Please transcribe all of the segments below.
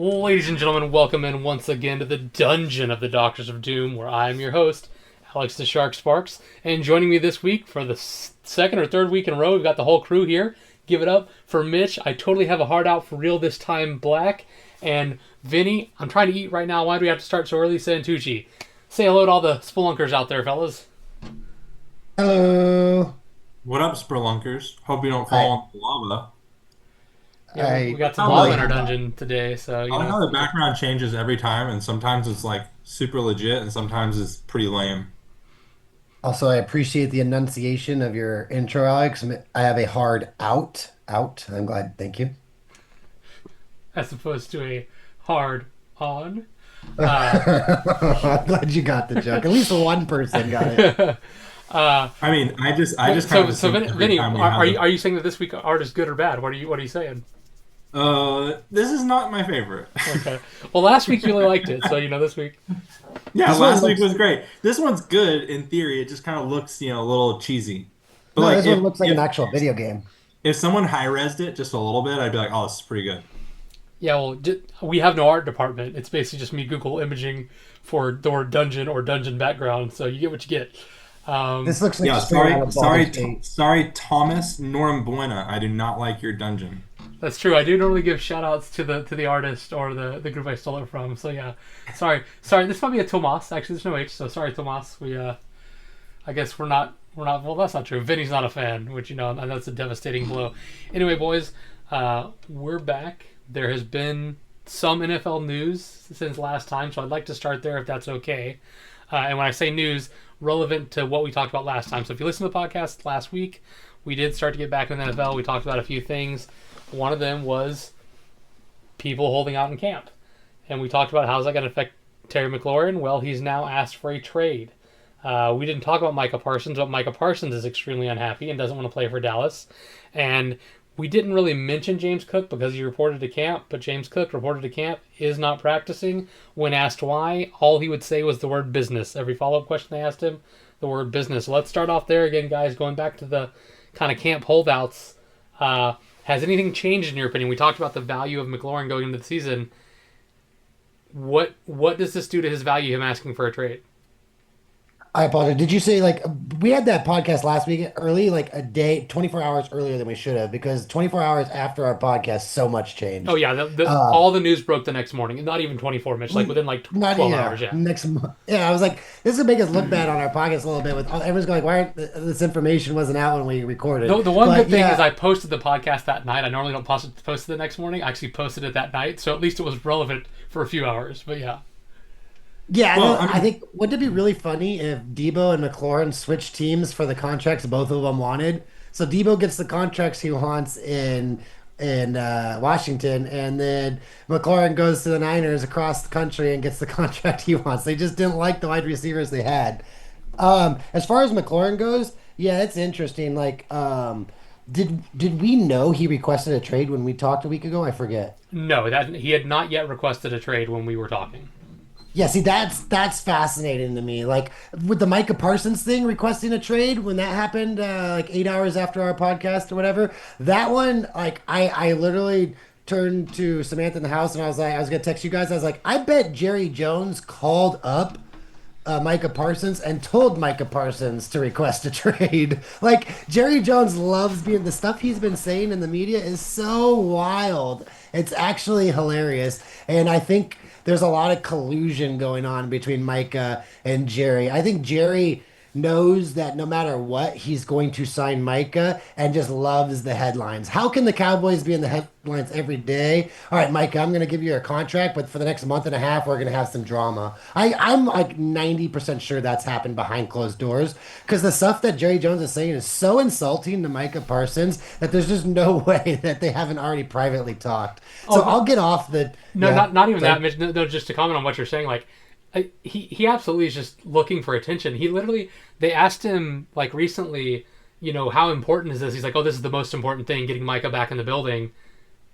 Ladies and gentlemen, welcome in once again to the Dungeon of the Doctors of Doom, where I am your host, Alex the Shark Sparks. And joining me this week for the second or third week in a row, we've got the whole crew here. Give it up for Mitch. I totally have a heart out for real this time, Black. And Vinny, I'm trying to eat right now. Why do we have to start so early? Santucci. Say hello to all the spelunkers out there, fellas. Hello. What up, Spurlunkers? Hope you don't fall into lava. Yeah, we got some I lava like in our dungeon today, so I like how the background changes every time, and sometimes it's like super legit, and sometimes it's pretty lame. Also, I appreciate the enunciation of your intro, Alex. I have a hard out. Out. I'm glad. Thank you. as opposed to a hard on. I'm glad you got the joke. At least one person got it. I mean, I just kind of So assume every Vinny, time we are have you saying that this week art is good or bad? What are you saying? this is not my favorite. Okay. Well, last week you really liked it, so this week. Yeah, This last one week looks- was great. This one's good in theory. It just kind of looks, a little cheesy. But No, like, this if, one looks like if, an actual video game. if someone high-resed it just a little bit, I'd be like, oh, this is pretty good. Yeah, well, we have no art department. It's basically just me Google imaging for the word dungeon or dungeon background, so you get what you get. This looks like Yeah, straight out sorry, of Baldur's Gate. sorry, Thomas Buena. I do not like your dungeon. That's true. I do normally give shout outs to the artist or the group I stole it from. So yeah, sorry. This might be a Tomas. Actually, there's no H. So sorry, Tomas. I guess we're not. Well, that's not true. Vinny's not a fan, which and that's a devastating blow. Anyway, boys, we're back. There has been some NFL news since last time, so I'd like to start there if that's okay. And when I say news, relevant to what we talked about last time. So if you listen to the podcast last week, we did start to get back in the NFL. We talked about a few things. One of them was people holding out in camp. And we talked about how's that going to affect Terry McLaurin. Well, he's now asked for a trade. We didn't talk about Micah Parsons, but Micah Parsons is extremely unhappy and doesn't want to play for Dallas. And we didn't really mention James Cook because he reported to camp, but James Cook reported to camp is not practicing. When asked why, all he would say was the word business. Every follow-up question they asked him, the word business. So let's start off there again, guys, going back to the kind of camp holdouts. Has anything changed in your opinion? We talked about the value of McLaurin going into the season. What does this do to his value, him asking for a trade? I apologize. Did you say we had that podcast last week early, like a day, 24 hours earlier than we should have, because 24 hours after our podcast, so much changed. Oh yeah, all the news broke the next morning. Not even 24 minutes, like within like 12 hours. Yeah. Next month. Yeah, I was like, this would make us look bad on our podcast a little bit. With everyone's going, why aren't this information wasn't out when we recorded? The one good thing is I posted the podcast that night. I normally don't post it the next morning. I actually posted it that night, so at least it was relevant for a few hours. But yeah. Yeah, Well, I think wouldn't it be really funny if Debo and McLaurin switched teams for the contracts both of them wanted? So Debo gets the contracts he wants in Washington, and then McLaurin goes to the Niners across the country and gets the contract he wants. They just didn't like the wide receivers they had. As far as McLaurin goes, yeah, it's interesting. Did we know he requested a trade when we talked a week ago? I forget. No, that he had not yet requested a trade when we were talking. Yeah, see, that's fascinating to me. Like with the Micah Parsons thing, requesting a trade when that happened, like 8 hours after our podcast or whatever. That one, like I literally turned to Samantha in the house and I was like, I was gonna text you guys. I was like, I bet Jerry Jones called up Micah Parsons and told Micah Parsons to request a trade. Like Jerry Jones loves being the stuff he's been saying in the media is so wild. It's actually hilarious, and I think there's a lot of collusion going on between Micah and Jerry. I think Jerry knows that no matter what, he's going to sign Micah and just loves the headlines. How can the Cowboys be in the headlines every day? All right, Micah, I'm going to give you a contract, but for the next month and a half, we're going to have some drama. I'm like 90% sure that's happened behind closed doors because the stuff that Jerry Jones is saying is so insulting to Micah Parsons that there's just no way that they haven't already privately talked. So I'll get off the... No, yeah, not even that, Mitch. No, just to comment on what you're saying, like, he absolutely is just looking for attention. He literally, they asked him, like, recently, how important is this? He's like, oh, this is the most important thing, getting Micah back in the building.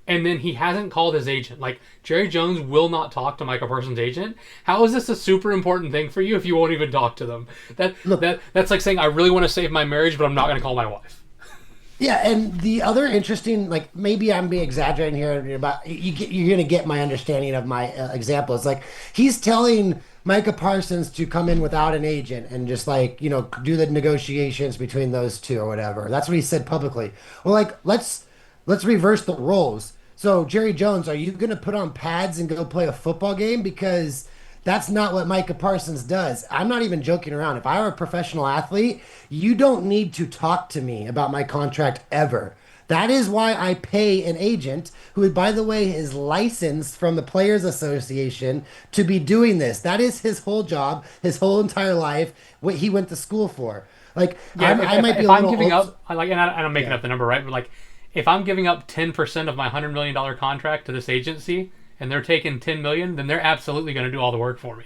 And then he hasn't called his agent. Like, Jerry Jones will not talk to Micah Parsons' agent. How is this a super important thing for you if you won't even talk to them? That's like saying, I really want to save my marriage, but I'm not going to call my wife. Yeah, and the other interesting, like maybe I'm being exaggerating here, but you're gonna get my understanding of my example. It's like he's telling Micah Parsons to come in without an agent and just like do the negotiations between those two or whatever. That's what he said publicly. Well, like let's reverse the roles. So Jerry Jones, are you gonna put on pads and go play a football game? Because that's not what Micah Parsons does. I'm not even joking around. If I were a professional athlete, you don't need to talk to me about my contract ever. That is why I pay an agent who, by the way, is licensed from the Players Association to be doing this. That is his whole job, his whole entire life, what he went to school for. Like, Yeah, I might be if a I'm little giving old. up, and I'm making Yeah. up the number, right? But like, if I'm giving up 10% of my $100 million contract to this agency, and they're taking 10 million, then they're absolutely going to do all the work for me.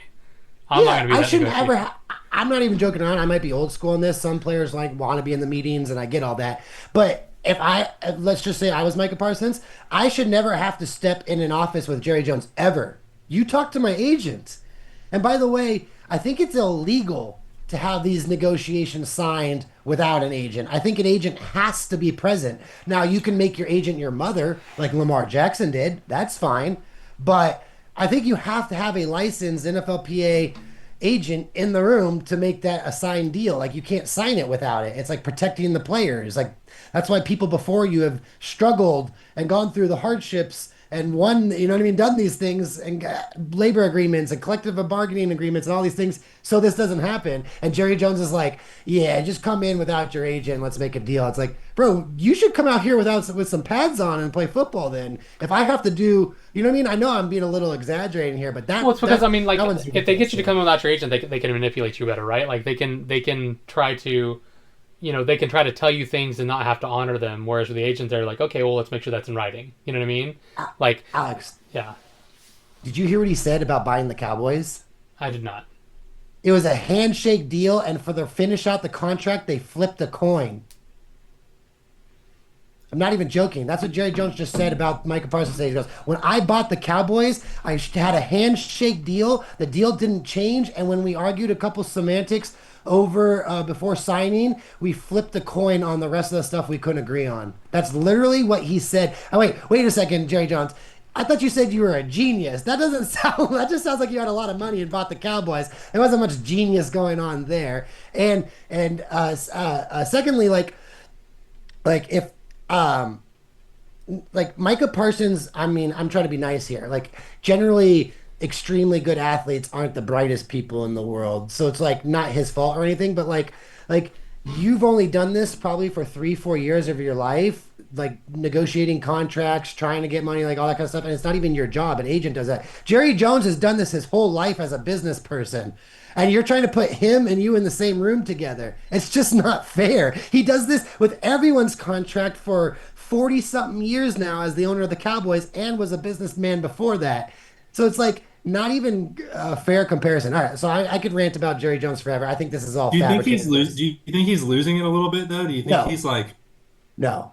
I'm not Yeah, going to be I that shouldn't ever. negotiator. I'm not even joking around. I might be old school in this. Some players like want to be in the meetings, and I get all that. But if I let's just say I was Micah Parsons, I should never have to step in an office with Jerry Jones ever. You talk to my agent. And by the way, I think it's illegal to have these negotiations signed without an agent. I think an agent has to be present. Now, you can make your agent your mother, like Lamar Jackson did. That's fine. But I think you have to have a licensed NFLPA agent in the room to make that a signed deal. Like you can't sign it without it. It's like protecting the players. Like that's why people before you have struggled and gone through the hardships and won, you know what I mean, done these things and labor agreements and collective bargaining agreements and all these things so this doesn't happen. And Jerry Jones is like, yeah, just come in without your agent. Let's make a deal. It's like, bro, you should come out here with some pads on and play football then. If I have to do, you know what I mean? I know I'm being a little exaggerating here, but Well, it's because I mean, like, that one's if they get ridiculous you to me. come in without your agent, they can manipulate you better, right? Like they can try to, they can try to tell you things and not have to honor them. Whereas with the agent, they're like, okay, well, let's make sure that's in writing. You know what I mean? Like, Alex, yeah, did you hear what he said about buying the Cowboys? I did not. It was a handshake deal, and for the finish out the contract, they flipped a coin. I'm not even joking. That's what Jerry Jones just said about Micah Parsons. He goes, when I bought the Cowboys, I had a handshake deal. The deal didn't change, and when we argued a couple semantics over before signing, we flipped the coin on the rest of the stuff we couldn't agree on. That's literally what he said. Oh, wait a second, Jerry Jones. I thought you said you were a genius. That doesn't sound. That just sounds like you had a lot of money and bought the Cowboys. There wasn't much genius going on there. And secondly, if um like Micah Parsons, I mean, I'm trying to be nice here. Like generally extremely good athletes aren't the brightest people in the world. So it's like not his fault or anything, but like you've only done this probably for 3-4 years of your life, like negotiating contracts, trying to get money, like all that kind of stuff. And it's not even your job. An agent does that. Jerry Jones has done this his whole life as a business person. And you're trying to put him and you in the same room together. It's just not fair. He does this with everyone's contract for 40 something years now as the owner of the Cowboys and was a businessman before that. So it's like not even a fair comparison. All right. So I could rant about Jerry Jones forever. I think this is all Do you think he's fabricated. lose? Do you think he's losing it a little bit though? Do you think No, he's like, no.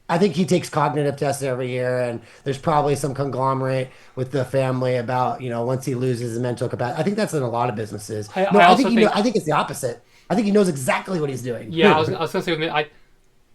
I think he takes cognitive tests every year, and there's probably some conglomerate with the family about, once he loses his mental capacity. I think that's in a lot of businesses. No, I also think, I think it's the opposite. I think he knows exactly what he's doing. yeah, I was gonna say with me,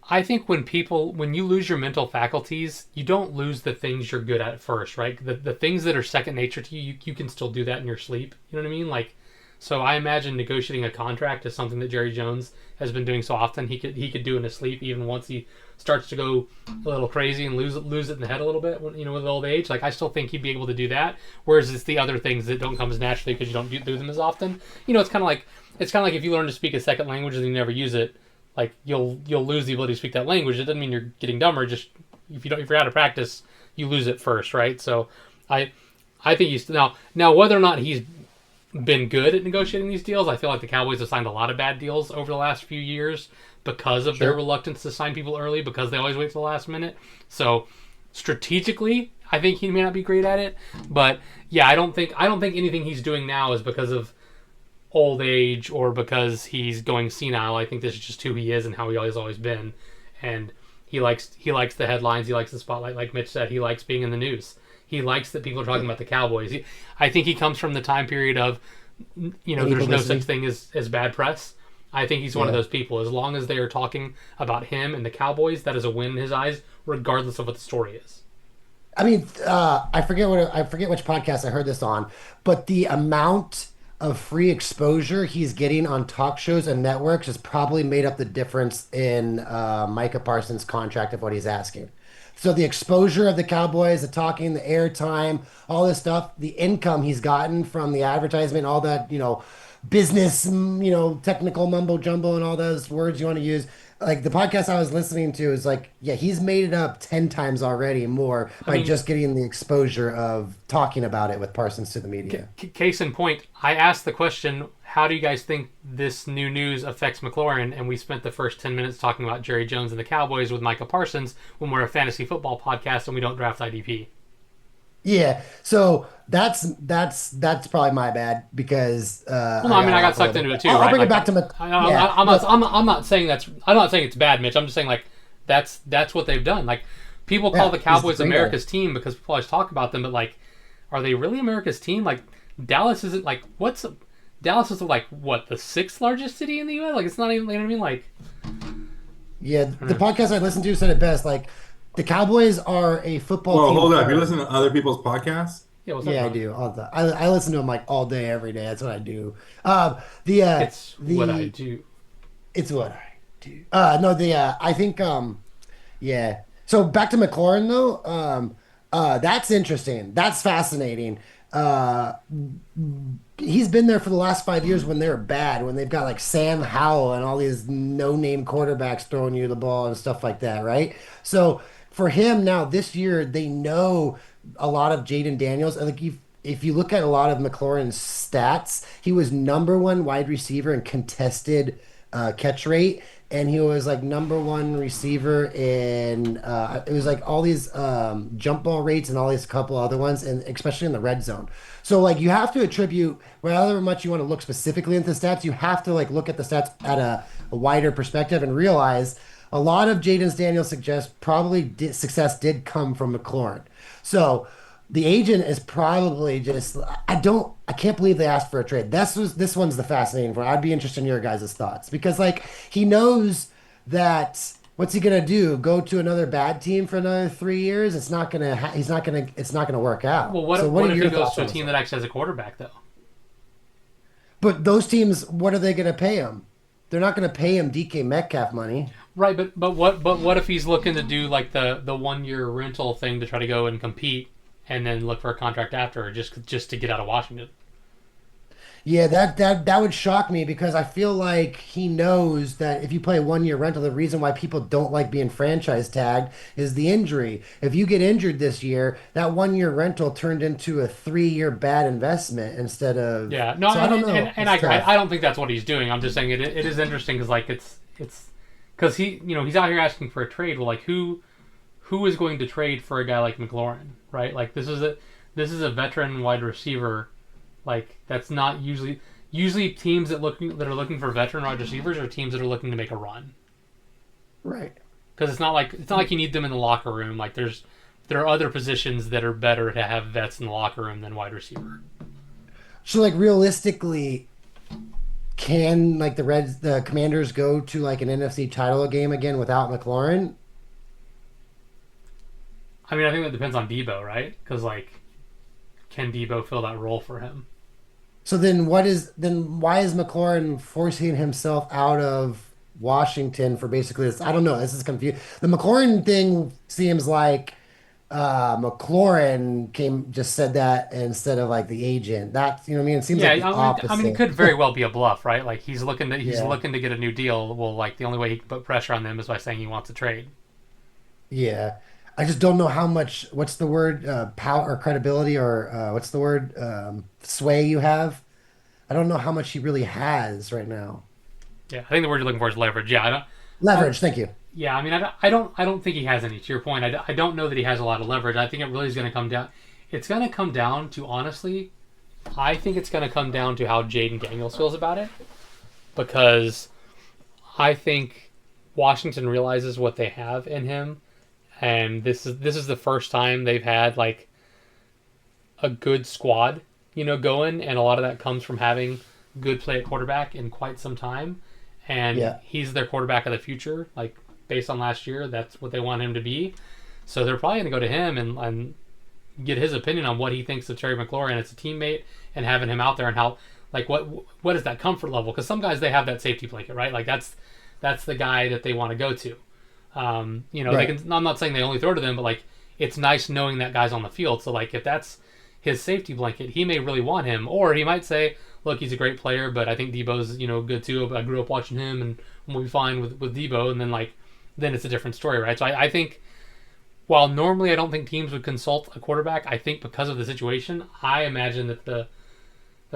I think when you lose your mental faculties, you don't lose the things you're good at first, right? The things that are second nature to you, you can still do that in your sleep. You know what I mean? Like, so I imagine negotiating a contract is something that Jerry Jones has been doing so often. He could do in his sleep, even once he starts to go a little crazy and lose it in the head a little bit, with old age. Like, I still think he'd be able to do that. Whereas it's the other things that don't come as naturally because you don't do them as often. It's kind of like if you learn to speak a second language and you never use it, like you'll lose the ability to speak that language. It doesn't mean you're getting dumber. Just if you're out of practice, you lose it first, right? So I think he's now whether or not he's been good at negotiating these deals. I feel like the Cowboys have signed a lot of bad deals over the last few years because of their Sure. reluctance to sign people early because they always wait till the last minute. So strategically, I think he may not be great at it, but yeah, I don't think anything he's doing now is because of old age or because he's going senile. I think this is just who he is and how he always been, and he likes the headlines. He likes the spotlight, like Mitch said. He likes being in the news. He likes that people are talking about the Cowboys. I think he comes from the time period of, there's no listening. such thing as bad press. I think he's one of those people. As long as they are talking about him and the Cowboys, that is a win in his eyes, regardless of what the story is. I mean, I forget which podcast I heard this on, but the amount of free exposure he's getting on talk shows and networks has probably made up the difference in Micah Parsons' contract of what he's asking. So the exposure of the Cowboys, the talking, the airtime, all this stuff, the income he's gotten from the advertisement, all that, business, technical mumbo jumbo and all those words you want to use. Like the podcast I was listening to is like, yeah, he's made it up 10 times already more by just getting the exposure of talking about it with Parsons to the media. Case in point, I asked the question, how do you guys think this new news affects McLaurin? And we spent the first 10 minutes talking about Jerry Jones and the Cowboys with Micah Parsons when we're a fantasy football podcast and we don't draft IDP. Yeah, so that's probably my bad because well, no, I got sucked into it too. I'll bring it back to I'm not saying it's bad, Mitch. I'm just saying like that's what they've done. Like people call the Cowboys America's team because people always talk about them, but like, are they really America's team? Like Dallas isn't like Dallas is like what, the sixth largest city in the U.S. Like it's not even, you know what I mean? Like, yeah, the podcast I listened to said it best. Like the Cowboys are a football team. Well, hold up. You listen to other people's podcasts? Yeah, I do. I listen to them like all day, every day. That's what I do. It's what I do. It's what I do. I think, yeah. So back to McLaurin though. That's interesting. That's fascinating. He's been there for the last 5 years when they're bad, when they've got like Sam Howell and all these no-name quarterbacks throwing you the ball and stuff like that, right? So for him now this year, they know a lot of Jaden Daniels. Like if you look at a lot of McLaurin's stats, he was number one wide receiver in contested catch rate, and he was like number one receiver in it was like all these jump ball rates and all these couple other ones, and especially in the red zone. So like you have to attribute, however much you want to look specifically into the stats, you have to like look at the stats at a wider perspective and realize a lot of Jaden Daniels suggests probably success did come from McLaurin. So the agent is probably just, I can't believe they asked for a trade. This one's the fascinating one. I'd be interested in your guys' thoughts because like he knows that what's he gonna do? Go to another bad team for another 3 years? It's not gonna work out. Well, what if he goes to a team that actually has a quarterback though? But those teams, what are they gonna pay him? They're not gonna pay him DK Metcalf money. Right, but what if he's looking to do like the 1 year rental thing to try to go and compete and then look for a contract after, or just to get out of Washington? Yeah, that would shock me because I feel like he knows that if you play a 1 year rental, the reason why people don't like being franchise tagged is the injury. If you get injured this year, that 1 year rental turned into a 3 year bad investment instead of I don't know. And I don't think that's what he's doing. I'm just saying it is interesting because like it's because he's out here asking for a trade. Well, like who is going to trade for a guy like McLaurin, right? Like this is a veteran wide receiver. Like that's not usually teams that are looking for veteran wide receivers are teams that are looking to make a run, right? Because it's not like you need them in the locker room. Like there are other positions that are better to have vets in the locker room than wide receiver. So like realistically, can like the Commanders go to like an NFC title game again without McLaurin? I mean, I think that depends on Debo, right? Because like, can Debo fill that role for him? So then why is McLaurin forcing himself out of Washington for basically this? I don't know. This is confusing. The McLaurin thing seems like McLaurin just said that instead of like the agent. That, you know what I mean? It seems like the opposite. I mean, it could very well be a bluff, right? Like he's looking to get a new deal. Well, like the only way he can put pressure on them is by saying he wants a trade. Yeah. I just don't know how much, what's the word, power or credibility or what's the word, sway you have. I don't know how much he really has right now. Yeah, I think the word you're looking for is leverage. Yeah, leverage. Thank you. Yeah, I mean, I don't think he has any. To your point, I don't know that he has a lot of leverage. I think it really is going to come down. It's going to come down to, honestly, I think it's going to come down to how Jaden Daniels feels about it, because I think Washington realizes what they have in him. And this is the first time they've had like a good squad, going, and a lot of that comes from having good play at quarterback in quite some time. and Yeah. he's their quarterback of the future. Like based on last year, that's what they want him to be. So they're probably going to go to him and get his opinion on what he thinks of Terry McLaurin as a teammate and having him out there and how like what is that comfort level? Because some guys they have that safety blanket, right? Like that's the guy that they want to go to. They Right. can. I'm not saying they only throw to them, but like it's nice knowing that guy's on the field. So like if that's his safety blanket, he may really want him, or he might say, "Look, he's a great player, but I think Debo's good too. I grew up watching him, and we'll be fine with Debo." And then it's a different story, right? So I think while normally I don't think teams would consult a quarterback, I think because of the situation, I imagine that the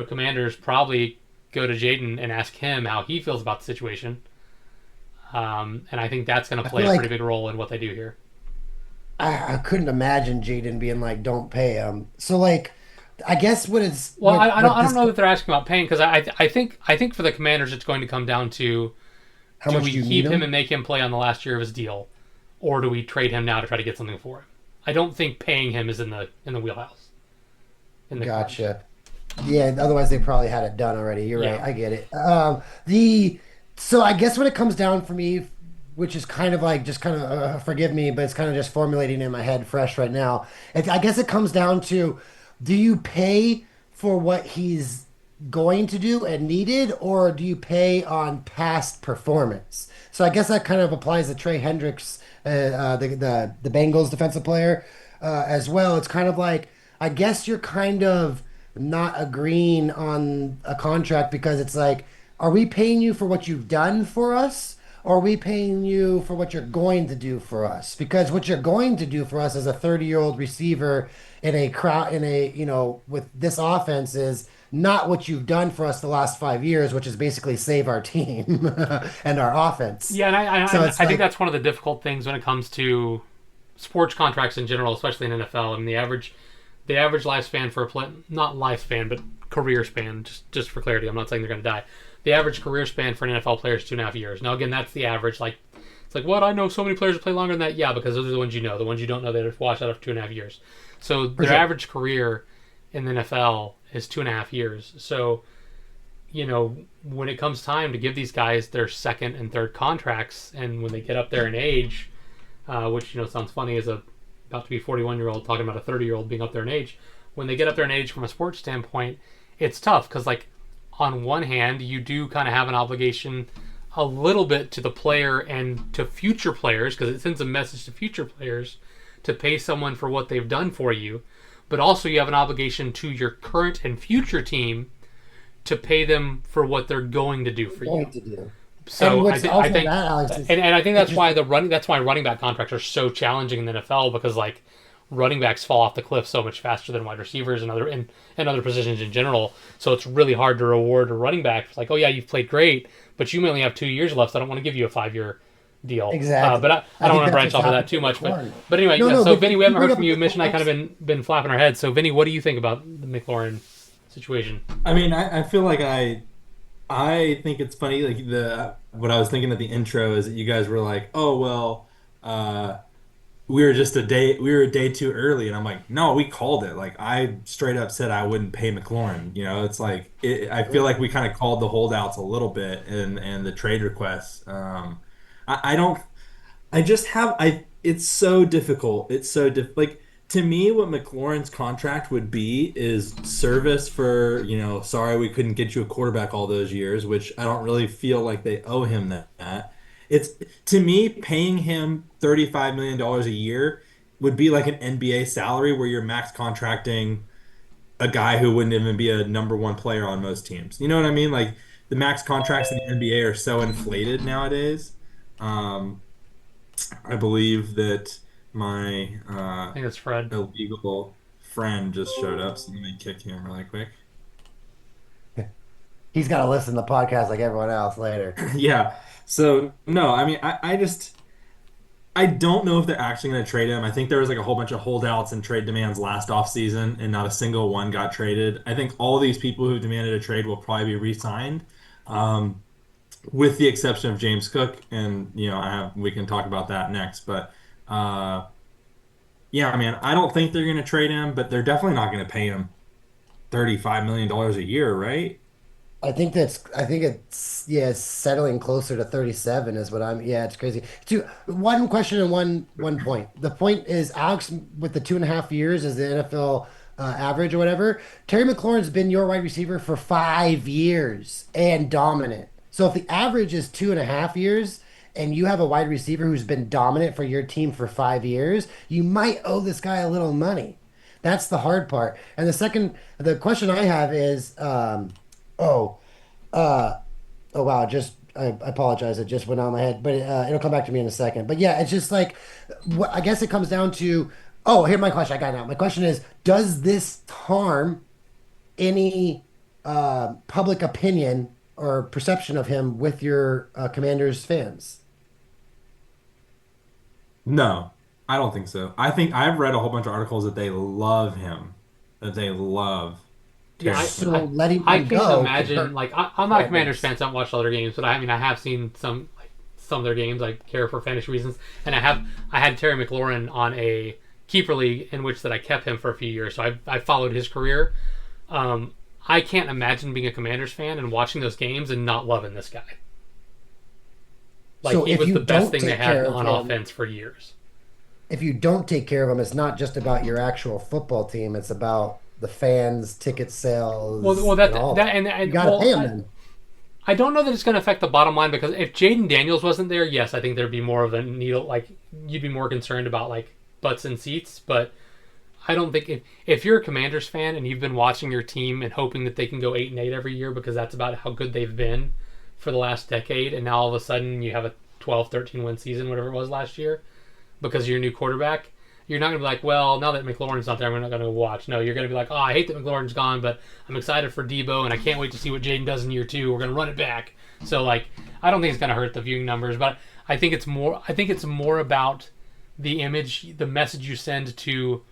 Commanders probably go to Jaden and ask him how he feels about the situation. And I think that's going to I play feel a pretty like big role in what they do here. I couldn't imagine Jaden being like, "Don't pay him." So like, I guess what it's Well, I don't this know that they're asking about paying because I think for the Commanders it's going to come down to how do much we do you need keep him him? and make him play on the last year of his deal, or do we trade him now to try to get something for him? I don't think paying him is in the wheelhouse in the cards. Gotcha. Yeah, otherwise they probably had it done already. You're right. Yeah, I get it. The so I guess when it comes down for me, which is kind of like just kind of forgive me, but it's kind of just formulating in my head fresh right now. I guess it comes down to do you pay for what he's going to do and needed, or do you pay on past performance? So I guess that kind of applies to Trey Hendricks, the Bengals defensive player, as well. It's kind of like I guess you're kind of not agreeing on a contract because it's like, are we paying you for what you've done for us? Or are we paying you for what you're going to do for us? Because what you're going to do for us as a 30-year-old receiver in a crowd with this offense is not what you've done for us the last 5 years, which is basically save our team and our offense. yeah, and So it's I think like, that's one of the difficult things when it comes to sports contracts in general, especially in NFL. I mean, the average lifespan for a play, not lifespan, but career span, just for clarity, I'm not saying they're going to die. The average career span for an NFL player is 2.5 years. Now, again, that's the average. Like, it's like, what? I know so many players that play longer than that. Yeah, because those are the ones you know. The ones you don't know, they're washed out after 2.5 years. So for their sure. average career in the NFL is 2.5 years. So, when it comes time to give these guys their second and third contracts, and when they get up there in age, which sounds funny as a about to be 41-year-old talking about a 30-year-old being up there in age. When they get up there in age from a sports standpoint, it's tough because like on one hand you do kind of have an obligation a little bit to the player and to future players because it sends a message to future players to pay someone for what they've done for you, but also you have an obligation to your current and future team to pay them for what they're going to do for you. Going to do. And So what's I also think, that, Alex, is and I think it that's just why that's why running back contracts are so challenging in the NFL because like running backs fall off the cliff so much faster than wide receivers and other positions in general. So it's really hard to reward a running back. It's like, oh yeah, you've played great, but you may only have 2 years left. So I don't want to give you a 5 year deal. exactly. But I I don't think want to that's branch what's off of that happening too with much. But McLaurin. but anyway, No, yeah. no, So but Vinny, we you haven't bring heard up from a you. good Mitch and I kind point. of been flapping our heads. So Vinny, what do you think about the McLaurin situation? I mean, I feel like I think it's funny. Like the what I was thinking at the intro is that you guys were like, "Oh well, uh, we were a day too early," and I'm like, "No, we called it." Like I straight up said I wouldn't pay McLaurin. It's like I feel like we kind of called the holdouts a little bit and the trade requests. I don't. I just have I it's so difficult. It's so like to me what McLaurin's contract would be is service for, sorry we couldn't get you a quarterback all those years, which I don't really feel like they owe him that. It's to me paying him $35 million dollars a year would be like an NBA salary where you're max contracting a guy who wouldn't even be a number one player on most teams. You know what I mean? Like the max contracts in the NBA are so inflated nowadays. Um, I believe that my I think it's Fred. illegal friend just showed up, so let me kick him really quick. He's got to listen to the podcast like everyone else later. Yeah. So no, I mean, I don't know if they're actually going to trade him. I think there was like a whole bunch of holdouts and trade demands last offseason, and not a single one got traded. I think all of these people who demanded a trade will probably be re-signed, um, with the exception of James Cook, and we can talk about that next. But uh, yeah, I mean, I don't think they're going to trade him, but they're definitely not going to pay him $35 million a year, right? I think it's yeah, it's settling closer to 37 is what I'm yeah, it's crazy. One question and one point. The point is Alex with the 2.5 years as the NFL average or whatever. Terry McLaurin's been your wide receiver for 5 years and dominant. So if the average is 2.5 years and you have a wide receiver who's been dominant for your team for 5 years, you might owe this guy a little money. That's the hard part. And the question I have is, oh, uh, oh wow, I apologize, it just went out of my head, but it'll come back to me in a second. But yeah, it's just like, I guess it comes down to, oh, here my question. I got it now. My question is, does this harm any public opinion or perception of him with your Commanders fans? No, I don't think so. I think I've read a whole bunch of articles that they love him, that they love Yeah, Terry So McLaurin. letting I him can't go could imagine. hurt Like, I'm not a Commanders fans. fan, so I haven't watched other games, but I mean, I have seen some of their games. I care for fantasy reasons, and I had Terry McLaurin on a keeper league in which that I kept him for a few years, so I followed his career. I can't imagine being a Commanders fan and watching those games and not loving this guy. Like, So he if was you the best don't thing they take had care of on him, offense for years. if you don't take care of him, it's not just about your actual football team. It's about the fans, ticket sales, That and all that that. You and got to well, pay him then. I don't know that it's going to affect the bottom line because if Jaden Daniels wasn't there, yes, I think there'd be more of a needle. Like, you'd be more concerned about like butts and seats. But I don't think if you're a Commanders fan and you've been watching your team and hoping that they can go 8-8 every year because that's about how good they've been for the last decade, and now all of a sudden you have a 12, 13 win season, whatever it was last year, because of your new quarterback. You're not going to be like, well, now that McLaurin's not there, we're not going to watch. No, you're going to be like, oh, I hate that McLaurin's gone, but I'm excited for Debo, and I can't wait to see what Jaden does in year two. We're going to run it back. So, like, I don't think it's going to hurt the viewing numbers, but I think it's more. I think it's more about the image, the message you send to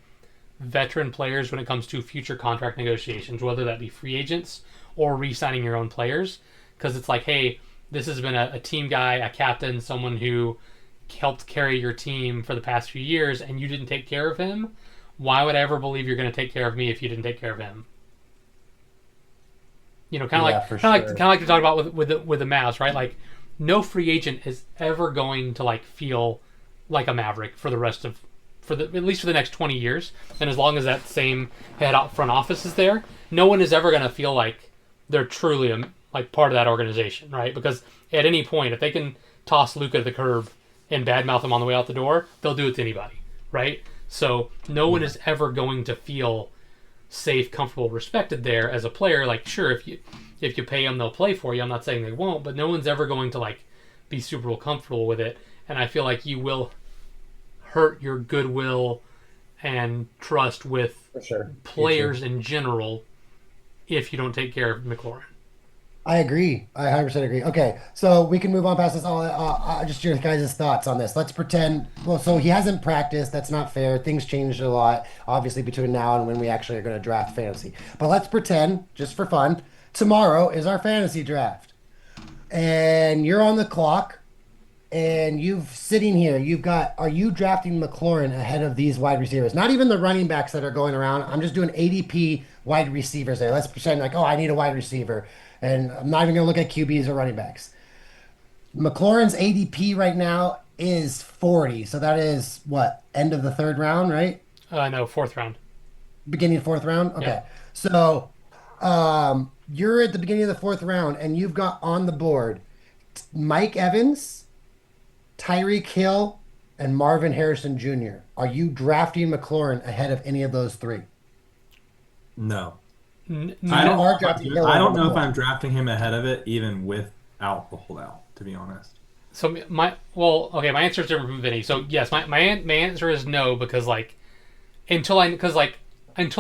veteran players when it comes to future contract negotiations, whether that be free agents or re-signing your own players, because it's like, hey, this has been a team guy, a captain, someone who helped carry your team for the past few years, and you didn't take care of him. Why would I ever believe you're going to take care of me if you didn't take care of him? You know, Yeah, for kind sure. of like to talk about with the Mavs, right? Like, no free agent is ever going to like feel like a Maverick for the rest of at least for the next 20 years. And as long as that same head out front office is there, no one is ever going to feel like they're truly like part of that organization, right? Because at any point, if they can toss Luca to the curb and badmouth him on the way out the door, they'll do it to anybody, right? So no one is ever going to feel safe, comfortable, respected there as a player. Like, sure, if you pay them, they'll play for you. I'm not saying they won't, but no one's ever going to like be super comfortable with it. And I feel like you will hurt your goodwill and trust with For sure. Future. players in general if you don't take care of McLaurin. I agree. I 100% agree. Okay, so we can move on past this. Just your guys' thoughts on this. Let's pretend. Well, so he hasn't practiced. That's not fair. Things changed a lot, obviously, between now and when we actually are going to draft fantasy. But let's pretend, just for fun, tomorrow is our fantasy draft, and you're on the clock, and you've sitting here. You've got. Are you drafting McLaurin ahead of these wide receivers? Not even the running backs that are going around. I'm just doing ADP wide receivers there. Let's pretend like, oh, I need a wide receiver. And I'm not even going to look at QBs or running backs. McLaurin's ADP right now is 40. So that is what? End of the third round, right? No, fourth round. Beginning of fourth round? Yeah. Okay. So you're at the beginning of the fourth round and you've got on the board Mike Evans, Tyreek Hill, and Marvin Harrison Jr. Are you drafting McLaurin ahead of any of those three? No. N- I You n- don't are drafting Hill I over don't know if McLaurin. I'm drafting him ahead of it, even without the holdout, to be honest. So my answer is different from Vinny. So yes, my answer is no because like until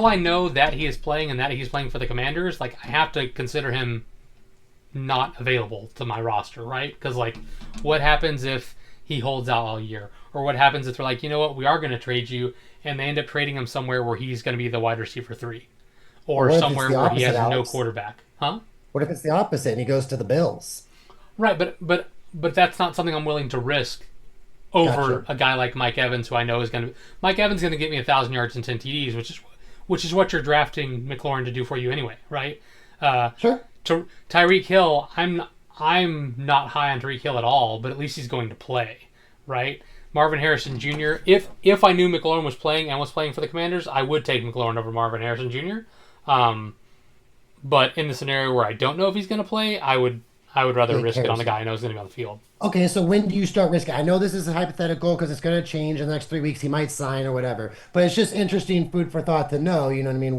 I know that he is playing and that he's playing for the Commanders, like I have to consider him not available to my roster, right? Because like, what happens if he holds out all year, or what happens if they're like, you know what, we are going to trade you, and they end up trading him somewhere where he's going to be the wide receiver three, Or or what if it's somewhere the where he opposite, has no Alex? quarterback, huh? What if it's the opposite and he goes to the Bills? Right, but that's not something I'm willing to risk over Gotcha. a guy like Mike Evans, who I know is going to. Mike Evans is going to get me 1,000 yards and 10 TDs, which is what you're drafting McLaurin to do for you anyway, right? Uh, Sure. to Tyreek Hill, I'm not high on Tyreek Hill at all, but at least he's going to play, right? Marvin Harrison Jr. If I knew McLaurin was playing and was playing for the Commanders, I would take McLaurin over Marvin Harrison Jr. But in the scenario where I don't know if he's going to play, I would rather Take risk it on the Harrison. guy I know is going to be on the field. Okay, so when do you start risking? I know this is a hypothetical because it's going to change in the next 3 weeks. He might sign or whatever, but it's just interesting food for thought to know. You know what I mean?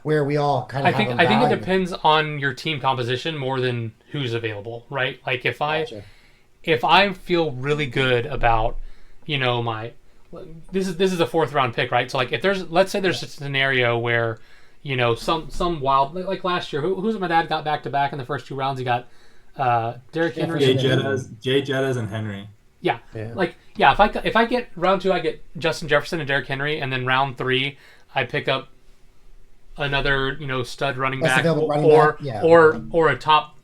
Where we all kind I of have think a I think it value. depends on your team composition more than who's available, right? Like Gotcha. if I feel really good about, my this is a fourth round pick, right? So like if there's let's say there's a scenario where, some wild like last year, who's my dad got back to back in the first two rounds. He got Derrick Henry. Jefferson and Henry. Jay Jettas, and Henry. Yeah, Yeah. like yeah. If I get round two, I get Justin Jefferson and Derrick Henry, and then round three, I pick up another stud running Best back, available running or back. Yeah. or a top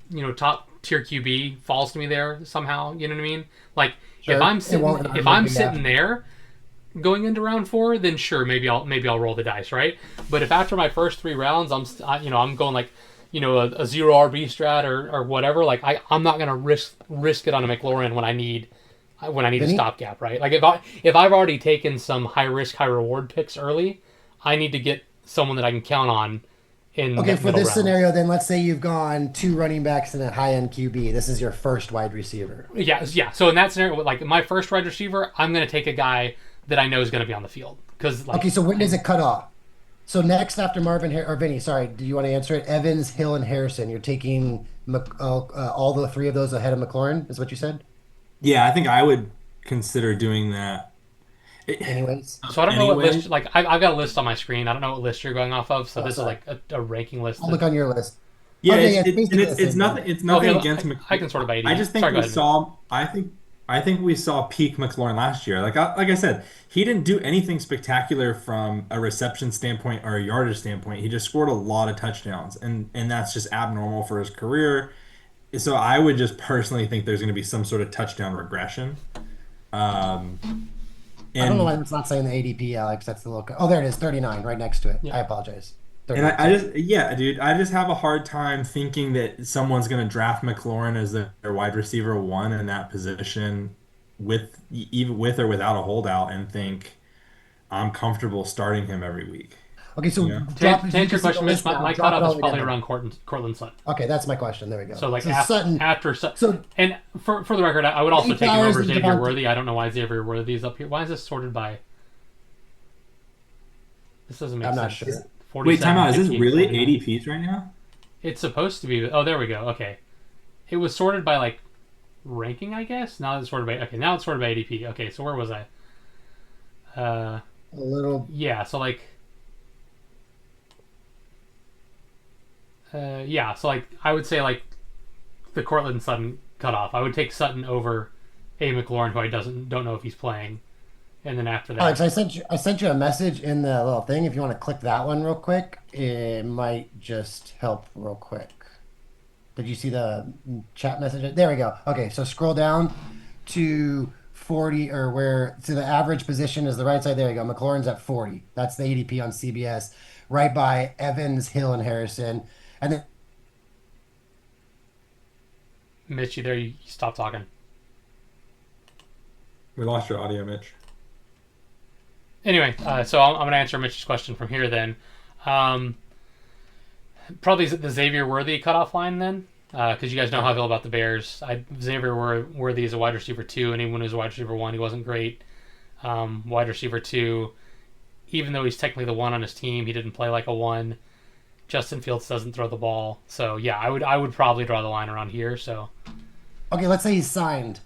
tier QB falls to me there somehow. You know what I mean? Like Sure. It won't if I'm automatically sitting happen. there going into round four, then sure, maybe I'll roll the dice, right? But if after my first three rounds I'm going like a zero RB strat or whatever, like I'm not gonna risk it on a McLaurin when I need a Vinny? stopgap, right? Like if I've already taken some high risk high reward picks early, I need to get someone that I can count on in the Okay, for middle this rounds. scenario, then let's say you've gone two running backs and a high end QB. This is your first wide receiver. Yeah. So in that scenario, like my first wide receiver, I'm gonna take a guy that I know is gonna be on the field because like Okay, so when does it cut off? So next after or Vinny, sorry, do you want to answer it? Evans, Hill, and Harrison. You're taking all the three of those ahead of McLaurin, is what you said? Yeah, I think I would consider doing that. Anyways, so I don't know what Anyway, list like I've got a list on my screen. I don't know what list you're going off of. So oh, this is sorry. like a ranking list. I'll look on your list. yeah, Okay, yeah, it's and basically the it's same nothing. thing. It's nothing Okay, against I can sort of by I AD. just think Sorry, go we ahead. saw. I think we saw peak McLaurin last year. Like I said, he didn't do anything spectacular from a reception standpoint or a yardage standpoint. He just scored a lot of touchdowns, and that's just abnormal for his career. So I would just personally think there's going to be some sort of touchdown regression. Um, I don't know why and it's not saying the ADP, Alex. That's the little. Oh, there it is, 39, right next to it. Yeah. I apologize. And 38. I just, yeah, dude, I just have a hard time thinking that someone's going to draft McLaurin as their wide receiver one in that position even with or without a holdout and think I'm comfortable starting him every week. Okay, so Yeah. drop. To You answer your can see the question, Mitch, list my, now. my Drop it cutoff all is the way probably down. around Cortland Sutton. Okay, that's my question. There we go. So like Sutton. after Sutton, So and for the record, I would also Zay take him Flowers over and Xavier Devontae. Worthy. I don't know why Xavier Worthy is up here. Why is this sorted by? This doesn't make I'm not sense. sure. Wait, time 47, out. Is this 58, really 49. ADPs right now? It's supposed to be. Oh, there we go. Okay, it was sorted by like ranking, I guess. Now it's sorted by. Okay, now it's sorted by ADP. Okay, so where was I? A little. Yeah. So like. Yeah. So like, I would say like the Cortland Sutton cutoff. I would take Sutton over A McLaurin, who I don't know if he's playing, and then after that. Alex, I sent you a message in the little thing. If you want to click that one real quick, it might just help real quick. Did you see the chat message? There we go. Okay, so scroll down to 40 or where to the average position is the right side. There you go. McLaurin's at 40. That's the ADP on CBS, right by Evans, Hill, and Harrison. And then Mitch, you there? You stop talking. We lost your audio, Mitch. Anyway, so I'm going to answer Mitch's question from here then. Probably the Xavier Worthy cutoff line then, because you guys know how I feel about the Bears. Xavier Worthy is a wide receiver 2, and even who's a wide receiver 1, he wasn't great. Wide receiver 2, even though he's technically the 1 on his team, he didn't play like a 1. Justin Fields doesn't throw the ball. So yeah, I would probably draw the line around here. So okay, let's say he's signed.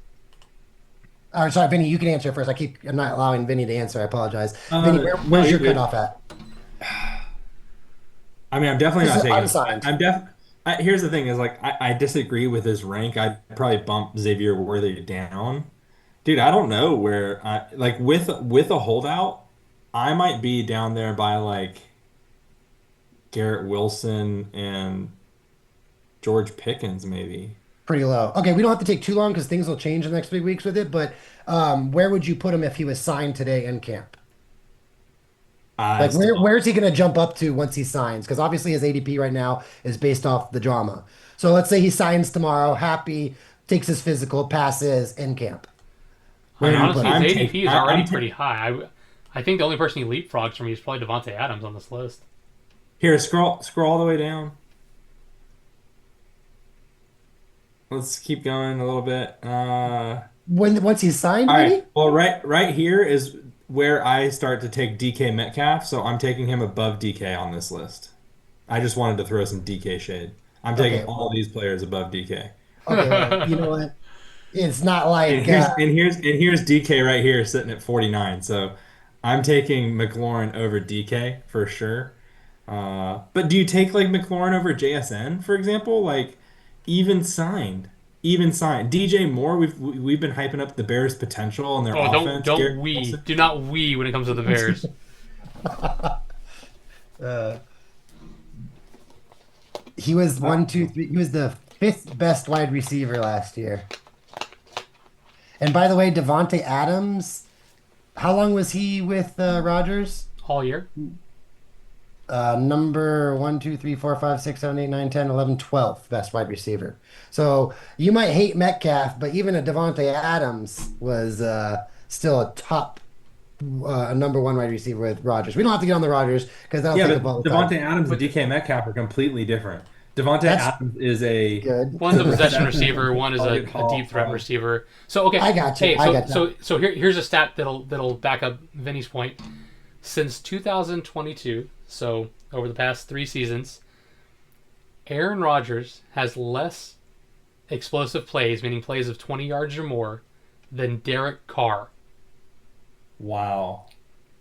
Or sorry, Vinny, you can answer first. I'm not allowing Vinny to answer. I apologize. Vinny, where's your cutoff at? I mean, I'm definitely This not is taking. unsigned. Here's the thing: is like I disagree with his rank. I'd probably bump Xavier Worthy down, dude. I don't know where I like with a holdout. I might be down there by like Garrett Wilson and George Pickens, maybe. Pretty low. Okay, we don't have to take too long because things will change in the next 3 weeks with it. But where would you put him if he was signed today in camp? I Like still. where's he going to jump up to once he signs? Because obviously his ADP right now is based off the drama. So let's say he signs tomorrow, happy, takes his physical, passes in camp. I mean, Where do you I'm put honestly, his him? I'm taking ADP is already pretty high. I think the only person he leapfrogs from me is probably Devontae Adams on this list. here. Scroll all the way down. Let's keep going a little bit. When once he's signed, All right. maybe? Well, right here is where I start to take DK Metcalf, so I'm taking him above DK on this list. I just wanted to throw some DK shade. I'm taking Okay, all these players above DK. okay, well, you know what? It's not And like here's DK right here sitting at 49. So I'm taking McLaurin over DK for sure. But do you take like McLaurin over JSN, for example? Like even signed, even signed. DJ Moore, we've been hyping up the Bears' potential and their Oh, don't offense. don't Garrett we Wilson. do not we when it comes to the Bears. uh, he was one, two, three. He was the fifth best wide receiver last year. And by the way, Devontae Adams, how long was he with Rodgers? All year. Number 1, 2, 3, 4, 5, 6, 7, 8, 9, 10, 11, 12 best wide receiver. So you might hate Metcalf, but even a Devontae Adams was still a top number one wide receiver with Rodgers. We don't have to get on the Rodgers because that'll Yeah, take up but all the time. Devontae Adams and But DK Metcalf are completely different. Devontae That's Adams is a good. one's a possession receiver, one is target a deep threat hog. receiver. So okay, I got you. hey, I so got you. here's a stat that'll back up Vinny's point. Since 2022, so over the past 3 seasons, Aaron Rodgers has less explosive plays, meaning plays of 20 yards or more, than Derek Carr. Wow.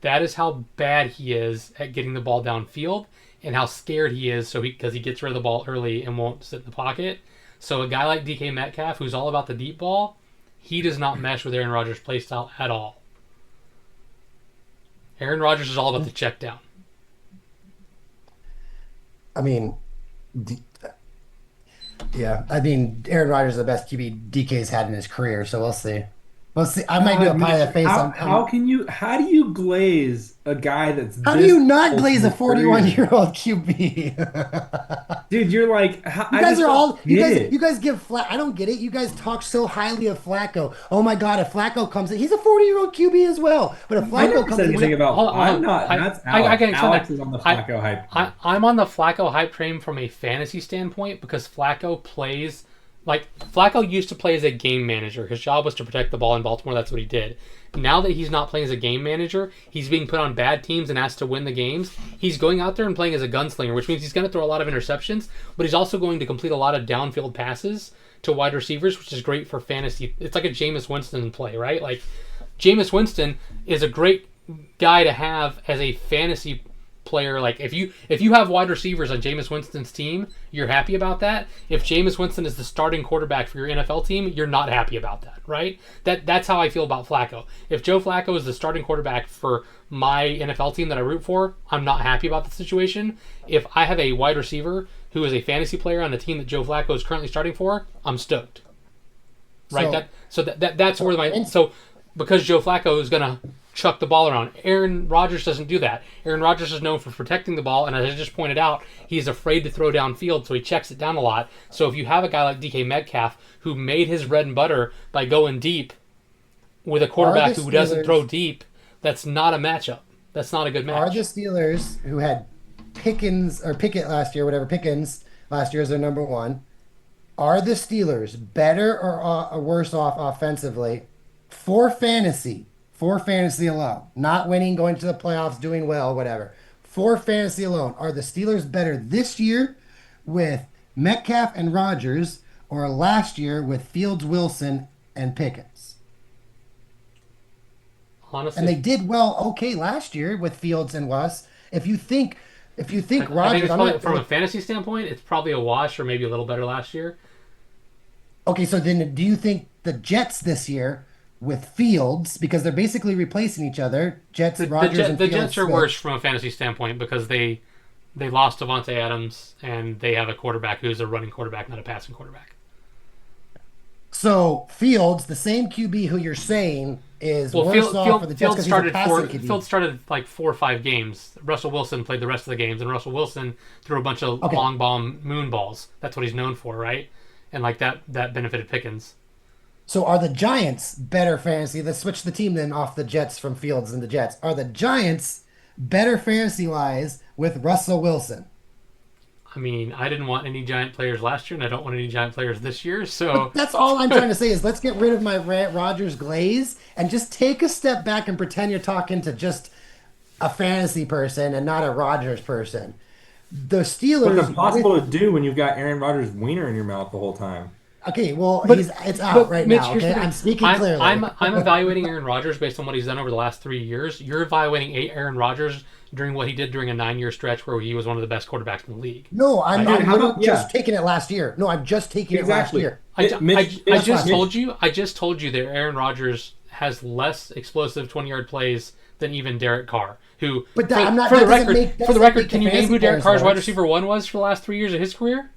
That is how bad he is at getting the ball downfield and how scared he is because he gets rid of the ball early and won't sit in the pocket. So a guy like DK Metcalf, who's all about the deep ball, he does not mesh with Aaron Rodgers' play style at all. Aaron Rodgers is all about the check down. I mean, D- yeah. I mean, Aaron Rodgers is the best QB DK's had in his career, so we'll see. We'll see. I might do a God, pie Mitch, of face. how do you glaze a guy that's How do this you not old in glaze a his career? 41-year-old QB? Dude, you're like, You I guys just are don't all get it. you guys give Flack. I don't get it. You guys talk so highly of Flacco. Oh my God, if Flacco comes in, he's a 40-year-old QB as well. But if I Flacco never comes said in, anything about. Hold I'm on. not. That's I Alex. can explain Alex that. is on the Flacco hype. I'm on the Flacco hype train from a fantasy standpoint because Flacco plays like Flacco used to play as a game manager. His job was to protect the ball in Baltimore. That's what he did. Now that he's not playing as a game manager, he's being put on bad teams and asked to win the games. He's going out there and playing as a gunslinger, which means he's going to throw a lot of interceptions, but he's also going to complete a lot of downfield passes to wide receivers, which is great for fantasy. It's like a Jameis Winston play, right? Like Jameis Winston is a great guy to have as a fantasy player. Like if you have wide receivers on Jameis Winston's team, you're happy about that. If Jameis Winston is the starting quarterback for your NFL team, you're not happy about that, right? That's how I feel about Flacco. If Joe Flacco is the starting quarterback for my NFL team that I root for, I'm not happy about the situation. If I have a wide receiver who is a fantasy player on the team that Joe Flacco is currently starting for, I'm stoked. Right? That's where my because Joe Flacco is gonna chuck the ball around. Aaron Rodgers doesn't do that. Aaron Rodgers is known for protecting the ball, and as I just pointed out, he's afraid to throw downfield, so he checks it down a lot. So if you have a guy like DK Metcalf who made his bread and butter by going deep with a quarterback who doesn't throw deep, that's not a matchup. That's not a good match. are the Steelers who had Pickett last year, whatever Pickens last year as their number one, are the Steelers better or worse off offensively for fantasy alone, not winning, going to the playoffs, doing well, whatever. For fantasy alone, are the Steelers better this year with Metcalf and Rodgers or last year with Fields, Wilson, and Pickens? Honestly, And they did well, okay, last year with Fields and Wes. If you think I think Rodgers, it's I'm probably, not from a fantasy standpoint, it's probably a wash or maybe a little better last year. okay. So then, do you think the Jets this year with Fields, because they're basically replacing each other, Jets, Rodgers, and The Fields Jets are switch. worse from a fantasy standpoint because they lost Devontae Adams and they have a quarterback who's a running quarterback, not a passing quarterback. So Fields, the same QB who you're saying is Well, worse off for the Jets because he's a passing QB. Fields started like 4 or 5 games. Russell Wilson played the rest of the games, and Russell Wilson threw a bunch of long bomb moon balls. That's what he's known for, right? And like that benefited Pickens. So are the Giants better fantasy? Let's switch the team then off the Jets from Fields and the Jets. Are the Giants better fantasy-wise with Russell Wilson? I mean, I didn't want any Giant players last year, and I don't want any Giant players this year, so... That's all I'm trying to say is let's get rid of my Rodgers glaze and just take a step back and pretend you're talking to just a fantasy person and not a Rodgers person. The Steelers... What's impossible to do when you've got Aaron Rodgers' wiener in your mouth the whole time? Okay, well, it's out but right Mitch, now. Okay, I'm speaking clearly. I'm evaluating Aaron Rodgers based on what he's done over the last 3 years. You're evaluating Aaron Rodgers during what he did during a 9-year stretch where he was one of the best quarterbacks in the league. No, I'm just taking it last year. No, I'm just taking it last year. I just told you that Aaron Rodgers has less explosive 20-yard plays than even Derek Carr. Who, but for the record, can you name who Derek Carr's wide receiver 1 was for the last 3 years of his career?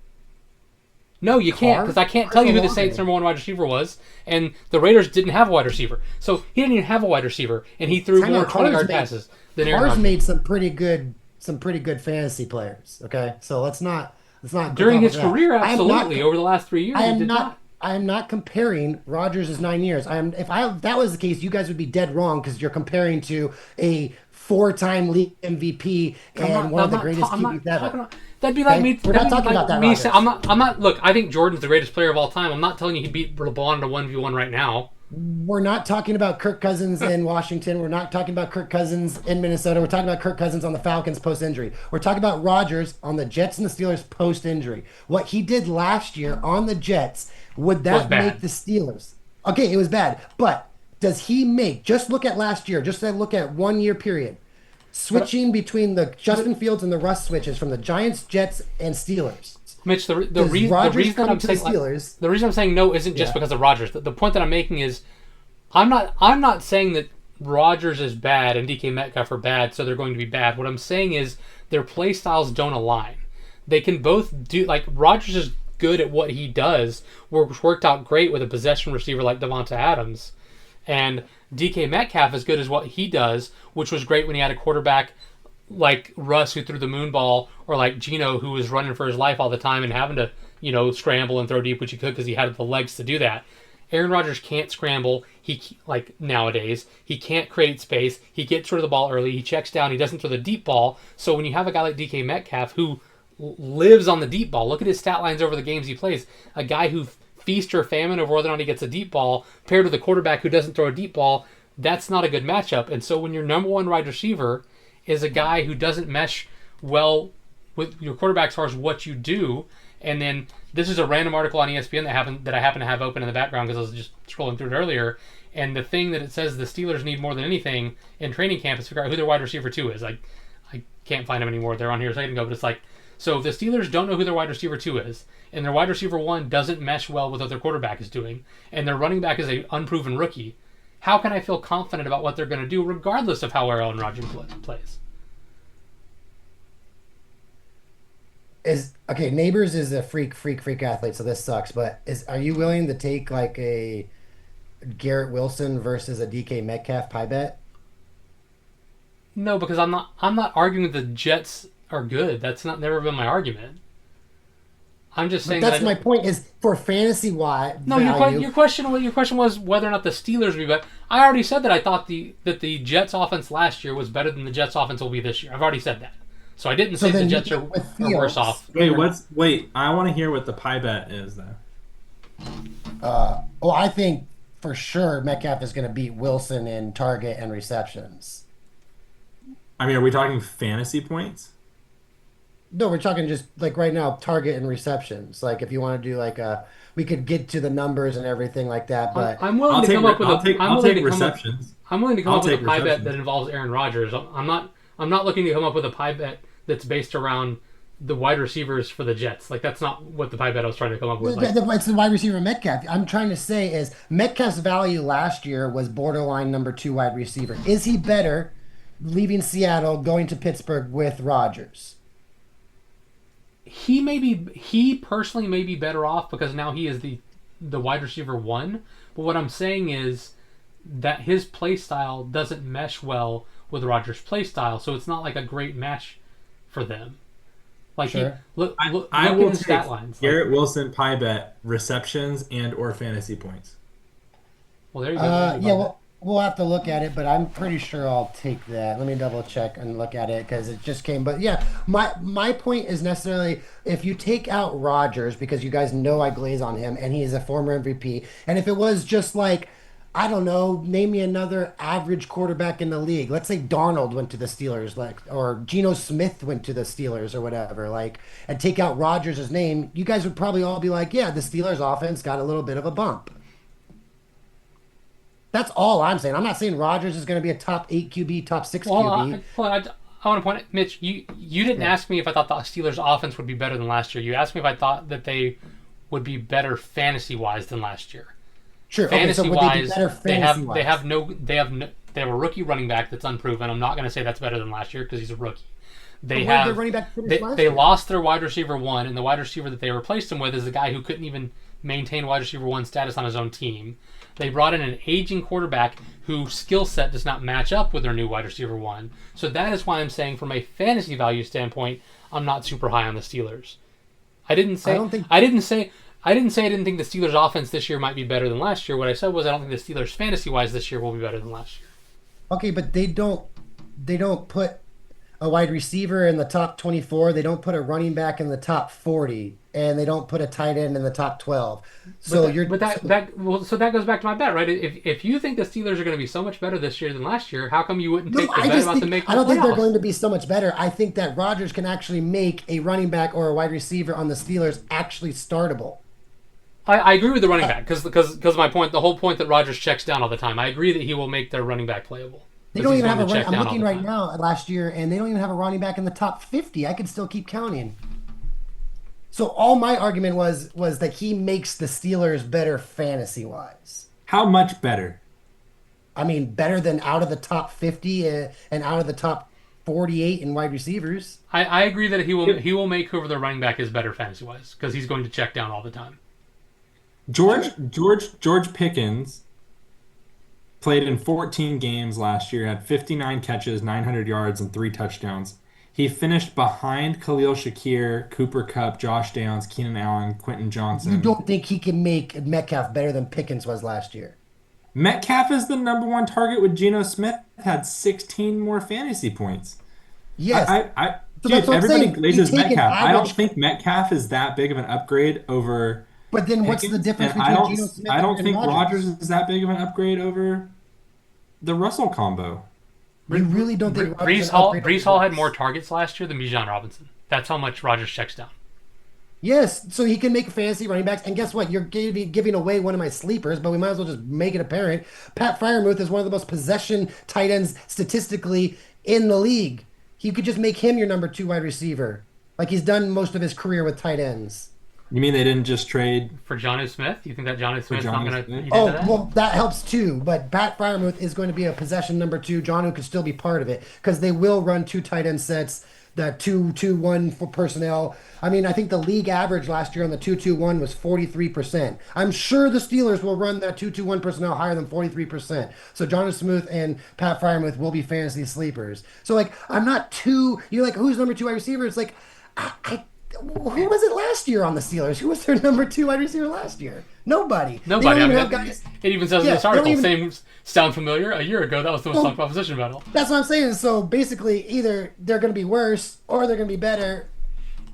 No, you can't, because I can't tell you who the Saints' number 1 wide receiver was, and the Raiders didn't have a wide receiver. So he didn't even have a wide receiver, and he threw more 20-yard passes than Aaron Rodgers. Carr's made some pretty good fantasy players. Okay, so let's not during his career, absolutely. Over the last 3 years, he did not. I am not comparing Rodgers' 9 years. If that was the case, you guys would be dead wrong because you're comparing to a 4-time league MVP and one of the greatest QBs ever. That'd be like me. We're not talking about that. I'm not. Look, I think Jordan's the greatest player of all time. I'm not telling you he beat LeBron in a 1v1 right now. We're not talking about Kirk Cousins in Washington. We're not talking about Kirk Cousins in Minnesota. We're talking about Kirk Cousins on the Falcons post-injury. We're talking about Rodgers on the Jets and the Steelers post-injury. What he did last year on the Jets, would that make the Steelers? Okay, it was bad. But does he make, just look at last year, just look at 1 year period, switching between the Justin Fields and the Russ switches from the Giants, Jets, and Steelers. Mitch, the reason I'm saying no isn't just because of Rodgers. The point that I'm making is, I'm not saying that Rodgers is bad and DK Metcalf are bad, so they're going to be bad. What I'm saying is their play styles don't align. They can both do, like, Rodgers is good at what he does, which worked out great with a possession receiver like Devonta Adams, and DK Metcalf is good as what he does, which was great when he had a quarterback like Russ who threw the moon ball, or like Geno who was running for his life all the time and having to, scramble and throw deep, which he could because he had the legs to do that. Aaron Rodgers can't scramble. Nowadays, he can't create space. He gets rid of the ball early. He checks down. He doesn't throw the deep ball. So when you have a guy like DK Metcalf who lives on the deep ball, look at his stat lines over the games he plays. A guy who feast or famine over whether or not he gets a deep ball, paired with a quarterback who doesn't throw a deep ball, that's not a good matchup. And so when your number 1 wide receiver is a guy who doesn't mesh well with your quarterback as far as what you do, and then this is a random article on ESPN that I happen to have open in the background because I was just scrolling through it earlier, and the thing that it says the Steelers need more than anything in training camp is to figure out who their wide receiver 2 is. I can't find them anymore. They're on here a second ago, but it's like, so if the Steelers don't know who their wide receiver 2 is, and their wide receiver 1 doesn't mesh well with what their quarterback is doing, and their running back is an unproven rookie, how can I feel confident about what they're going to do regardless of how Aaron Rodgers plays? Neighbors is a freak athlete, so this sucks. But are you willing to take like a Garrett Wilson versus a DK Metcalf pie bet? No, because I'm not arguing that the Jets are good. That's never been my argument. I'm just saying that's my point. Is for fantasy wise. No, your question was whether or not the Steelers would be better. I already said that I thought that the Jets offense last year was better than the Jets offense will be this year. I've already said that. So I didn't say the Jets are worse off. Wait, I want to hear what the pie bet is, though. I think for sure Metcalf is going to beat Wilson in target and receptions. I mean, are we talking fantasy points? No, we're talking just like right now, target and receptions. Like if you want to do we could get to the numbers and everything like that. But I'm willing to come up with receptions. I'm willing to come up with a pie bet that involves Aaron Rodgers. I'm not looking to come up with a pie bet that's based around the wide receivers for the Jets. Like, that's not what the pie bet I was trying to come up with. It's the wide receiver Metcalf. I'm trying to say is Metcalf's value last year was borderline number 2 wide receiver. Is he better leaving Seattle, going to Pittsburgh with Rodgers? He personally may be better off because now he is the wide receiver 1. But what I'm saying is that his play style doesn't mesh well with Rodgers' play style, so it's not like a great match for them. Like Sure. look I at will his take stat lines. Garrett Wilson pie bet receptions and or fantasy points. Well, there you go. Yeah, well, we'll have to look at it, but I'm pretty sure I'll take that. Let me double check and look at it because it just came. But yeah, my point is necessarily if you take out Rodgers, because you guys know I glaze on him and he is a former MVP, and if it was just like, I don't know, name me another average quarterback in the league. Let's say Darnold went to the Steelers, like, or Geno Smith went to the Steelers or whatever, like, and take out Rodgers' name, you guys would probably all be like, yeah, the Steelers offense got a little bit of a bump. That's all I'm saying. I'm not saying Rodgers is going to be a top 8 QB, top 6 QB. I want to point out, Mitch, you didn't ask me if I thought the Steelers' offense would be better than last year. You asked me if I thought that they would be better fantasy-wise than last year. Sure. Okay, so would they be better fantasy-wise? They have a rookie running back that's unproven. I'm not going to say that's better than last year because he's a rookie. They But where did their running back finish last they year? lost their wide receiver one, and the wide receiver that they replaced him with is a guy who couldn't even maintain wide receiver one status on his own team. They brought in an aging quarterback whose skill set does not match up with their new wide receiver one. So that is why I'm saying, from a fantasy value standpoint, I'm not super high on the Steelers. I didn't say I didn't say I didn't think the Steelers' offense this year might be better than last year. What I said was I don't think the Steelers' fantasy-wise this year will be better than last year. Okay, but they don't put a wide receiver in the top 24. They don't put a running back in the top 40, and they don't put a tight end in the top 12. So that goes back to my bet, right? If you think the Steelers are going to be so much better this year than last year, how come you wouldn't take the bet about them making the playoffs? I don't think they're going to be so much better. I think that Rodgers can actually make a running back or a wide receiver on the Steelers actually startable. I agree with the running back because my point, the whole point that Rodgers checks down all the time. I agree that he will make their running back playable. They don't even have a running. I'm looking right now at last year, and they don't even have a running back in the top 50. I could still keep counting. So all my argument was that he makes the Steelers better fantasy wise. How much better? I mean, better than out of the top 50 and out of the top 48 in wide receivers. I agree that he will make whoever the running back is better fantasy wise because he's going to check down all the time. George Pickens played in 14 games last year, had 59 catches, 900 yards, and 3 touchdowns. He finished behind Khalil Shakir, Cooper Kupp, Josh Downs, Keenan Allen, Quentin Johnson. You don't think he can make Metcalf better than Pickens was last year? Metcalf is the number one target with Geno Smith, had 16 more fantasy points. Yes. Dude, everybody glazes Metcalf. I don't think Metcalf is that big of an upgrade over... But then what's the difference between Geno Smith I don't and think Rodgers? Rodgers is that big of an upgrade over the Russell combo. You really don't think Brees Hall had more targets last year than Bijan Robinson. That's how much Rodgers checks down. Yes, so he can make fantasy running backs. And guess what? You're giving away one of my sleepers, but we might as well just make it apparent. Pat Freiermuth is one of the most possession tight ends statistically in the league. You could just make him your number 2 wide receiver, like he's done most of his career with tight ends. You mean they didn't just trade for Jonnu Smith? You think that Jonnu Smith's not going to? Well, that helps too. But Pat Freiermuth is going to be a possession number 2. Jonnu could still be part of it because they will run 2 tight end sets, the 2-2-1 for personnel. I mean, I think the league average last year on the 2-2-1 was 43%. I'm sure the Steelers will run that 2-2-1 personnel higher than 43%. So Jonnu Smith and Pat Freiermuth will be fantasy sleepers. So like, I'm not too. You're like, who's number 2 wide receiver? It's like, who was it last year on the Steelers? Who was their number 2 wide receiver last year? Nobody. It even says in this article, sound familiar? A year ago, that was the most talked about position battle. That's what I'm saying. So basically, either they're going to be worse or they're going to be better.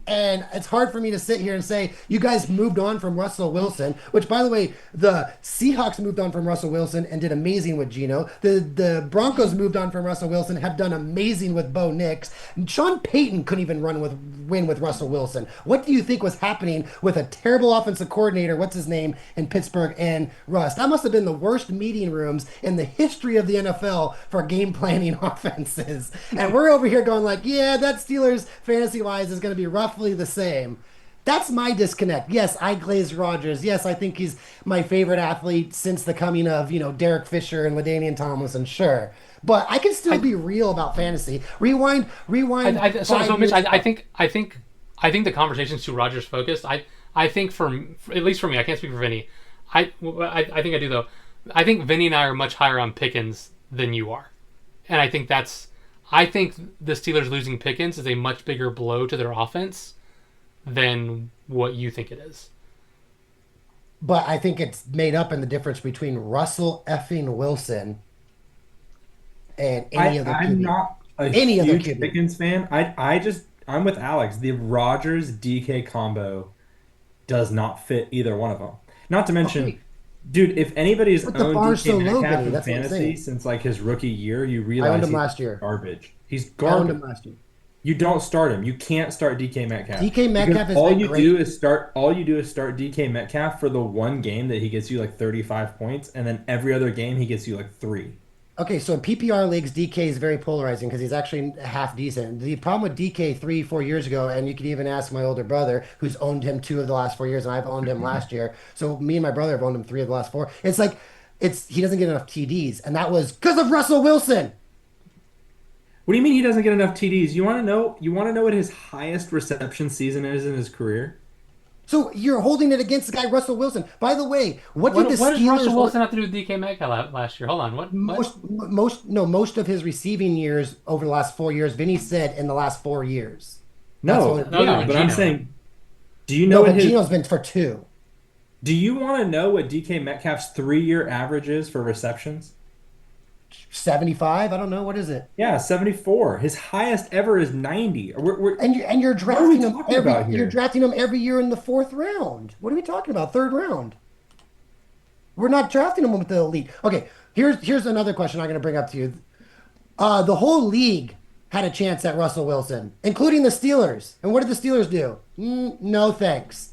And it's hard for me to sit here and say, you guys moved on from Russell Wilson, which, by the way, the Seahawks moved on from Russell Wilson and did amazing with Geno. The Broncos moved on from Russell Wilson, have done amazing with Bo Nix. Sean Payton couldn't even win with Russell Wilson. What do you think was happening with a terrible offensive coordinator, what's his name, in Pittsburgh, and Russ? That must have been the worst meeting rooms in the history of the NFL for game planning offenses. And we're over here going like, yeah, that Steelers fantasy-wise is going to be roughly the same. That's my disconnect. Yes, I glaze Rodgers. Yes, I think he's my favorite athlete since the coming of, Derek Fisher and LaDainian Tomlinson. Sure. But I can still be real about fantasy. Rewind. So Mitch, I think the conversation's too Rodgers focused. I think at least for me, I can't speak for Vinny. I think I do though. I think Vinny and I are much higher on Pickens than you are, and I think the Steelers losing Pickens is a much bigger blow to their offense than what you think it is. But I think it's made up in the difference between Russell effing Wilson and any other I'm QB. not a Any other huge QB. Pickens fan. I'm with Alex. The Rodgers DK combo does not fit either one of them. Not to mention, Okay, dude, if anybody's but the owned bar's DK so low, Metcalf Vinny. in That's what I'm fantasy saying. since like his rookie year, you I owned realize him he's last year. garbage. He's I owned him garbage. last year. You don't start him. You can't start DK Metcalf. DK Metcalf Because has been great. all you do is start DK Metcalf for the one game that he gets you like 35 points, and then every other game he gets you like 3. Okay, so in PPR leagues, DK is very polarizing because he's actually half decent. The problem with DK 3, 4 years ago, and you can even ask my older brother, who's owned him 2 of the last 4 years, and I've owned him last year. So me and my brother have owned him 3 of the last 4. It's like he doesn't get enough TDs, and that was because of Russell Wilson. What do you mean he doesn't get enough TDs? You want to know? You want to know what his highest reception season is in his career? So you're holding it against the guy Russell Wilson. By the way, what did the What did Steelers Russell Wilson have to do with DK Metcalf last year? Hold on, what? most of his receiving years over the last 4 years, Vinny said in the last 4 years. No, That's what- yeah, no, but I'm Geno. saying, do you know No, what but his? Gino's been for 2. Do you want to know what DK Metcalf's 3-year average is for receptions? 75? I don't know. What is it? Yeah, 74. His highest ever is 90. And you're are we drafting him talking about here? you're drafting him every year in the 4th round. What are we talking about? 3rd round. We're not drafting him with the elite. Okay, here's another question I'm going to bring up to you. The whole league had a chance at Russell Wilson, including the Steelers. And what did the Steelers do? No thanks.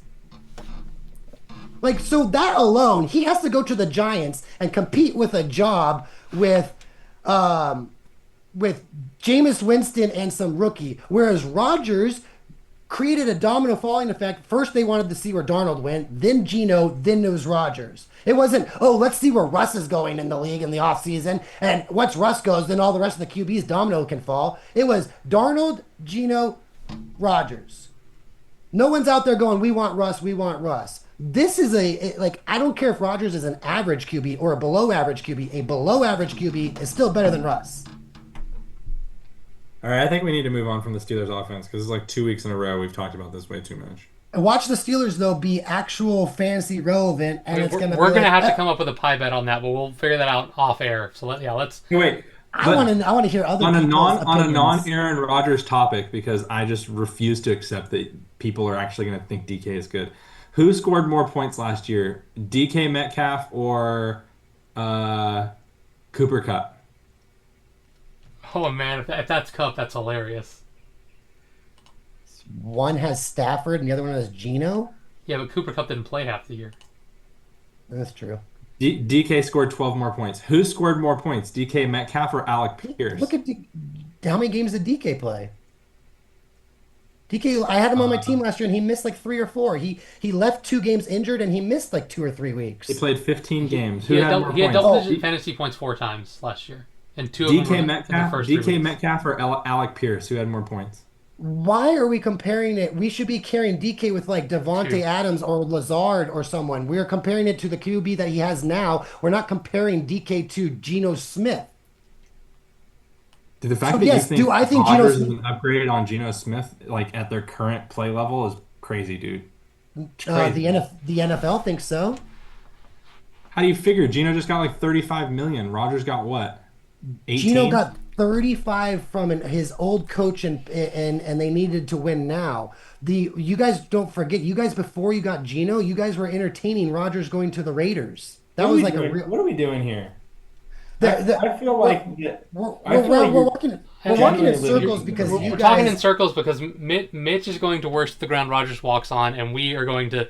Like, so that alone, he has to go to the Giants and compete with a job with Jameis Winston and some rookie. Whereas Rodgers created a domino falling effect. First, they wanted to see where Darnold went, then Geno, then it was Rodgers. It wasn't, oh, let's see where Russ is going in the league in the offseason. And once Russ goes, then all the rest of the QBs domino can fall. It was Darnold, Geno, Rodgers. No one's out there going, we want Russ, we want Russ. This is I don't care if Rodgers is an average QB or a below average QB. A below average QB is still better than Russ. All right, I think we need to move on from the Steelers offense because it's like 2 weeks in a row we've talked about this way too much. And watch the Steelers, though, be actual fantasy relevant. And it's going to We're gonna have to come up with a pie bet on that, but we'll figure that out off air. So let's. Wait, I want to hear other on a people's opinions. non-Aaron Rodgers topic because I just refuse to accept that people are actually going to think DK is good. Who scored more points last year, DK Metcalf or Cooper Kupp? Oh man, if that's Cup, that's hilarious. One has Stafford and the other one has Geno. Yeah, but Cooper Kupp didn't play half the year. That's true. DK scored 12 more points. Who scored more points, DK Metcalf or Alec Pierce? Look at how many games did DK play? DK, I had him on my team last year, and he missed like 3 or 4. He left 2 games injured, and he missed like 2 or 3 weeks. He played 15 games. He Who had, had more he had points? double-digit fantasy points 4 times last year, and 2 of them were DK in the Metcalf, first 3 DK weeks. Metcalf or Alec Pierce? Who had more points? Why are we comparing it? We should be carrying DK with like Devontae True. Adams or Lazard or someone. We're comparing it to the QB that he has now. We're not comparing DK to Geno Smith. The fact So, that yes, you think do I think Rodgers Geno is an upgrade on Geno Smith, like at their current play level, is crazy, dude. It's The crazy. the NFL thinks so. How do you figure? Geno just got like 35 million. Rodgers got what? 18? Geno got 35 from his old coach, and they needed to win now. You guys don't forget. You guys before you got Geno, you guys were entertaining Rodgers going to the Raiders. That was like a real. What are we doing here? The- I feel like We're I feel like you're walking in genuinely circles losing. because We're you talking in guys. circles because Mitch is going to worship the ground Rodgers walks on, and we are going to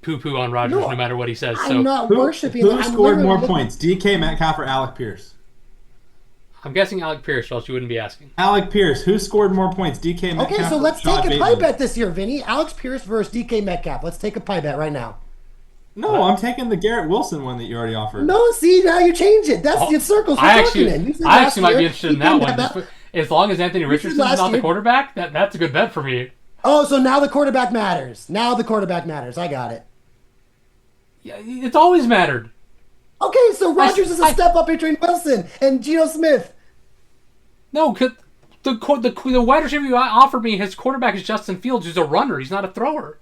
poo-poo on Rodgers No, no matter what he says. I'm So not Who worshiping. I'm scored literally more looking- points, DK Metcalf or Alec Pierce? I'm guessing Alec Pierce, or else you wouldn't be asking. Alec Pierce. Who scored more points, DK Metcalf? Okay, so or let's Rashad take a pie Bateman? bet this year, Vinny. Alex Pierce versus DK Metcalf. Let's take a pie bet right now. No, I'm taking the Garrett Wilson one that you already offered. No, see now you change it. That's the circles we're I talking actually, in. You said I last actually might be year, interested you in that didn't one. have Just as long as Anthony Richardson's last not the year. quarterback, that's a good bet for me. Oh, so now the quarterback matters. Now the quarterback matters. I got it. Yeah, it's always mattered. Okay, so Rodgers is a step up between Wilson and Geno Smith. No, because the wide receiver you offered me, his quarterback is Justin Fields, who's a runner. He's not a thrower.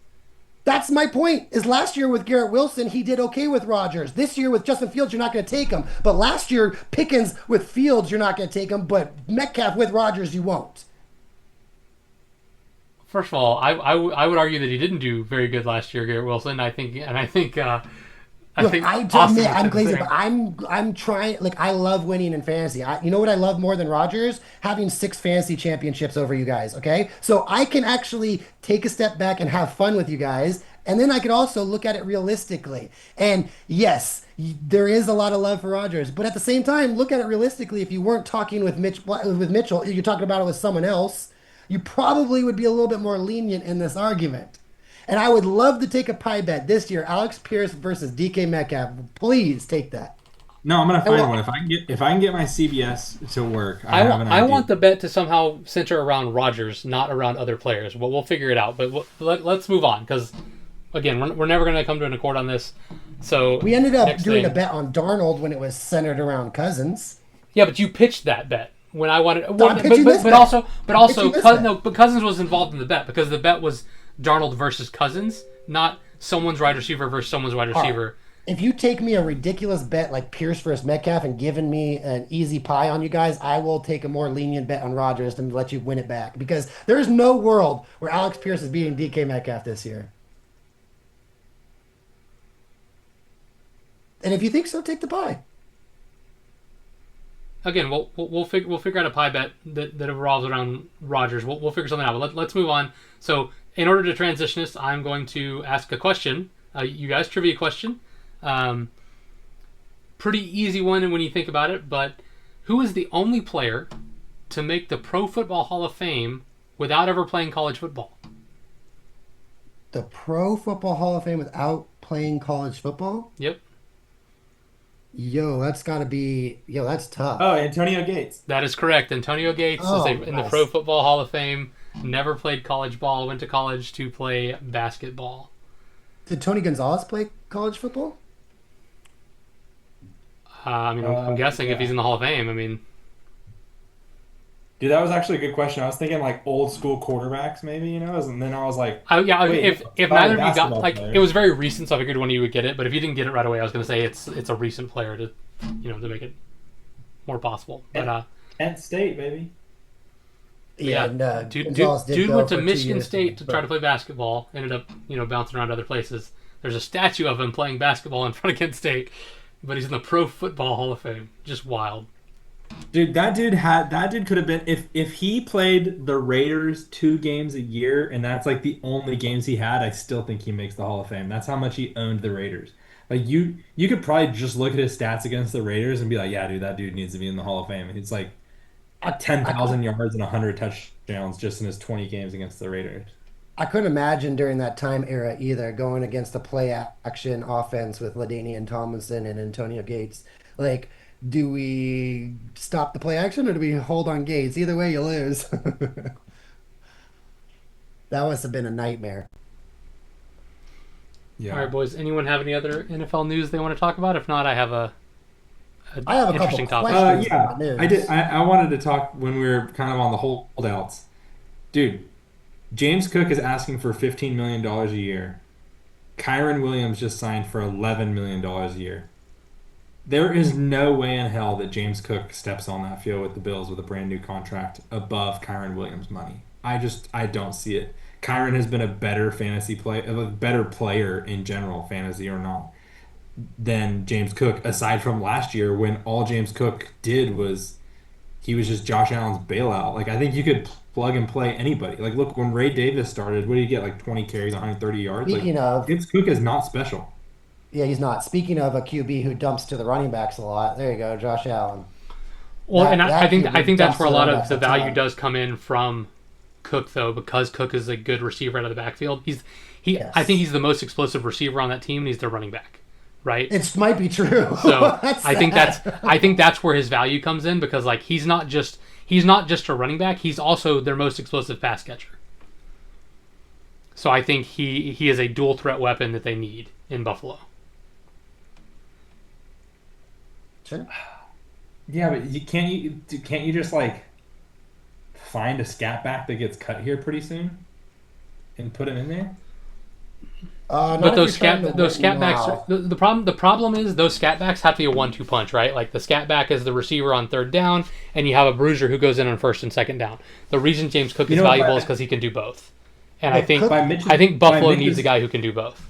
That's my point. Is last year with Garrett Wilson, he did okay with Rodgers. This year with Justin Fields, you're not going to take him. But last year, Pickens with Fields, you're not going to take him. But Metcalf with Rodgers, you won't. First of all, I would argue that he didn't do very good last year, Garrett Wilson. I think Look, think I Austin admit I'm would say lazy, the but same. I'm trying. Like I love winning in fantasy. You know what I love more than Rodgers? Having 6 fantasy championships over you guys. Okay, so I can actually take a step back and have fun with you guys, and then I could also look at it realistically. And yes, there is a lot of love for Rodgers, but at the same time, look at it realistically. If you weren't talking with Mitchell, you're talking about it with someone else. You probably would be a little bit more lenient in this argument. And I would love to take a pie bet this year, Alex Pierce versus DK Metcalf. Please take that. No, I'm gonna find one. If I can get my CBS to work, I want the bet to somehow center around Rodgers, not around other players. But we'll figure it out. But let's move on because, again, we're never going to come to an accord on this. So we ended up doing a bet on Darnold when it was centered around Cousins. Yeah, but you pitched that bet when I wanted. But Cousins was involved in the bet because the bet was Darnold versus Cousins, not someone's wide receiver versus someone's wide receiver. If you take me a ridiculous bet like Pierce versus Metcalf and given me an easy pie on you guys, I will take a more lenient bet on Rodgers and let you win it back because there is no world where Alex Pierce is beating DK Metcalf this year. And if you think so, take the pie. Again, we'll figure out a pie bet that revolves around Rodgers. We'll figure something out. But let's move on. So in order to transition this, I'm going to ask a question. You guys, trivia question. Pretty easy one when you think about it. But who is the only player to make the Pro Football Hall of Fame without ever playing college football? The Pro Football Hall of Fame without playing college football? Yep. That's tough. Oh, Antonio Gates. That is correct. Antonio Gates is in the Pro Football Hall of Fame. Never played college ball. Went to college to play basketball. Did Tony Gonzalez play college football? I'm guessing if he's in the Hall of Fame. Dude, that was actually a good question. I was thinking like old school quarterbacks, maybe, and then I was like, if neither of you got it was very recent, so I figured one of you would get it. But if you didn't get it right away, I was going to say it's a recent player to make it more possible. But Kent State, baby. Dude went to Michigan State to try to play basketball. Ended up bouncing around other places. There's a statue of him playing basketball in front of Kent State, but he's in the Pro Football Hall of Fame. Just wild. Dude, that dude could have been if he played the Raiders 2 games a year and that's like the only games he had, I still think he makes the Hall of Fame. That's how much he owned the Raiders. Like you could probably just look at his stats against the Raiders and be like, yeah, dude, that dude needs to be in the Hall of Fame. It's like 10,000 yards and 100 touchdowns just in his 20 games against the Raiders. I couldn't imagine during that time era either going against a play action offense with LaDainian Tomlinson and Antonio Gates. Like, do we stop the play action or do we hold on Gates? Either way, you lose. That must have been a nightmare. Yeah. All right, boys. Anyone have any other NFL news they want to talk about? If not, I have a interesting topic. I did. I wanted to talk when we were kind of on the holdouts. Dude, James Cook is asking for $15 million a year. Kyron Williams just signed for $11 million a year. There is no way in hell that James Cook steps on that field with the Bills with a brand new contract above Kyron Williams' money. I don't see it. Kyron has been a better better player in general, fantasy or not, than James Cook, aside from last year when all James Cook did was he was just Josh Allen's bailout. Like, I think you could plug and play anybody. Like, look, when Ray Davis started, what did he get? Like 20 carries, 130 yards? James Cook is not special. Yeah, he's not. Speaking of a QB who dumps to the running backs a lot, there you go, Josh Allen. Well, I think that's where a lot of the value does come in from Cook, though, because Cook is a good receiver out of the backfield. Yes. I think he's the most explosive receiver on that team, and he's their running back, right? It might be true. So I think that's where his value comes in because like he's not just a running back. He's also their most explosive pass catcher. So I think he is a dual threat weapon that they need in Buffalo. option. Yeah, but can't you just like find a scat back that gets cut here pretty soon and put him in there? Not But if those you're trying to those win scat backs now. the problem is those scat backs have to be a 1-2 punch, right? Like the scat back is the receiver on third down, and you have a bruiser who goes in on first and second down. The reason James Cook is valuable is because he can do both, and I think Buffalo needs a guy who can do both.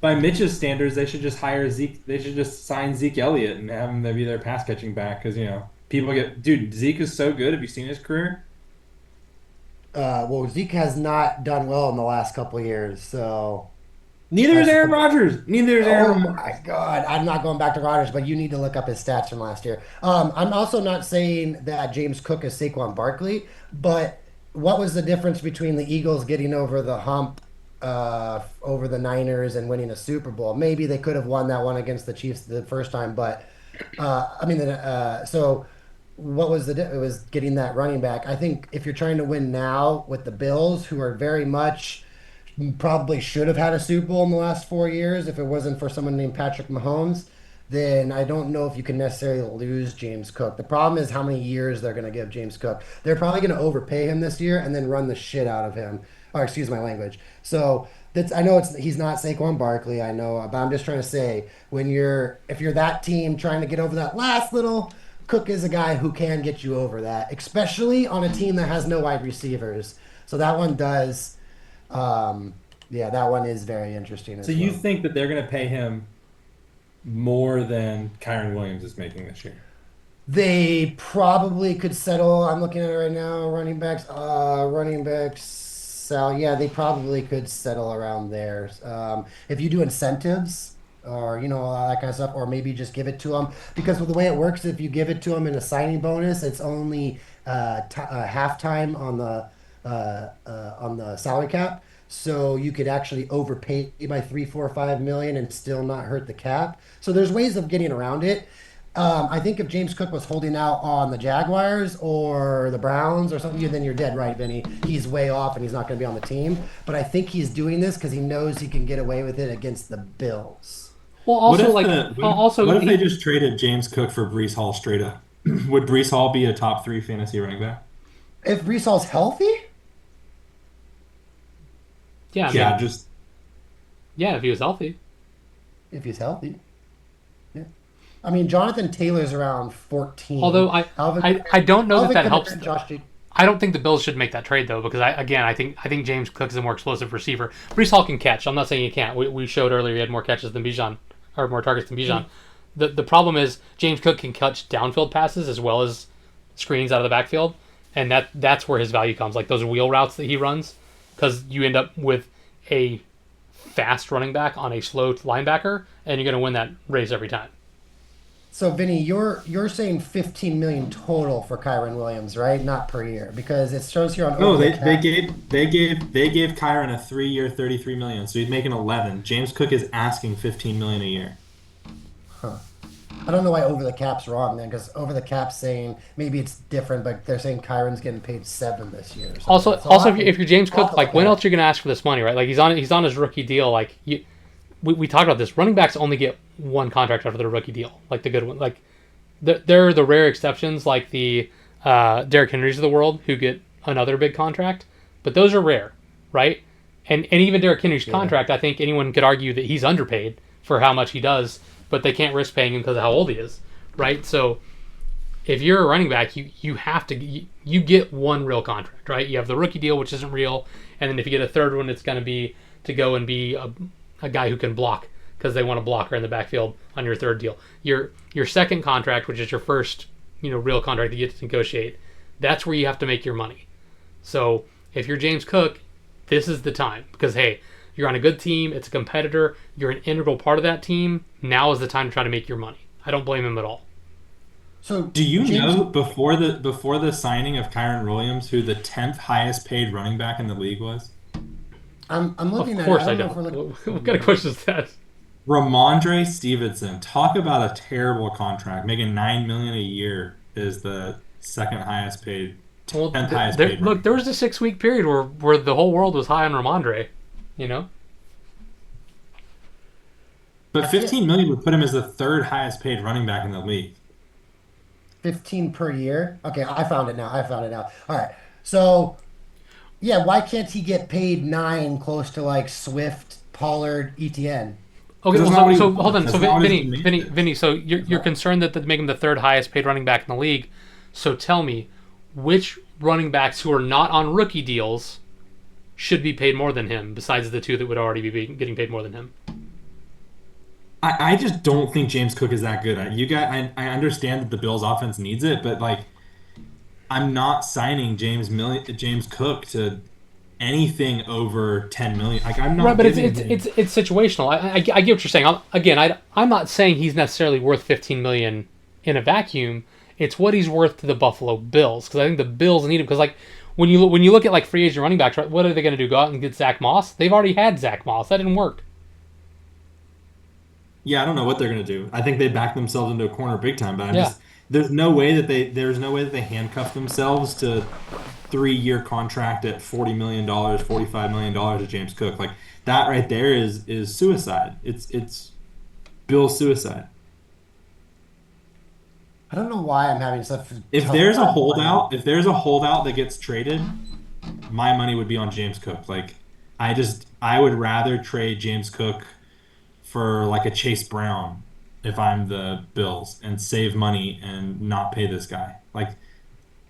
By Mitch's standards, they should just hire Zeke. They should just sign Zeke Elliott and have him be their pass catching back because people dude. Zeke is so good. Have you seen his career? Well, Zeke has not done well in the last couple of years, so. Neither is Aaron Rodgers. Neither is Aaron. Oh Rodgers. my God! I'm not going back to Rodgers, but you need to look up his stats from last year. I'm also not saying that James Cook is Saquon Barkley, but what was the difference between the Eagles getting over the hump over the Niners and winning a Super Bowl? Maybe they could have won that one against the Chiefs the first time, but so what was it was getting that running back. I think if you're trying to win now with the Bills, who are very much probably should have had a Super Bowl in the last 4 years if it wasn't for someone named Patrick Mahomes, then I don't know if you can necessarily lose James Cook. The problem is how many years they're going to give James Cook. They're probably going to overpay him this year and then run the shit out of him. Or excuse my language. So I know he's not Saquon Barkley. I know, but I'm just trying to say if you're that team trying to get over that last little, Cook is a guy who can get you over that, especially on a team that has no wide receivers. So that one does. That one is very interesting. So you think that they're going to pay him more than Kyron Williams is making this year? They probably could settle. I'm looking at it right now. Running backs. So yeah, they probably could settle around there. If you do incentives or all that kind of stuff, or maybe just give it to them, because with the way it works, if you give it to them in a signing bonus, it's only halftime on the salary cap. So you could actually overpay by 3, 4, 5 million and still not hurt the cap. So there's ways of getting around it. I think if James Cook was holding out on the Jaguars or the Browns or something, then you're dead right, Vinny. He's way off and he's not going to be on the team. But I think he's doing this because he knows he can get away with it against the Bills. Well, also what if they just traded James Cook for Breece Hall straight up? Would Breece Hall be a top 3 fantasy running back? If Breece Hall's healthy? Yeah, if he was healthy. If he's healthy. Yeah. I mean, Jonathan Taylor's around 14. Although I don't know that helps. Josh I don't think the Bills should make that trade though, because I think James Cook is a more explosive receiver. Breece Hall can catch. I'm not saying he can't. We showed earlier he had more catches than Bijan, or more targets than Bijan. The problem is James Cook can catch downfield passes as well as screens out of the backfield, and that's where his value comes. Like those wheel routes that he runs, because you end up with a fast running back on a slow linebacker, and you're going to win that race every time. So, Vinny, you're saying 15 million total for Kyron Williams, right? Not per year, because it shows here on. No, they gave Kyron a 3-year, 33 million, so he's making 11. James Cook is asking 15 million a year. Huh. I don't know why over the cap's wrong then, because over the cap's saying maybe it's different, but they're saying Kyron's getting paid 7 this year. Also, if you're James Cook, like when else are you going to ask for this money, right? Like he's on his rookie deal. Like we talked about this. Running backs only get one contract after their rookie deal, like the good one. Like there are the rare exceptions, like the Derrick Henrys of the world, who get another big contract, but those are rare, right? And even Derrick Henry's contract, I think anyone could argue that he's underpaid for how much he does, but they can't risk paying him because of how old he is, right? So if you're a running back, you have to you get one real contract, right? You have the rookie deal, which isn't real, and then if you get a third one, it's going to be to go and be a guy who can block because they want a blocker in the backfield on your third deal. Your second contract, which is your first real contract that you get to negotiate, that's where you have to make your money. So if you're James Cook, this is the time, because hey, you're on a good team, it's a competitor, you're an integral part of that team. Now is the time to try to make your money. I don't blame him at all. So do you know before the signing of Kyron Williams who the 10th highest paid running back in the league was? I'm looking at it. Of course I don't. What kind of question is that? Ramondre Stevenson. Talk about a terrible contract. Making $9 million a year is the second highest paid. 10th highest paid. Look, there was a 6-week period where the whole world was high on Ramondre. But $15 million would put him as the third highest paid running back in the league. 15 per year. Okay, I found it now. I found it now. All right. So, yeah, why can't he get paid 9 close to like Swift, Pollard, ETN? Okay, Because well, that's not what he so hold wants. on. So That's not what his Vinny, demand is. Vinny. So you're concerned that they make him the third highest paid running back in the league. So tell me, which running backs who are not on rookie deals should be paid more than him, besides the two that would already be getting paid more than him? I just don't think James Cook is that good. I understand that the Bills offense needs it, but like I'm not signing James Cook to anything over 10 million. Like I'm Right, not but it's giving it's him. it's it's situational. I get what you're saying. I'm not saying he's necessarily worth 15 million in a vacuum. It's what he's worth to the Buffalo Bills, because I think the Bills need him. Because like when you look at like free agent running backs, right, what are they going to do? Go out and get Zach Moss? They've already had Zach Moss. That didn't work. Yeah, I don't know what they're gonna do. I think they back themselves into a corner big time, but Yeah. there's no way that they handcuff themselves to 3-year contract at $40 million, $45 million to James Cook. Like that right there is suicide. It's Bill suicide. I don't know why I'm having such a tough time. If there's a holdout that gets traded, my money would be on James Cook. Like I would rather trade James Cook for like a Chase Brown if I'm the Bills and save money and not pay this guy. Like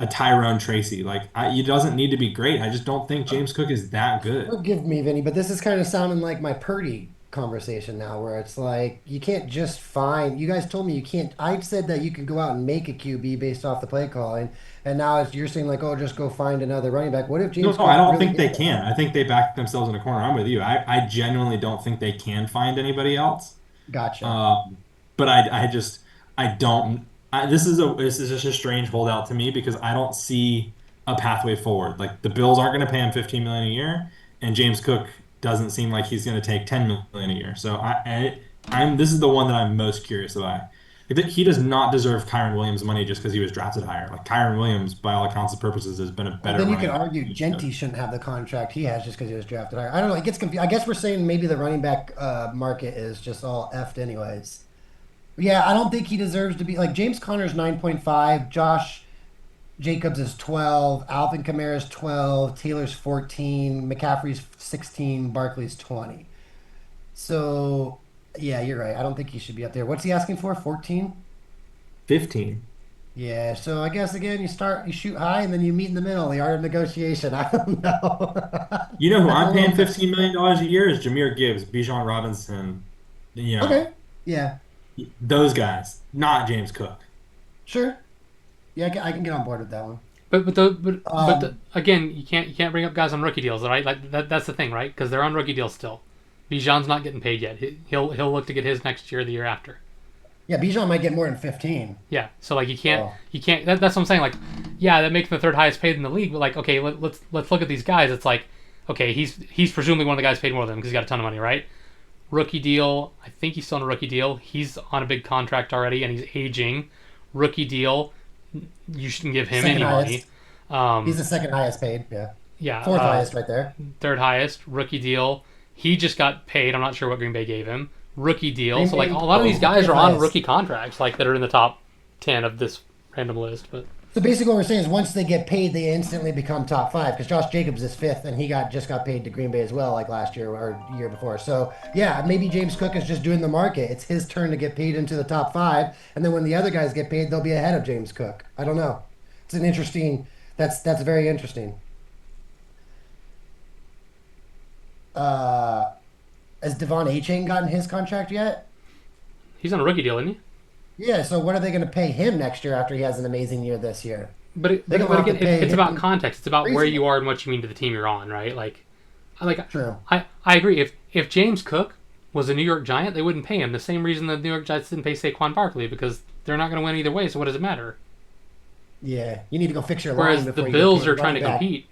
a Tyrone Tracy. He doesn't need to be great. I just don't think James Cook is that good. Forgive me, Vinny, but this is kind of sounding like my Purdy conversation now, where it's like you can't just find. You guys told me you can't. I said that you could go out and make a QB based off the play calling, and now you're saying like, oh, just go find another running back. What if No, James no, I Cook don't really think they is that? can. I think they back themselves in a corner. I'm with you. I genuinely don't think they can find anybody else. Gotcha. Um, but I just I don't. This is just a strange holdout to me because I don't see a pathway forward. Like the Bills aren't going to pay him 15 million a year, and James Cook doesn't seem like he's going to take 10 million a year. So I'm this is the one that I'm most curious about. He does not deserve Kyron Williams money just because he was drafted higher. Like Kyron Williams, by all accounts and purposes, has been a Well, better then you could running back argue than James Cook. Genty shouldn't have the contract he has just because he was drafted higher. I don't know. It gets confused. I guess we're saying maybe the running back market is just all effed anyways. Yeah, I don't think he deserves to be like James Conner's 9.5, Josh Jacobs is 12, Alvin Kamara's 12, Taylor's 14, McCaffrey's 16, Barkley's 20. So, yeah, you're right. I don't think he should be up there. What's he asking for? 14? 15. Yeah, so I guess again, you shoot high and then you meet in the middle, the art of negotiation. I don't know. You know who That's a I'm paying little $15 million a year is Jameer Gibbs, Bijan Robinson, you know, okay. Yeah, those guys, not James Cook. sure. Yeah, I can get on board with that one. Again, you can't bring up guys on rookie deals, right? Like that's the thing, right? Because they're on rookie deals still. Bijan's not getting paid yet. He'll look to get his next year, the year after. Yeah, Bijan might get more than 15. Yeah, so like Oh, you can't. That's what I'm saying. Like, yeah, that makes him the third highest paid in the league. But like, okay, let's look at these guys. It's like, okay, he's presumably one of the guys paid more than him because he's got a ton of money, right? Rookie deal. I think he's still on a rookie deal. He's on a big contract already, and he's aging. Rookie deal. You shouldn't give him second any money. highest. He's the second highest paid. Yeah. Yeah, Fourth highest right there. third highest rookie deal. He just got paid. I'm not sure what Green Bay gave him. Rookie deal. Green So like a Bay, lot of these guys fifth are on highest. rookie contracts, like that are in the top 10 of this random list. But So basically, what we're saying is once they get paid, they instantly become top five because Josh Jacobs is fifth, and he just got paid to Green Bay as well, like last year or year before. So yeah, maybe James Cook is just doing the market. It's his turn to get paid into the top five, and then when the other guys get paid, they'll be ahead of James Cook. I don't know. It's an interesting. That's very interesting. Uh, has Devon A. gotten his contract yet? he's on a rookie deal, isn't he? Yeah. So what are they going to pay him next year after he has an amazing year this year? They're going to But have to again, pay it's about him context. It's about where crazy. you are and what you mean to the team you're on, right? Like True. I agree. If James Cook was a New York Giant, they wouldn't pay him. The same reason the New York Giants didn't pay Saquon Barkley, because they're not going to win either way. So what does it matter? Yeah, you need to go fix your line Whereas the before you get Bills paid are trying to running back. compete.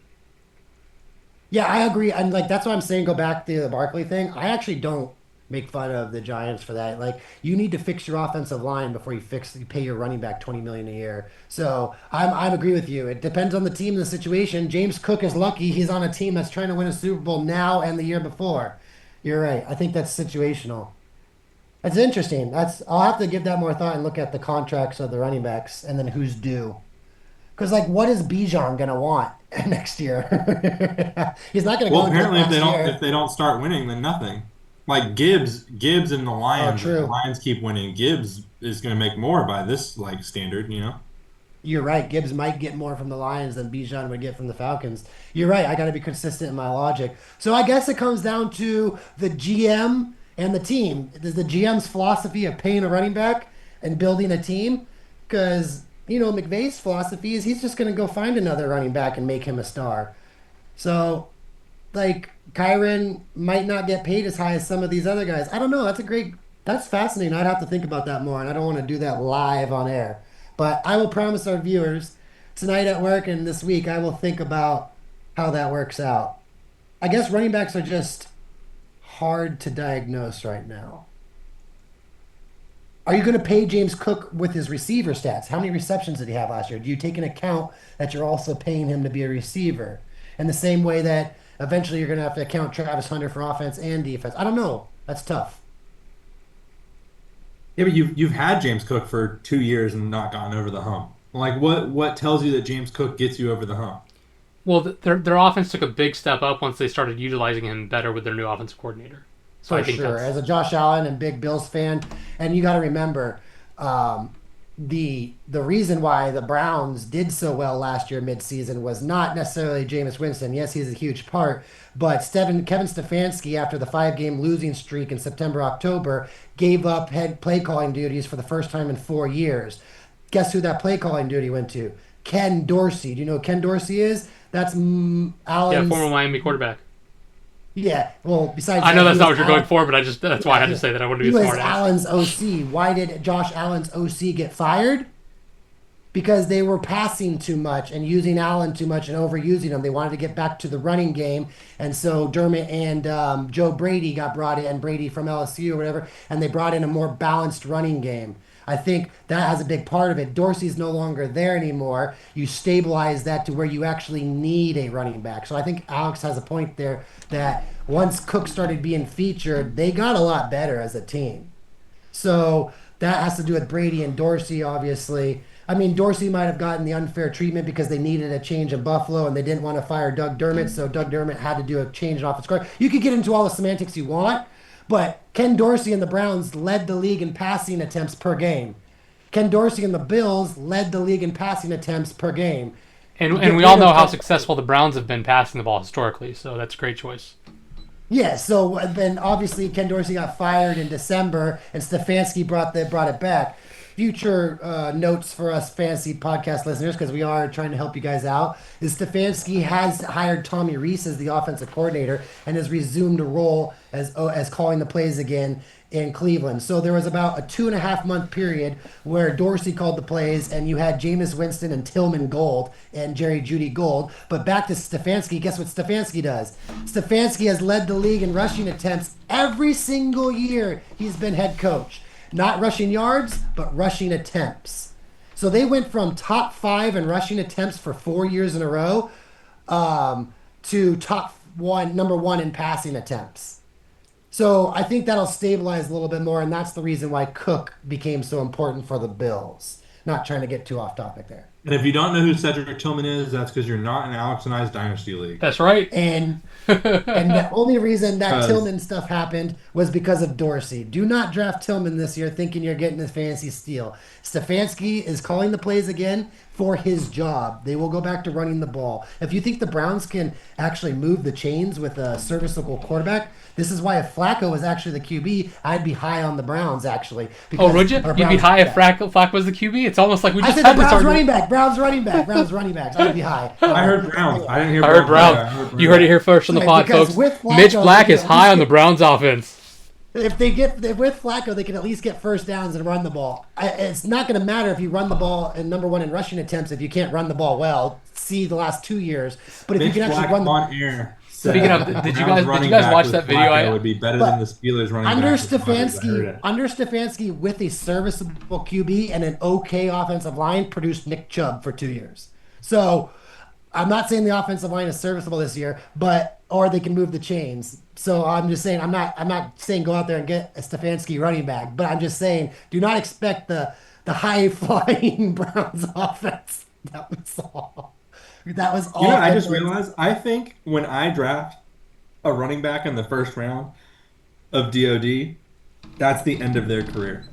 Yeah, I agree. And like that's why I'm saying go back to the Barkley thing. I actually don't make fun of the Giants for that. Like you need to fix your offensive line before you pay your running back 20 million a year. So I agree with you. It depends on the team and the situation. James Cook is lucky he's on a team that's trying to win a Super Bowl now and the year before. You're right. I think that's situational. That's interesting. I'll have to give that more thought and look at the contracts of the running backs and then who's due. Because like, what is Bijan gonna want next year? He's not gonna Well, go and do it apparently last if year. they don't start winning, then nothing. Like Gibbs and the Oh, Lions, if the true. Lions keep winning, Gibbs is going to make more by this like standard, you know. You're right. Gibbs might get more from the Lions than Bijan would get from the Falcons. You're right. I got to be consistent in my logic. So I guess it comes down to the GM and the team. Is the GM's philosophy of paying a running back and building a team? Because, McVay's philosophy is he's just going to go find another running back and make him a star. So, like, Kyron might not get paid as high as some of these other guys. I don't know. That's fascinating. I'd have to think about that more, and I don't want to do that live on air. But I will promise our viewers tonight at work and this week, I will think about how that works out. I guess running backs are just hard to diagnose right now. Are you going to pay James Cook with his receiver stats? How many receptions did he have last year? Do you take into account that you're also paying him to be a receiver? In the same way that eventually you're going to have to account Travis Hunter for offense and defense. I don't know. That's tough. Yeah, but you've had James Cook for 2 years and not gotten over the hump. Like what tells you that James Cook gets you over the hump? Well, their offense took a big step up once they started utilizing him better with their new offensive coordinator. So I For think sure. that's As a Josh Allen and big Bills fan, and you got to remember, um, the reason why the Browns did so well last year midseason was not necessarily Jameis Winston. Yes, he's a huge part, but Kevin Stefanski, after the 5-game losing streak in September, October, gave up head play calling duties for the first time in 4 years. Guess who that play calling duty went to? Ken Dorsey. Do you know who Ken Dorsey is? That's yeah, former Allen's. Miami quarterback. Yeah, well, besides I know that, he that's not was what you're Allen. going for, but that's why I had to say that. I wanted to He be a was smart ass. Allen's OC. Why did Josh Allen's OC get fired? Because they were passing too much and using Allen too much and overusing him. They wanted to get back to the running game. And so Dermott and Joe Brady got brought in, Brady from LSU or whatever, and they brought in a more balanced running game. I think that has a big part of it. Dorsey's no longer there anymore. You stabilize that to where you actually need a running back. So I think Alex has a point there that once Cook started being featured, they got a lot better as a team. So that has to do with Brady and Dorsey, obviously. I mean, Dorsey might have gotten the unfair treatment because they needed a change in Buffalo and they didn't want to fire Doug Dermott, so Doug Dermott had to do a change in offense score. You could get into all the semantics you want, but Ken Dorsey and the Browns led the league in passing attempts per game. Ken Dorsey and the Bills led the league in passing attempts per game. You And get we all rid know of how that. successful the Browns have been passing the ball historically, so that's a great choice. Yeah, so then obviously Ken Dorsey got fired in December, and Stefanski brought it back. Future notes for us fantasy podcast listeners, because we are trying to help you guys out, is Stefanski has hired Tommy Reese as the offensive coordinator and has resumed a role as calling the plays again in Cleveland. So there was about a 2.5 month period where Dorsey called the plays, and you had Jameis Winston and Tillman Gold and Jerry Judy Gold. But back to Stefanski, guess what Stefanski does? Stefanski has led the league in rushing attempts every single year he's been head coach. Not rushing yards, but rushing attempts. So they went from top 5 in rushing attempts for 4 years in a row to number one in passing attempts. So I think that'll stabilize a little bit more, and that's the reason why Cook became so important for the Bills. Not trying to get too off topic there. And if you don't know who Cedric Tillman is, that's because you're not in Alex and I's dynasty league. That's right. And the only reason that 'Cause- Tillman stuff happened was because of Dorsey. Do not draft Tillman this year thinking you're getting a fancy steal. Stefanski is calling the plays again for his job. They will go back to running the ball. If you think the Browns can actually move the chains with a serviceable quarterback, this is why if Flacco was actually the QB, I'd be high on the Browns actually. Oh, would you? or You'd be Browns- high if yeah. Flacco was the QB? It's almost like we I just said had the this Browns argument. running back. Browns running back. Browns running backs. I'd be high. I heard Browns. I didn't hear I heard Browns. Browns. You heard it here first on the Right, pod, because folks. with Flacco, Mitch Black they is can high at on the least Browns offense. If with Flacco, they can at least get first downs and run the ball. It's not going to matter if you run the ball and number one in rushing attempts if you can't run the ball well. See the last 2 years, but if Mitch you can actually Black run the on air. said Speaking of, the did you Browns guys running watch back with that video? Flacco would be better than the Steelers running under back with Rodgers. I heard it. Stefanski with a serviceable QB and an okay offensive line produced Nick Chubb for 2 years. So I'm not saying the offensive line is serviceable this year, but or they can move the chains. So I'm just saying I'm not saying go out there and get a Stefanski running back, but I'm just saying do not expect the high flying Browns offense. That was all. That was You know, all I just Edwards realized I think when I draft a running back in the first round of DoD, that's the end of their career.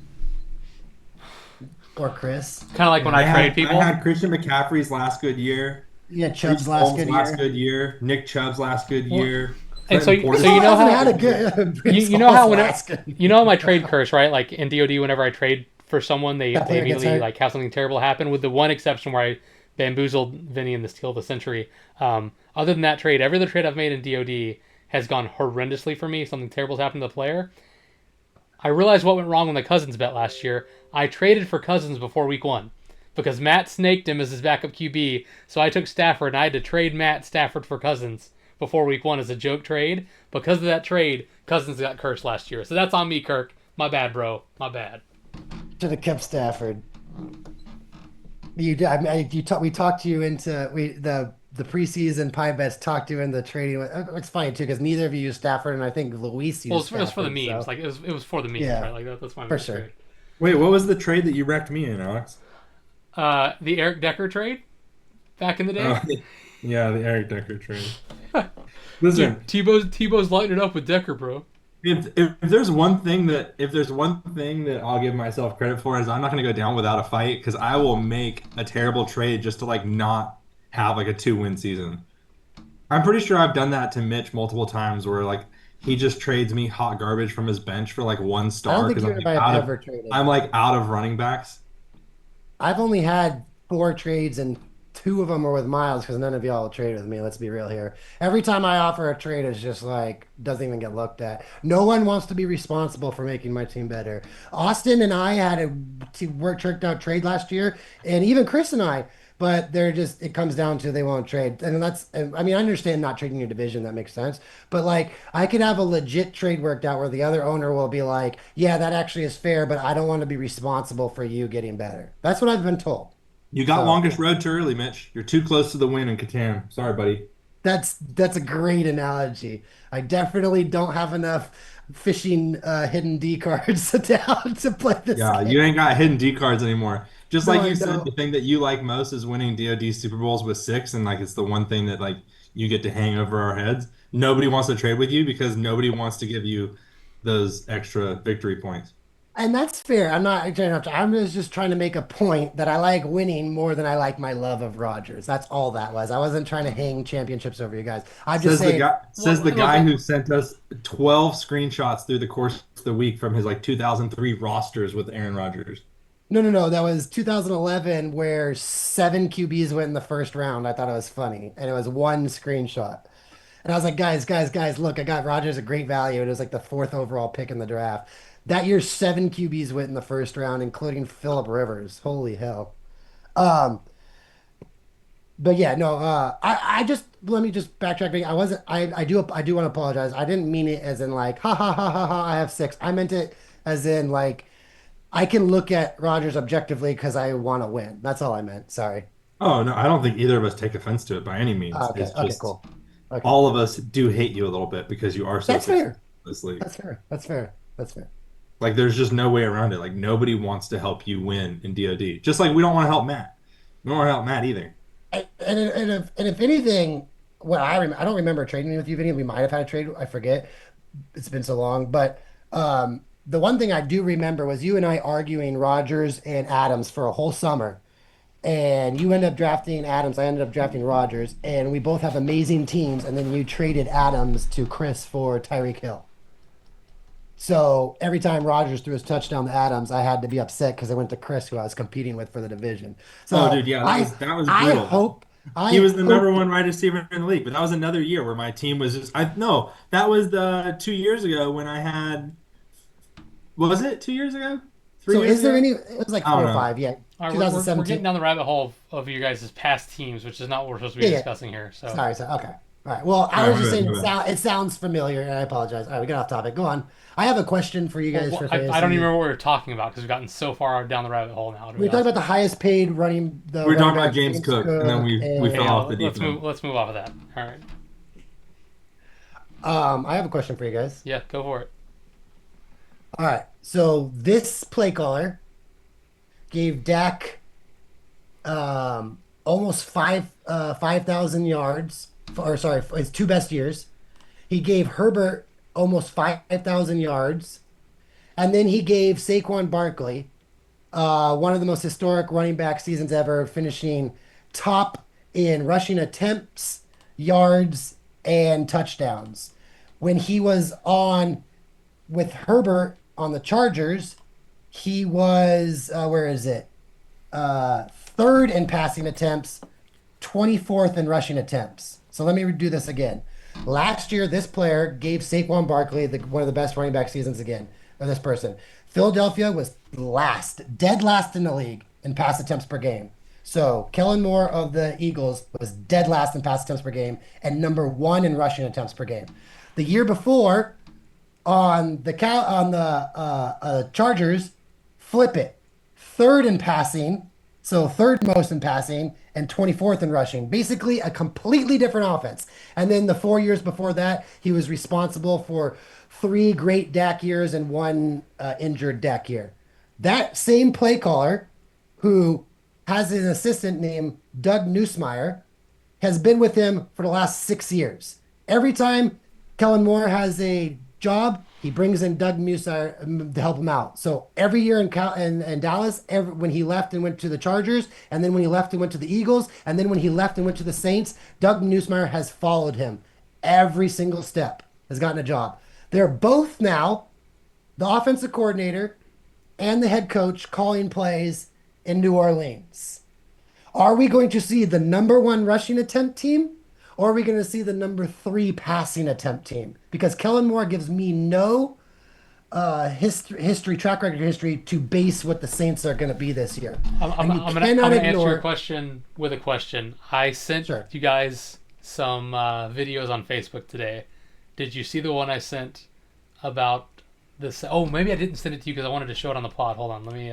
or Chris. Kind of like when Yeah. I trade I people. had Christian McCaffrey's last good year, Yeah, Reese Chubb's last Holmes' good last year. good year, Nick Chubb's last good Well, year, and Clinton Brees so Porter's you Hall know hasn't how had a good Brees you know Hall's how when last good you know year. my trade curse, right? Like in DoD, whenever I trade for someone, they That they player gets immediately hurt. like have something terrible happen. With the one exception where I bamboozled Vinny in the steal of the century. Other than that trade, every other trade I've made in DoD has gone horrendously for me. Something terrible's happened to the player. I realized what went wrong with the Cousins bet last year. I traded for Cousins before week 1 because Matt snaked him as his backup QB. So I took Stafford and I had to trade Matt Stafford for Cousins before week 1 as a joke trade. Because of that trade, Cousins got cursed last year. So that's on me, Kirk. My bad, bro. My bad. Should have kept Stafford. You did. I mean, we talked you into the preseason pie bets talked you into trading. It's funny too because neither of you used Stafford, and I think Luis Well, used it was for the Stafford. memes. So Like it was for the memes, yeah, right? Like that's why I for made the sure. trade. Wait, what was the trade that you wrecked me in, Alex? The Eric Decker trade back in the day. Oh, yeah, the Eric Decker trade. Dude, Listen, Tebow's lighting it up with Decker, bro. if there's one thing that I'll give myself credit for is I'm not going to go down without a fight because I will make a terrible trade just to like not have like a 2-win season. I'm pretty sure I've done that to Mitch multiple times where like he just trades me hot garbage from his bench for like one I don't star think because you and I have ever traded. I'm like out of running backs. I've only had 4 trades, and 2 of them were with Miles because none of y'all traded with me. Let's be real here. Every time I offer a trade, it's just like doesn't even get looked at. No one wants to be responsible for making my team better. Austin and I had a work tricked out trade last year, and even Chris and I. But they're just it comes down to they won't trade, and I mean I understand not trading your division, that makes sense. But like I could have a legit trade worked out where the other owner will be like, yeah, that actually is fair, but I don't want to be responsible for you getting better. That's what I've been told. You got So longest road too early, Mitch. You're too close to the win in Catan. Sorry, buddy. that's a great analogy. I definitely don't have enough fishing hidden D cards down to play this Yeah, you game. ain't got hidden D cards anymore. Just No, like I you said, the don't. thing that you like most is winning DoD Super Bowls with 6, and like it's the one thing that like you get to hang over our heads. Nobody wants to trade with you because nobody wants to give you those extra victory points. And that's fair. I'm just trying to make a point that I like winning more than I like my love of Rodgers. That's all that was. I wasn't trying to hang championships over you guys. I'm just saying, Says the Look, guy who sent us 12 screenshots through the course of the week from his like 2003 rosters with Aaron Rodgers. no, no, no. That was 2011 where 7 QBs went in the first round. I thought it was funny. And it was one screenshot. And I was like, guys, look, I got Rodgers a great value. It was like the 4th overall pick in the draft. That year, 7 QBs went in the first round, including Philip Rivers. Holy hell. Um, but yeah, no, I just let me just backtrack. I wasn't I do want to apologize. I didn't mean it as in like ha ha ha ha ha I have 6. I meant it as in like I can look at Rodgers objectively because I want to win. That's all I meant. Sorry. Oh, no, I don't think either of us take offense to it by any means. Okay, It's okay, just cool. Okay. all of us do hate you a little bit because you are so That's successful fair. in this league. That's fair. That's fair. That's fair. Like there's just no way around it. Like nobody wants to help you win in DoD. Just like we don't want to help Matt. We don't want to help Matt either. And if anything, I don't remember trading with you, Vinny. We might have had a trade. I forget. It's been so long. But the one thing I do remember was you and I arguing Rodgers and Adams for a whole summer. And you ended up drafting Adams. I ended up drafting Rodgers. And we both have amazing teams. And then you traded Adams to Chris for Tyreek Hill. So every time Rodgers threw his touchdown to Adams, I had to be upset because I went to Chris, who I was competing with for the division. Oh, So dude, yeah, I that was I brutal. hope He I was the number hope one wide receiver in the league, but that was another year where my team was just I no, that was the 2 years ago when I had was it 2 years ago? three so. years Is there ago? any? It was like I four don't or know. five. Yeah, All right, we're getting 2017. down the rabbit hole of you guys' past teams, which is not what we're supposed to be Yeah, yeah. discussing here. So Sorry. Okay. All right. Well, All I right, was just saying my bad. it sounds familiar, and I apologize. All right, we got off topic. Go on. I have a question for you guys Well, for I don't even fantasy. remember what we were talking about because we've gotten so far down the rabbit hole now. To We be were talking honest about with the We were running talking about back James James Cook, and then Cook, we you, fell yeah, off the deep let's end. move off of that. All right. I have a question for you guys. Yeah, go for it. All right. So this play caller gave Dak almost 5,000 yards, or sorry, for his two best years. He gave Herbert almost 5,000 yards, and then he gave Saquon Barkley one of the most historic running back seasons ever, finishing top in rushing attempts, yards, and touchdowns. When he was on with Herbert on the Chargers, he was where is it? Third in passing attempts, 24th in rushing attempts. So let me do this again. Last year, this player gave Saquon Barkley one of the best running back seasons again, or this person. Philadelphia was last, dead last in the league in pass attempts per game. So Kellen Moore of the Eagles was dead last in pass attempts per game and number one in rushing attempts per game. The year before, on the Chargers, flip it. Third in passing, so third most in passing and 24th in rushing. Basically, a completely different offense. And then the 4 years before that, he was responsible for three great Dak years and one injured Dak year. That same play caller, who has an assistant named Doug Neusmeyer, has been with him for the last 6 years. Every time Kellen Moore has a job, he brings in Doug Musa to help him out. So every year in Dallas, when he left and went to the Chargers, and then when he left and went to the Eagles, and then when he left and went to the Saints, Doug Neusmeyer has followed him every single step, has gotten a job. They're both now the offensive coordinator and the head coach calling plays in New Orleans. Are we going to see the number one rushing attempt team? Or are we going to see the number three passing attempt team? Because Kellen Moore gives me no track record history to base what the Saints are going to be this year. And you I'm cannot gonna answer your ignore. question with a question. I sent Sure. you guys some videos on Facebook today. Did you see the one I sent about this? Oh, maybe I didn't send it to you because I wanted to show it on the pod. Hold on, let me.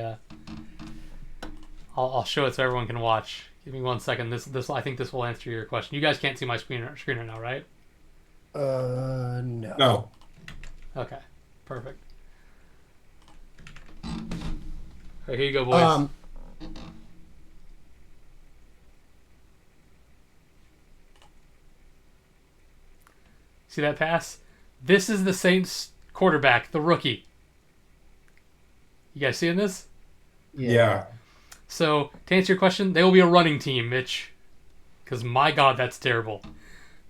I'll show it so everyone can watch. Give me 1 second. This I think this will answer your question. You guys can't see my screen right now, right? No. No. Okay, perfect. All right, here you go, boys. See that pass? This is the Saints quarterback, the rookie. You guys seeing this? Yeah. So, to answer your question, they will be a running team, Mitch. Because, my God, that's terrible.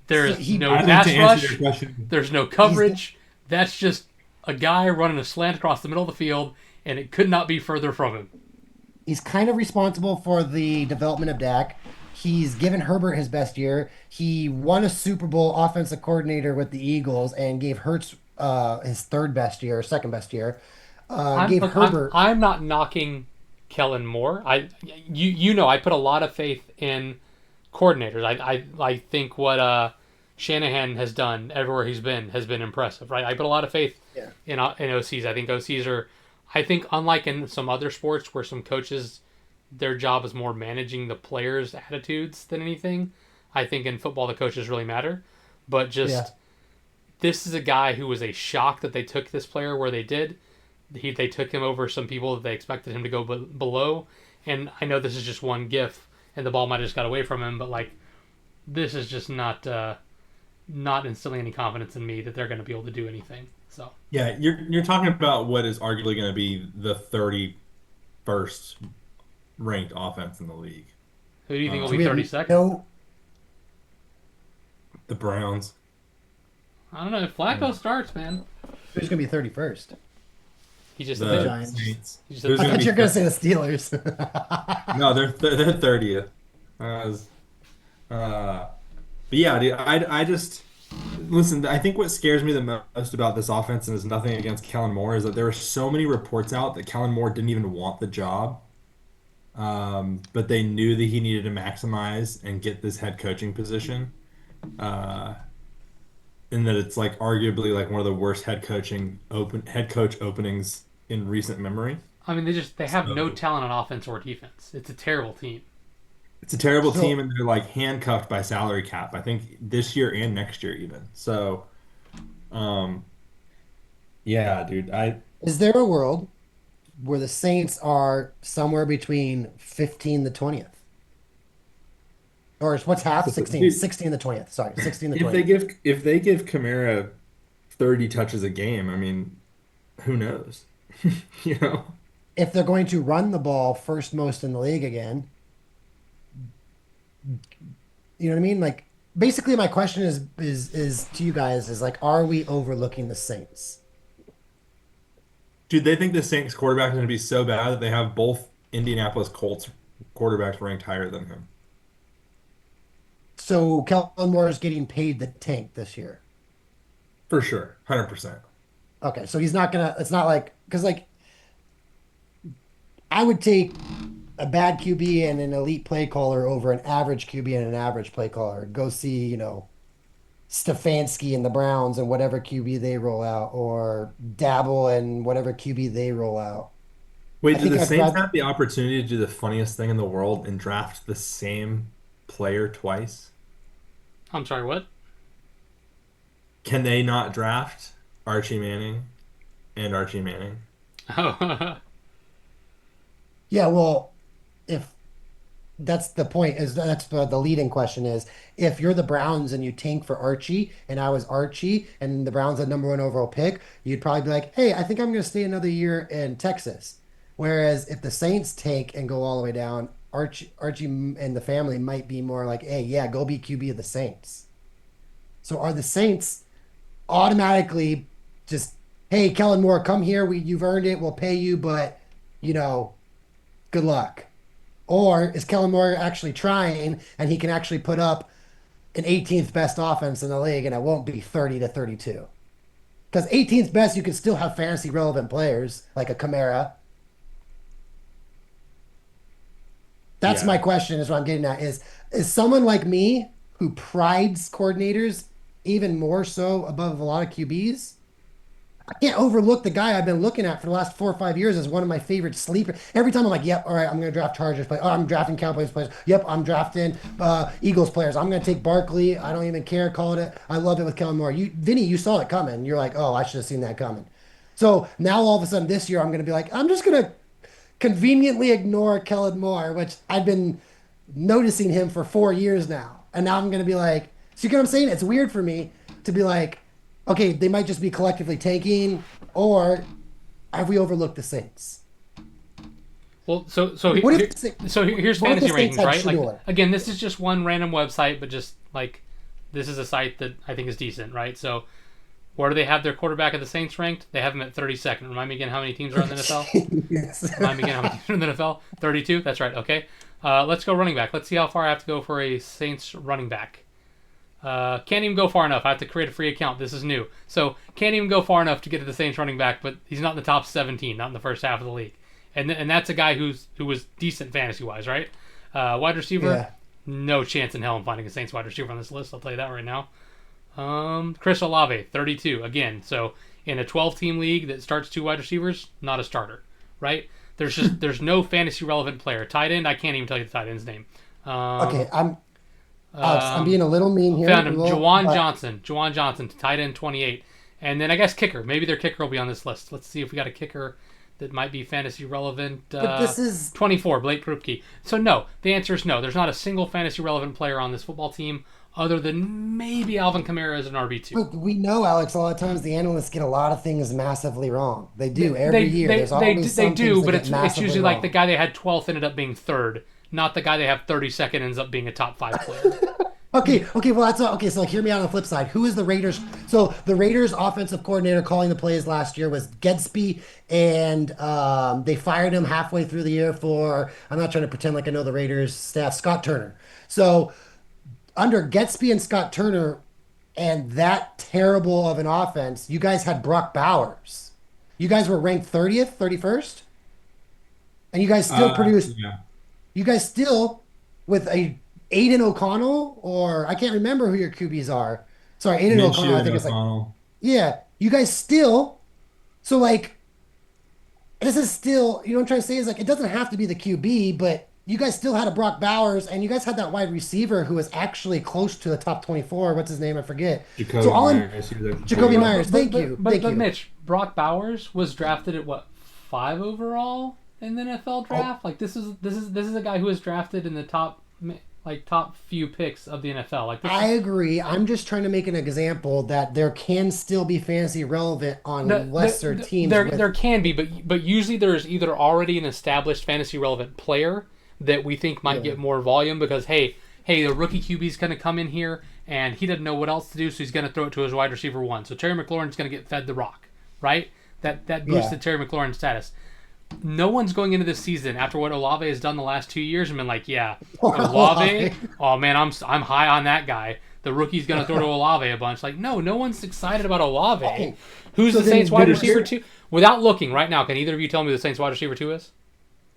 There So is he- no I think pass to answer rush. your question, There's no coverage. That's just a guy running a slant across the middle of the field, and it could not be further from him. He's kind of responsible for the development of Dak. He's given Herbert his best year. He won a Super Bowl offensive coordinator with the Eagles and gave Hurts his third best year, second best year. I'm, Gave look, I'm, Herbert. I'm not knocking Kellen Moore. You know, I put a lot of faith in coordinators. I think what Shanahan has done everywhere he's been has been impressive, right? I put a lot of faith Yeah. in OCs. I think OCs are. I think unlike in some other sports where some coaches, their job is more managing the players' attitudes than anything. I think in football the coaches really matter, but just Yeah. this is a guy who was a shock that they took this player where they did. They took him over some people that they expected him to go below, and I know this is just one gif, and the ball might have just got away from him, but like this is just not instilling any confidence in me that they're going to be able to do anything. So yeah, you're talking about what is arguably going to be the 31st ranked offense in the league. who do you think will So be we have 32nd? no. The Browns. I don't know. If Flacco starts, man, Who's going to be 31st? he just The Giants. Saints. He's Who's I gonna thought be you were going to say the Steelers. No, they're 30th. But yeah, dude, I just listen. I think what scares me the most about this offense, and is nothing against Kellen Moore, is that there are so many reports out that Kellen Moore didn't even want the job, but they knew that he needed to maximize and get this head coaching position. uh, in that it's like arguably like one of the worst head coach openings in recent memory. I mean, they have no So talent on offense or defense. It's a terrible team. it's a terrible team, So and they're like handcuffed by salary cap. I think this year and next year even. So, um, yeah, dude, I is there a world where the Saints are somewhere between 15 the 20th? Or what's half? 16. dude, 16 the 20th. Sorry, 16 the if they 20th. give Kamara 30 touches a game, I mean, who knows? You know? If they're going to run the ball first most in the league again, you know what I mean? Like basically my question is to you guys is like, are we overlooking the Saints? Dude, they think the Saints quarterback is going to be so bad that they have both Indianapolis Colts quarterbacks ranked higher than him. So Kellen Moore is getting paid the tank this year. For sure. 100%. Okay, so he's not gonna. It's not like because like I would take a bad QB and an elite play caller over an average QB and an average play caller. Go see Stefanski and the Browns and whatever QB they roll out, or Dabble and whatever QB they roll out. I Wait, do think the I'd Saints rather. have the opportunity to do the funniest thing in the world and draft the same player twice? I'm sorry, what? Can they not draft Archie Manning and Archie Manning? Oh, Yeah, well, if that's the point, is that's the leading question is if you're the Browns and you tank for Archie and I was Archie and the Browns had number one overall pick, you'd probably be like, hey, I think I'm going to stay another year in Texas. Whereas if the Saints tank and go all the way down, Archie and the family might be more like, hey, yeah, go be QB of the Saints. So are the Saints automatically just, hey, Kellen Moore, come here, you've earned it, we'll pay you, but you know, good luck. Or is Kellen Moore actually trying and he can actually put up an 18th best offense in the league and it won't be 30 to 32? Because 18th best, you can still have fantasy relevant players like a Kamara. That's Yeah. my question, is what I'm getting at is someone like me who prides coordinators even more so above a lot of QBs? I can't overlook the guy I've been looking at for the last 4 or 5 years as one of my favorite sleepers. Every time I'm like, yep, all right, I'm going to draft Chargers players. Oh, I'm drafting Cowboys players. Yep, I'm drafting Eagles players. I'm going to take Barkley. I don't even care. Call it. I love it with Kellen Moore. Vinny, you saw it coming. You're like, oh, I should have seen that coming. So now all of a sudden this year, I'm going to be like, I'm just going to conveniently ignore Kellen Moore, which I've been noticing him for 4 years now. And now I'm going to be like, see what I'm saying? It's weird for me to be like, okay, they might just be collectively tanking, or have we overlooked the Saints? well, What if the, here's what if the fantasy Saints rankings, had right? Like Shador? again, this is just one random website, but just like this is a site that I think is decent, right? So where do they have their quarterback of the Saints ranked? They have him at 32nd. Remind me again how many teams are in the NFL? Yes. Remind me again how many teams are in the NFL? 32. That's right. Okay. Let's go running back. Let's see how far I have to go for a Saints running back. Can't even go far enough. I have to create a free account. This is new. So can't even go far enough to get to the Saints running back, but he's not in the top 17, not in the first half of the league. And that's a guy who was decent fantasy wise, right? Wide receiver, Yeah. no chance in hell I'm finding a Saints wide receiver on this list. I'll tell you that right now. Chris Olave, 32 again. So in a 12-team league that starts two wide receivers, not a starter, right? There's no fantasy relevant player. Tight end, I can't even tell you the tight end's name. Okay, Alex, I'm being a little mean here. Found him, Jawan but Johnson. Jawan Johnson, tight end 28. And then I guess kicker. Maybe their kicker will be on this list. Let's see if we got a kicker that might be fantasy relevant. this is 24, Blake Krupke. So no, the answer is no. There's not a single fantasy relevant player on this football team other than maybe Alvin Kamara as an RB2. but we know, Alex, a lot of times the analysts get a lot of things massively wrong. They do every year. There's always they some do, things but that it's get usually massively like the wrong. guy they had 12th ended up being third, not the guy they have 32nd ends up being a top 5 player. Okay, well that's okay. So like, hear me out on the flip side. Who is the Raiders? So the Raiders offensive coordinator calling the plays last year was Gedsby, and they fired him halfway through the year for. I'm not trying to pretend like I know the Raiders staff. Scott Turner. So under Gedsby and Scott Turner, and that terrible of an offense, you guys had Brock Bowers. You guys were ranked 30th, 31st, and you guys still produced. Yeah. You guys still with a Aiden O'Connell, or I can't remember who your QBs are. Sorry, Aiden O'Connell. Minshew I and think it's like, O'Connell. yeah, you guys still. So like, this is still, you know what I'm trying to say is like, it doesn't have to be the QB, but you guys still had a Brock Bowers, and you guys had that wide receiver who was actually close to the top 24. What's his name? I forget. So Jacoby all in Myers. He was there for Jacoby 4 years. Myers. Thank you, thank But you. Mitch, Brock Bowers was drafted at what, 5 overall in the NFL Oh, draft? Like this is a guy who was drafted in the top few picks of the NFL. Like this I is agree. I'm just trying to make an example that there can still be fantasy relevant on lesser teams there with. can be, but usually there's either already an established fantasy relevant player that we think might Yeah. get more volume because the rookie QB's going to come in here and he doesn't know what else to do, so he's going to throw it to his wide receiver one. So Terry McLaurin's going to get fed the rock, right? That boosted Yeah. Terry McLaurin's status. No one's going into this season after what Olave has done the last 2 years and been like, yeah, Poor Olave. Olave. Oh man, I'm high on that guy. The rookie's gonna throw to Olave a bunch. Like, no one's excited about Olave. Oh, Who's so the then Saints wide did receiver it- two? Without looking right now, can either of you tell me who the Saints wide receiver two is?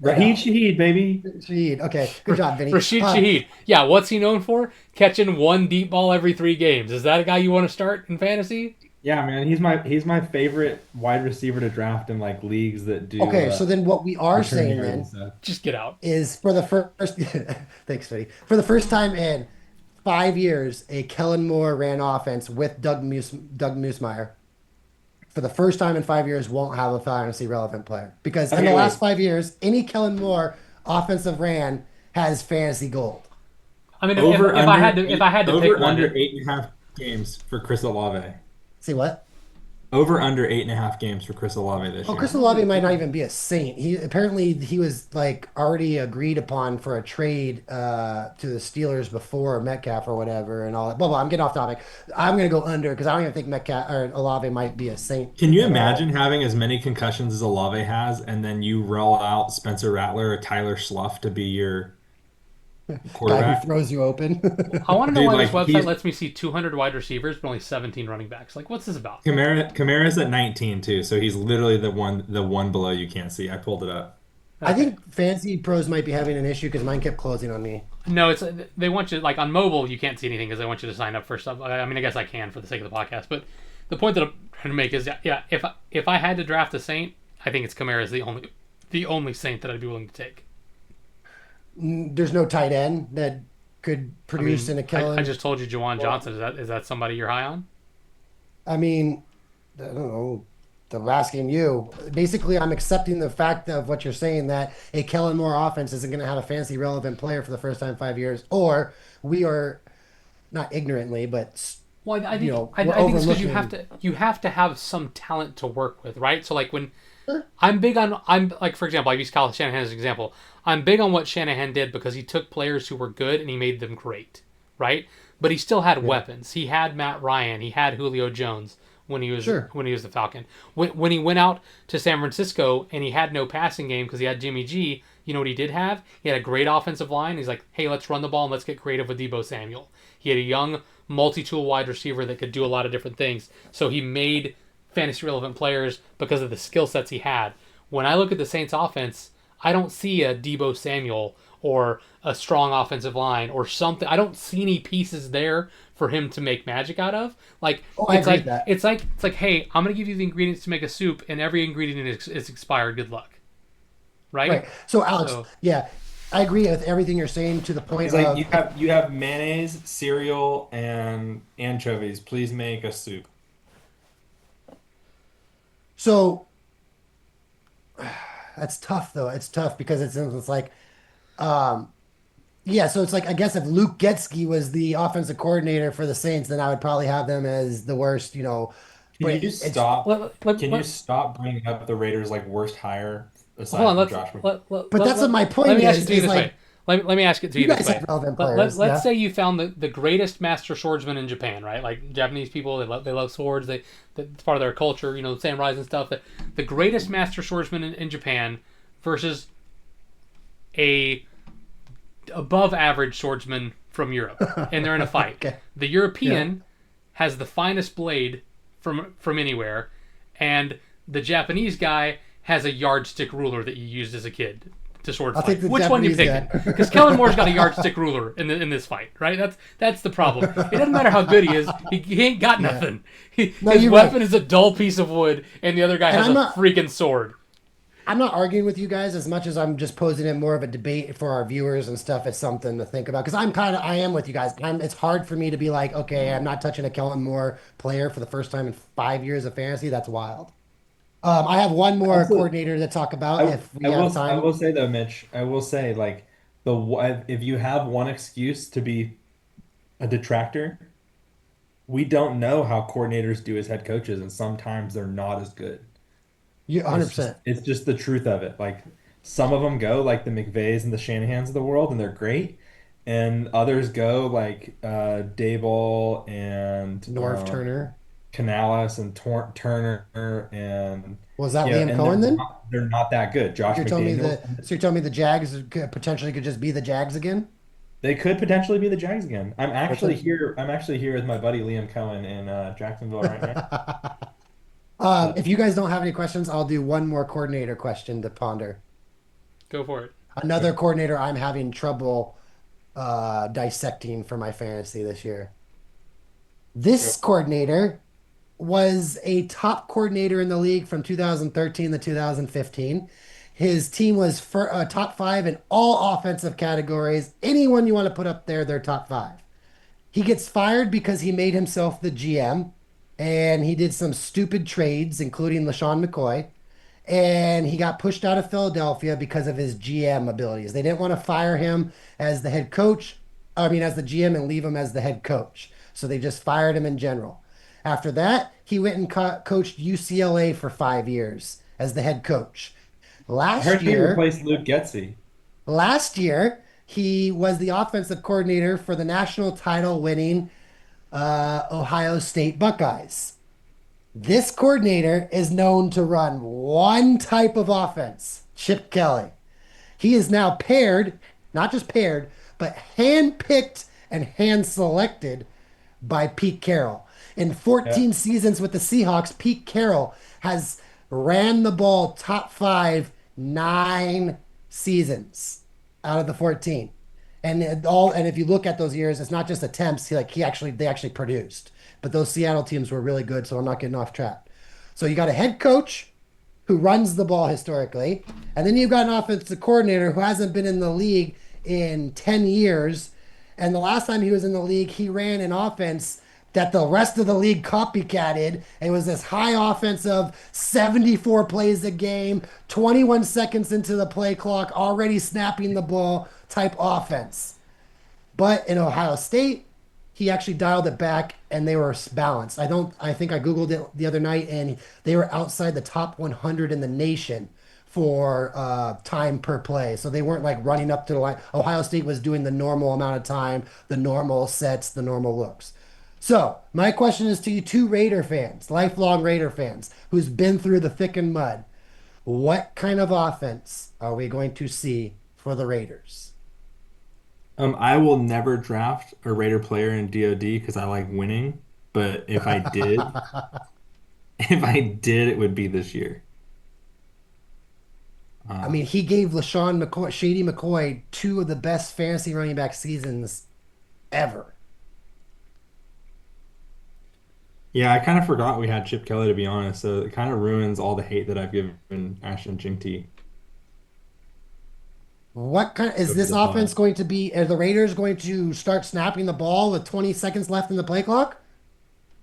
Raheem Shaheed, baby. Shaheed. Okay, good job, Vinny. Rashid Shaheed. Yeah, what's he known for? Catching one deep ball every 3 games. Is that a guy you want to start in fantasy? Yeah, man, he's my favorite wide receiver to draft in like leagues that do. Okay, so then what we are return saying yards then and stuff. Just get out. is for the first thanks, Vinny. For the first time in 5 years, a Kellen Moore ran offense with Doug Musmeyer. For the first time in 5 years, won't have a fantasy relevant player because in Okay, the wait. last 5 years, any Kellen Moore offensive ran has fantasy gold. I mean, Over if under I had to over pick one, under 8.5 games for Chris Olave. See what? Over under 8.5 games for Chris Olave this Oh, year. Chris Olave might not even be a Saint. He was like already agreed upon for a trade to the Steelers before Metcalf or whatever and all that. Blah blah. I'm getting off topic. I'm gonna go under because I don't even think Metcalf or Olave might be a Saint. Can you at all. imagine having as many concussions as Olave has, and then you roll out Spencer Rattler or Tyler Schluff to be your Guy quarterback? who throws you open? I want to know Dude, why like, this website he's- lets me see 200 wide receivers but only 17 running backs. Like, what's this about? Kamara's at 19 too, so he's literally the one below you can't see. I pulled it up. I think fancy pros might be having an issue because mine kept closing on me. No, it's they want you like on mobile. You can't see anything because they want you to sign up for stuff. I mean, I guess I can for the sake of the podcast, but the point that I'm trying to make is, yeah, if I had to draft a Saint, I think it's Kamara's the only Saint that I'd be willing to take. There's no tight end that could I mean, produce in a Kellen. I just told you, Jawan Johnson. Is that somebody you're high on? I mean, I don't know. I'm asking you. Basically, I'm accepting the fact of what you're saying that a Kellen Moore offense isn't going to have a fancy relevant player for the first time in 5 years, or we are not ignorantly, but Well, I think you know, I we're think it's because overlooking. you have to have some talent to work with, right? So like when I'm like, for example, I use Kyle Shanahan as an example. I'm big on what Shanahan did because he took players who were good and he made them great, right? But he still had weapons. He had Matt Ryan. He had Julio Jones when he was Sure. when he was the Falcon. When he went out to San Francisco and he had no passing game because he had Jimmy G. You know what he did have? He had a great offensive line. He's like, hey, let's run the ball and let's get creative with Deebo Samuel. He had a young, multi-tool wide receiver that could do a lot of different things. So he made fantasy relevant players because of the skill sets he had. When I look at the Saints offense, I don't see a Deebo Samuel or a strong offensive line or something. I don't see any pieces there for him to make magic out of. Like I it's agree like with that. it's like hey, I'm gonna give you the ingredients to make a soup, and every ingredient is expired. Good luck, right? Right. So, Alex, So- yeah, I agree with everything you're saying to the point It's like of you have mayonnaise, cereal, and anchovies. Please make a soup. so that's tough though. It's tough because it's like yeah, so it's like I guess if Luke Getzky was the offensive coordinator for the Saints, then I would probably have them as the worst, you know. Can But you it's stop? Let- Can let- you stop bringing up the Raiders like worst hire aside Hold on, from let's. Josh McCown? But that's what my point Let me ask is, it to you is this like, way. Let me ask it to you you this guys way. have relevant Let, players, let's yeah? say you found the greatest master swordsman in Japan, right? Like Japanese people, they love swords. It's part of their culture, you know, samurais and stuff. The greatest master swordsman in Japan versus a above average swordsman from Europe, and they're in a fight. Okay. The European has the finest blade from anywhere, and the Japanese guy has a yardstick ruler that you used as a kid. to sword I'll take fight. the Which one you Japanese picking? guy. Because Kellen Moore's got a yardstick ruler in this fight, right? That's the problem. It doesn't matter how good he is. He ain't got nothing. No, His you're weapon right. is a dull piece of wood, and the other guy And has a freaking sword. I'm not arguing with you guys as much as I'm just posing it more of a debate for our viewers and stuff. It's something to think about because I am with you guys. It's hard for me to be like, okay, I'm not touching a Kellen Moore player for the first time in 5 years of fantasy. That's wild. I have one more Also, coordinator to talk about if we have I time. will say though, Mitch, I will say like if you have one excuse to be a detractor, we don't know how coordinators do as head coaches, and sometimes they're not as good. You 100%. It's just the truth of it. Like some of them go like the McVays and the Shanahans of the world, and they're great, and others go like Daboll and Norv Turner. Canales and Turner and Was that Liam Cohen then? they're not that good. Josh You're telling me McDaniels, you're telling me the Jags potentially could just be the Jags again? they could potentially be the Jags again. Potentially. I'm actually here with my buddy Liam Cohen in Jacksonville right now. If you guys don't have any questions, I'll do one more coordinator question to ponder. Go for it. Another coordinator I'm having trouble dissecting for my fantasy this year. This coordinator was a top coordinator in the league from 2013 to 2015. His team was for top five in all offensive categories. Anyone you want to put up there, they're top five. He gets fired because he made himself the GM and he did some stupid trades, including LaShawn McCoy. And he got pushed out of Philadelphia because of his GM abilities. They didn't want to fire him as the head coach, as the GM and leave him as the head coach. So they just fired him in general. After that, he went and coached UCLA for 5 years as the head coach. I Last heard he year, replaced Luke Getsy. last year, he was the offensive coordinator for the national title winning Ohio State Buckeyes. This coordinator is known to run one type of offense, Chip Kelly. He is now paired, not just paired, but hand-picked and hand-selected by Pete Carroll. In Yeah. 14 seasons with the Seahawks, Pete Carroll has ran the ball top five 9 seasons out of the 14. And if you look at those years, it's not just attempts. They actually produced. But those Seattle teams were really good, so I'm not getting off track. So you got a head coach who runs the ball historically, and then you've got an offensive coordinator who hasn't been in the league in 10 years. And the last time he was in the league, he ran an offense that the rest of the league copycatted. It was this high offense of 74 plays a game, 21 seconds into the play clock, already snapping the ball type offense. But in Ohio State, he actually dialed it back and they were balanced. I think I Googled it the other night and they were outside the top 100 in the nation for time per play. So they weren't like running up to the line. Ohio State was doing the normal amount of time, the normal sets, the normal looks. So my question is to you two Raider fans, lifelong Raider fans, who's been through the thick and mud. What kind of offense are we going to see for the Raiders? I will never draft a Raider player in DoD because I like winning. But if I did, if I did, it would be this year. I Uh, mean, he gave LaShawn McCoy, Shady McCoy, two of the best fantasy running back seasons ever. yeah, I kind of forgot we had Chip Kelly to be honest. So it kind of ruins all the hate that I've given Ashton Jinty What kind is over this the offense pod. going to be? Are the Raiders going to start snapping the ball with 20 seconds left in the play clock?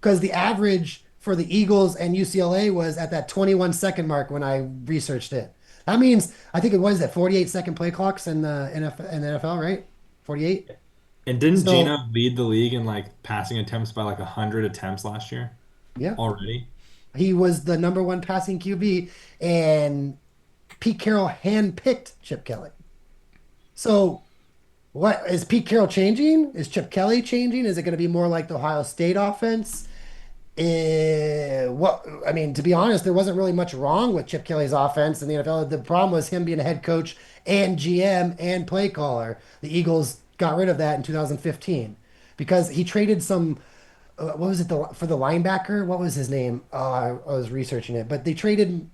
Because the average for the Eagles and UCLA was at that 21-second mark when I researched it. That means I think it was at 48-second play clocks in the NFL, right? 48. And didn't So Gino lead the league in like passing attempts by like 100 attempts last year yeah, already? he was the number one passing QB, and Pete Carroll handpicked Chip Kelly. So what is Pete Carroll changing? Is Chip Kelly changing? Is it going to be more like the Ohio State offense? To be honest, there wasn't really much wrong with Chip Kelly's offense in the NFL. The problem was him being a head coach and GM and play caller. The Eagles got rid of that in 2015 because he traded some. What was it for the linebacker? What was his name? I was researching it, but they traded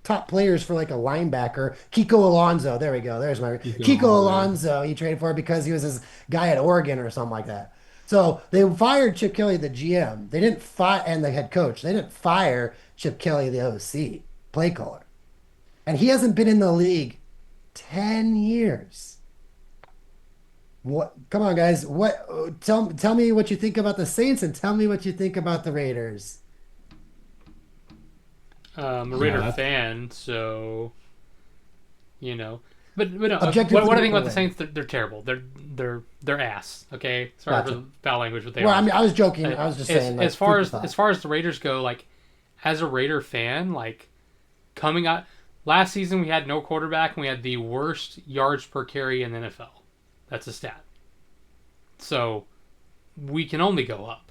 top players for like a linebacker. Kiko Alonso. There we go. There's my Keep Kiko going there. Alonso. He traded for because he was this guy at Oregon or something like that. So they fired Chip Kelly, the GM. They didn't fire and the head coach. They didn't fire Chip Kelly, the OC, play caller. And he hasn't been in the league 10 years. What? Come on, guys. What? Tell me what you think about the Saints and tell me what you think about the Raiders. I'm a Yeah, Raider that's fan, so you know. But no, what I Objectively, think about the away. Saints, they're terrible. They're ass. Okay, sorry for Gotcha. the foul language, but they Well, I are. mean, I was joking. I was just saying, As like, far food for as thought. the Raiders go, like as a Raider fan, like coming out last season, we had no quarterback and we had the worst yards per carry in the NFL. That's a stat. So we can only go up.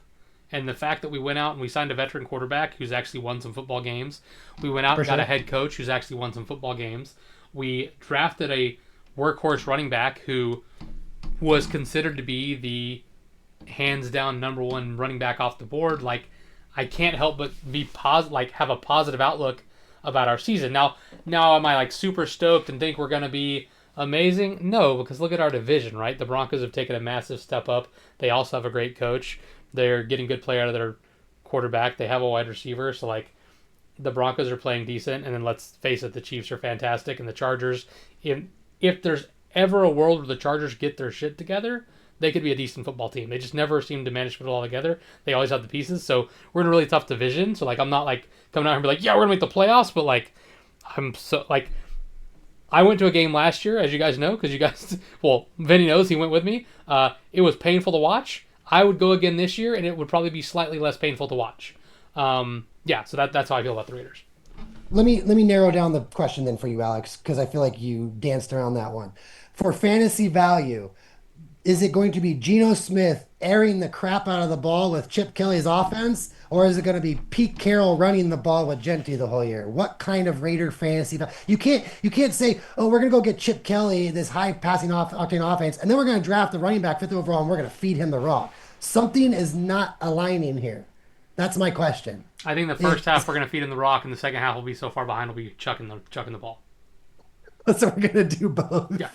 And the fact that we went out and we signed a veteran quarterback who's actually won some football games, we went out For and got a sure. head coach who's actually won some football games. We drafted a workhorse running back who was considered to be the hands down number one running back off the board. Like I can't help but be like have a positive outlook about our season. Now am I like super stoked and think we're gonna be amazing? No, because look at our division, right? The Broncos have taken a massive step up. They also have a great coach. They're getting good play out of their quarterback. They have a wide receiver, so like the Broncos are playing decent, and then let's face it, the Chiefs are fantastic, and the Chargers. If there's ever a world where the Chargers get their shit together, they could be a decent football team. They just never seem to manage to put it all together. They always have the pieces, so we're in a really tough division. So like I'm not like coming out here and be like, yeah, we're gonna make the playoffs, but like I'm so like I went to a game last year, as you guys know, because you guys, well, Vinny knows he went with me. It was painful to watch. I would go again this year, and it would probably be slightly less painful to watch. Yeah, so that's how I feel about the Raiders. Let me narrow down the question then for you, Alex, because I feel like you danced around that one. For fantasy value, is it going to be Geno Smith airing the crap out of the ball with Chip Kelly's offense, or is it going to be Pete Carroll running the ball with Gentry the whole year? What kind of Raider fantasy? You can't say, oh, we're going to go get Chip Kelly, this high passing off octane offense, and then we're going to draft the running back fifth overall, and we're going to feed him the rock. Something is not aligning here. That's my question. I think the first half we're going to feed him the rock, and the second half will be so far behind, we'll be chucking the ball. So we're going to do both. Yeah,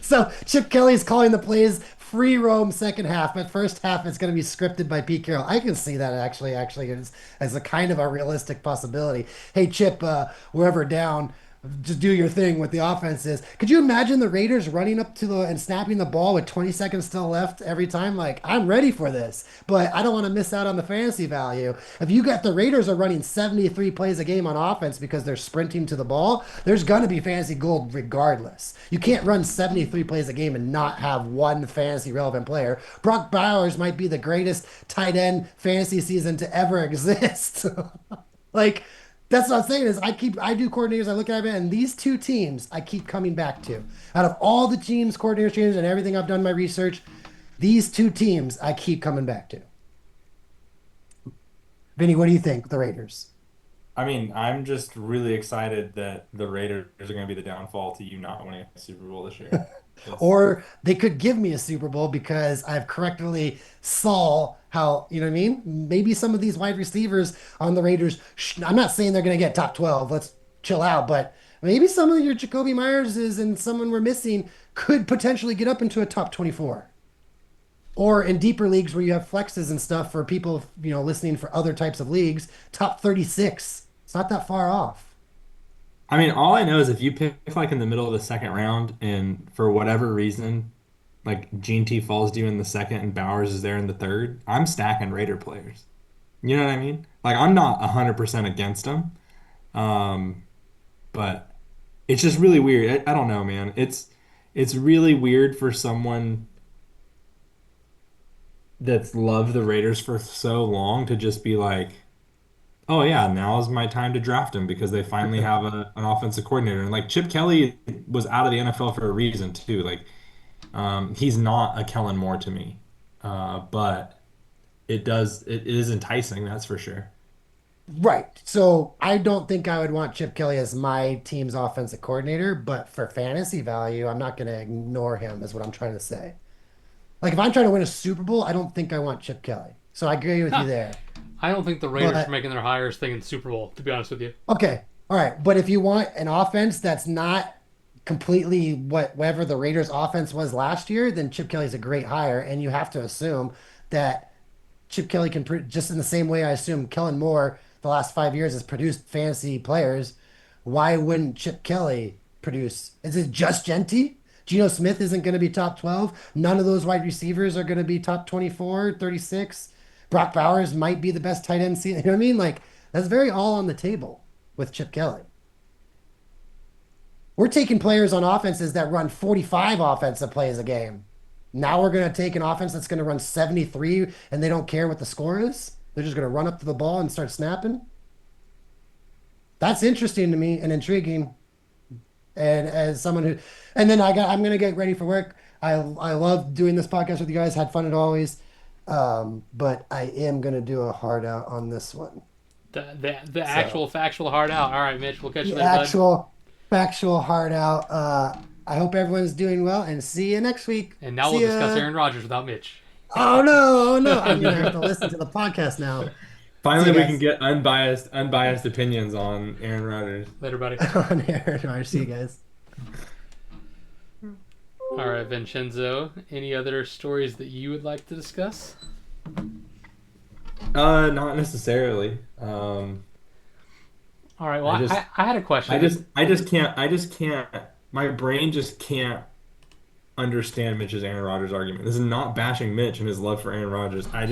So Chip Kelly's calling the plays free roam second half, but first half it's going to be scripted by Pete Carroll. I can see that actually as a kind of a realistic possibility. Hey Chip, wherever down, just do your thing with the offenses. Could you imagine the Raiders running up to the and snapping the ball with 20 seconds still left every time? Like, I'm ready for this, but I don't want to miss out on the fantasy value. If you got the Raiders are running 73 plays a game on offense because they're sprinting to the ball, there's going to be fantasy gold regardless. You can't run 73 plays a game and not have one fantasy relevant player. Brock Bowers might be the greatest tight end fantasy season to ever exist. Like, that's what I'm saying is I do coordinators, I look at it, and these two teams I keep coming back to. Out of all the teams, coordinators changes, and everything I've done my research, these two teams I keep coming back to. Vinny, what do you think? The Raiders. I mean, I'm just really excited that the Raiders are going to be the downfall to you not winning a Super Bowl this year. Just, Or they could give me a Super Bowl because I've correctly saw how, you know what I mean? Maybe some of these wide receivers on the Raiders, I'm not saying they're going to get top 12. Let's chill out. But maybe some of your Jacoby Myerses and someone we're missing could potentially get up into a top 24. Or in deeper leagues where you have flexes and stuff for people, listening for other types of leagues, top 36. It's not that far off. I mean, all I know is if you pick like in the middle of the second round and for whatever reason, like Gene T falls to you in the second and Bowers is there in the third, I'm stacking Raider players. You know what I mean? Like I'm not 100% against them, um, but it's just really weird. I don't know, man. It's really weird for someone that's loved the Raiders for so long to just be like, oh yeah, now is my time to draft him because they finally have an offensive coordinator. And like Chip Kelly was out of the NFL for a reason too. Like he's not a Kellen Moore to me, but it is enticing, that's for sure. Right. So I don't think I would want Chip Kelly as my team's offensive coordinator, but for fantasy value, I'm not going to ignore him, is what I'm trying to say. Like if I'm trying to win a Super Bowl, I don't think I want Chip Kelly. So I agree with you Huh. there. I don't think the Raiders are But making their hires thinking Super Bowl. To be honest with you, okay, All right, but if you want an offense that's not completely whatever the Raiders' offense was last year, then Chip Kelly's a great hire, and you have to assume that Chip Kelly can just in the same way I assume Kellen Moore the last 5 years has produced fantasy players. Why wouldn't Chip Kelly produce? Is it just Genty? Geno Smith isn't going to be top 12. None of those wide receivers are going to be top 24, 36. Brock Bowers might be the best tight end. You know what I mean? Like, that's very all on the table with Chip Kelly. We're taking players on offenses that run 45 offensive plays a game. Now we're going to take an offense that's going to run 73 and they don't care what the score is. They're just going to run up to the ball and start snapping. That's interesting to me and intriguing. And as someone who, and then I'm going to get ready for work. I love doing this podcast with you guys. Had fun as always. But I am going to do a hard out on this one. The actual factual hard out. All right, Mitch, we'll catch you The later, actual factual hard out. I hope everyone's doing well and see you next week. And now See we'll ya. discuss Aaron Rodgers without Mitch. Oh no, oh no. I'm going to have to listen to the podcast now. Finally, See you we guys. can get unbiased opinions on Aaron Rodgers. Later, buddy. On air. All right, see you guys. All right, Vincenzo, any other stories that you would like to discuss? Not necessarily. All right, well, I just- I had a question. I just can't. My brain just can't understand Mitch's Aaron Rodgers argument. This is not bashing Mitch and his love for Aaron Rodgers. I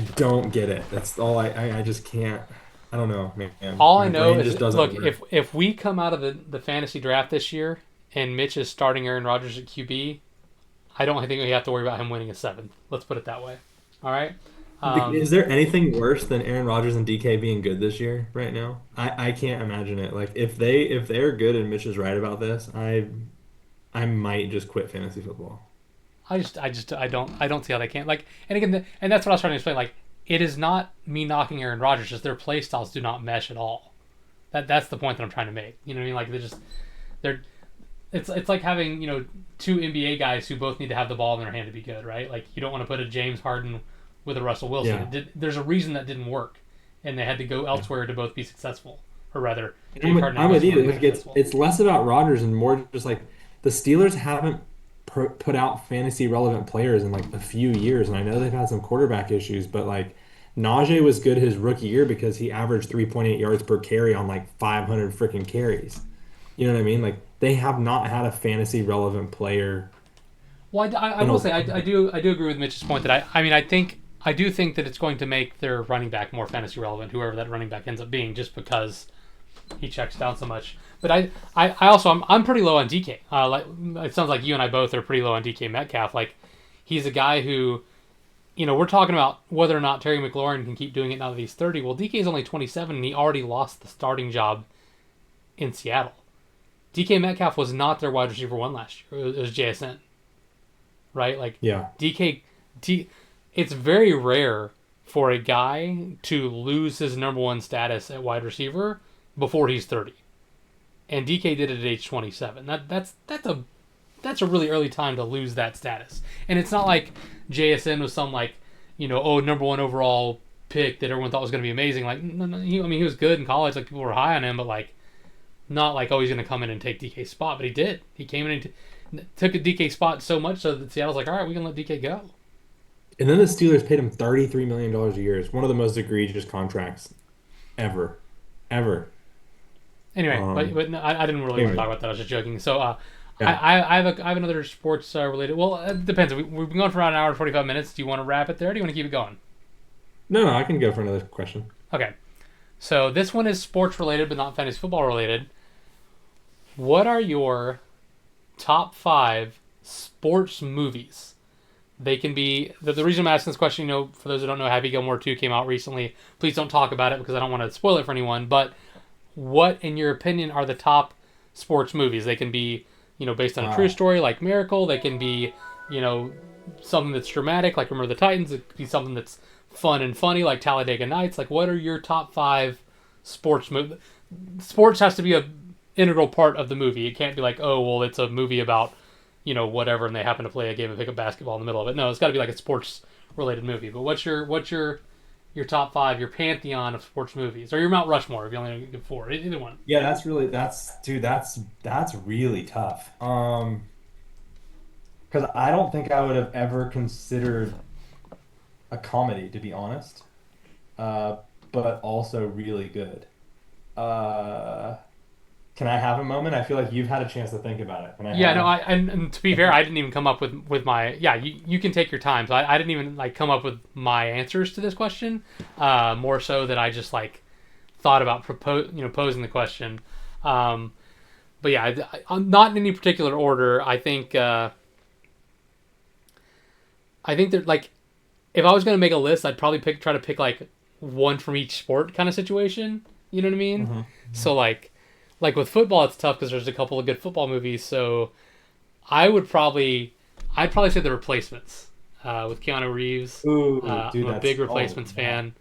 don't get it. That's all. I just can't. I don't know, man. All My I know brain is, just doesn't look, work. if we come out of the fantasy draft this year and Mitch is starting Aaron Rodgers at QB, I don't think we have to worry about him winning a 7. Let's put it that way. All right? Is there anything worse than Aaron Rodgers and DK being good this year right now? I can't imagine it. Like if they're good and Mitch is right about this, I might just quit fantasy football. I don't see how they can't. Like, and again, and that's what I was trying to explain. Like, it is not me knocking Aaron Rodgers, just their play styles do not mesh at all. That's the point that I'm trying to make. You know what I mean? Like it's like having, two NBA guys who both need to have the ball in their hand to be good, right? Like you don't want to put a James Harden with a Russell Wilson. Yeah. There's a reason that didn't work, and they had to go elsewhere to both be successful, or rather, I'm James with, Harden I'm and with Russell you. were Like, successful. it's less about Rodgers and more just like the Steelers haven't put out fantasy relevant players in like a few years, and I know they've had some quarterback issues, but like Najee was good his rookie year because he averaged 3.8 yards per carry on like 500 freaking carries. You know what I mean? Like they have not had a fantasy relevant player. Well, I will say I do agree with Mitch's point that I do think that it's going to make their running back more fantasy relevant, whoever that running back ends up being, just because he checks down so much. But I also I'm pretty low on DK. Like it sounds like you and I both are pretty low on DK Metcalf. Like he's a guy who, we're talking about whether or not Terry McLaurin can keep doing it now that he's 30. Well, DK is only 27 and he already lost the starting job in Seattle. DK Metcalf was not their wide receiver 1 last year. It was JSN. Right? Like Yeah. it's very rare for a guy to lose his number 1 status at wide receiver before he's 30. And DK did it at age 27. That's a really early time to lose that status. And it's not like JSN was some number 1 overall pick that everyone thought was going to be amazing. Like no, he was good in college. Like people were high on him, but like not like he's going to come in and take DK's spot. But he did. He came in and took a DK spot so much so that Seattle's like, all right, we can let DK go. And then the Steelers paid him $33 million a year. It's one of the most egregious contracts ever. Anyway, but no, I didn't really want to talk about that. I was just joking. So Yeah. I have another sports related. Well, it depends. We've been going for around an hour and 45 minutes. Do you want to wrap it there? Or do you want to keep it going? No, I can go for another question. Okay. So this one is sports related, but not fantasy football related. What are your top 5 sports movies? They can be the reason I'm asking this question. For those who don't know, Happy Gilmore 2 came out recently. Please don't talk about it because I don't want to spoil it for anyone. But what, in your opinion, are the top sports movies? They can be, based on a true story like Miracle. They can be, something that's dramatic like Remember the Titans. It could be something that's fun and funny like Talladega Nights. Like, what are your top 5 sports movies? Sports has to be a integral part of the movie. It can't be like, oh, well, it's a movie about, whatever, and they happen to play a game of pickup basketball in the middle of it. No, it's got to be like a sports related movie. But what's your your top 5, your pantheon of sports movies, or your Mount Rushmore if you only give 4. Either one. Yeah, that's really tough. Because I don't think I would have ever considered a comedy, to be honest. But also really good. Uh, can I have a moment? I feel like you've had a chance to think about it. Can I Yeah, no, have? and to be fair, I didn't even come up with my, yeah, you can take your time. So I didn't even like come up with my answers to this question. More so that I just like thought about posing the question. But yeah, I'm not in any particular order. I think that like if I was gonna make a list, I'd probably try to pick like one from each sport kind of situation. You know what I mean? Hmm. So like with football, it's tough because there's a couple of good football movies. So I'd probably say The Replacements with Keanu Reeves. Ooh, dude, I'm a that's big Replacements yeah. fan.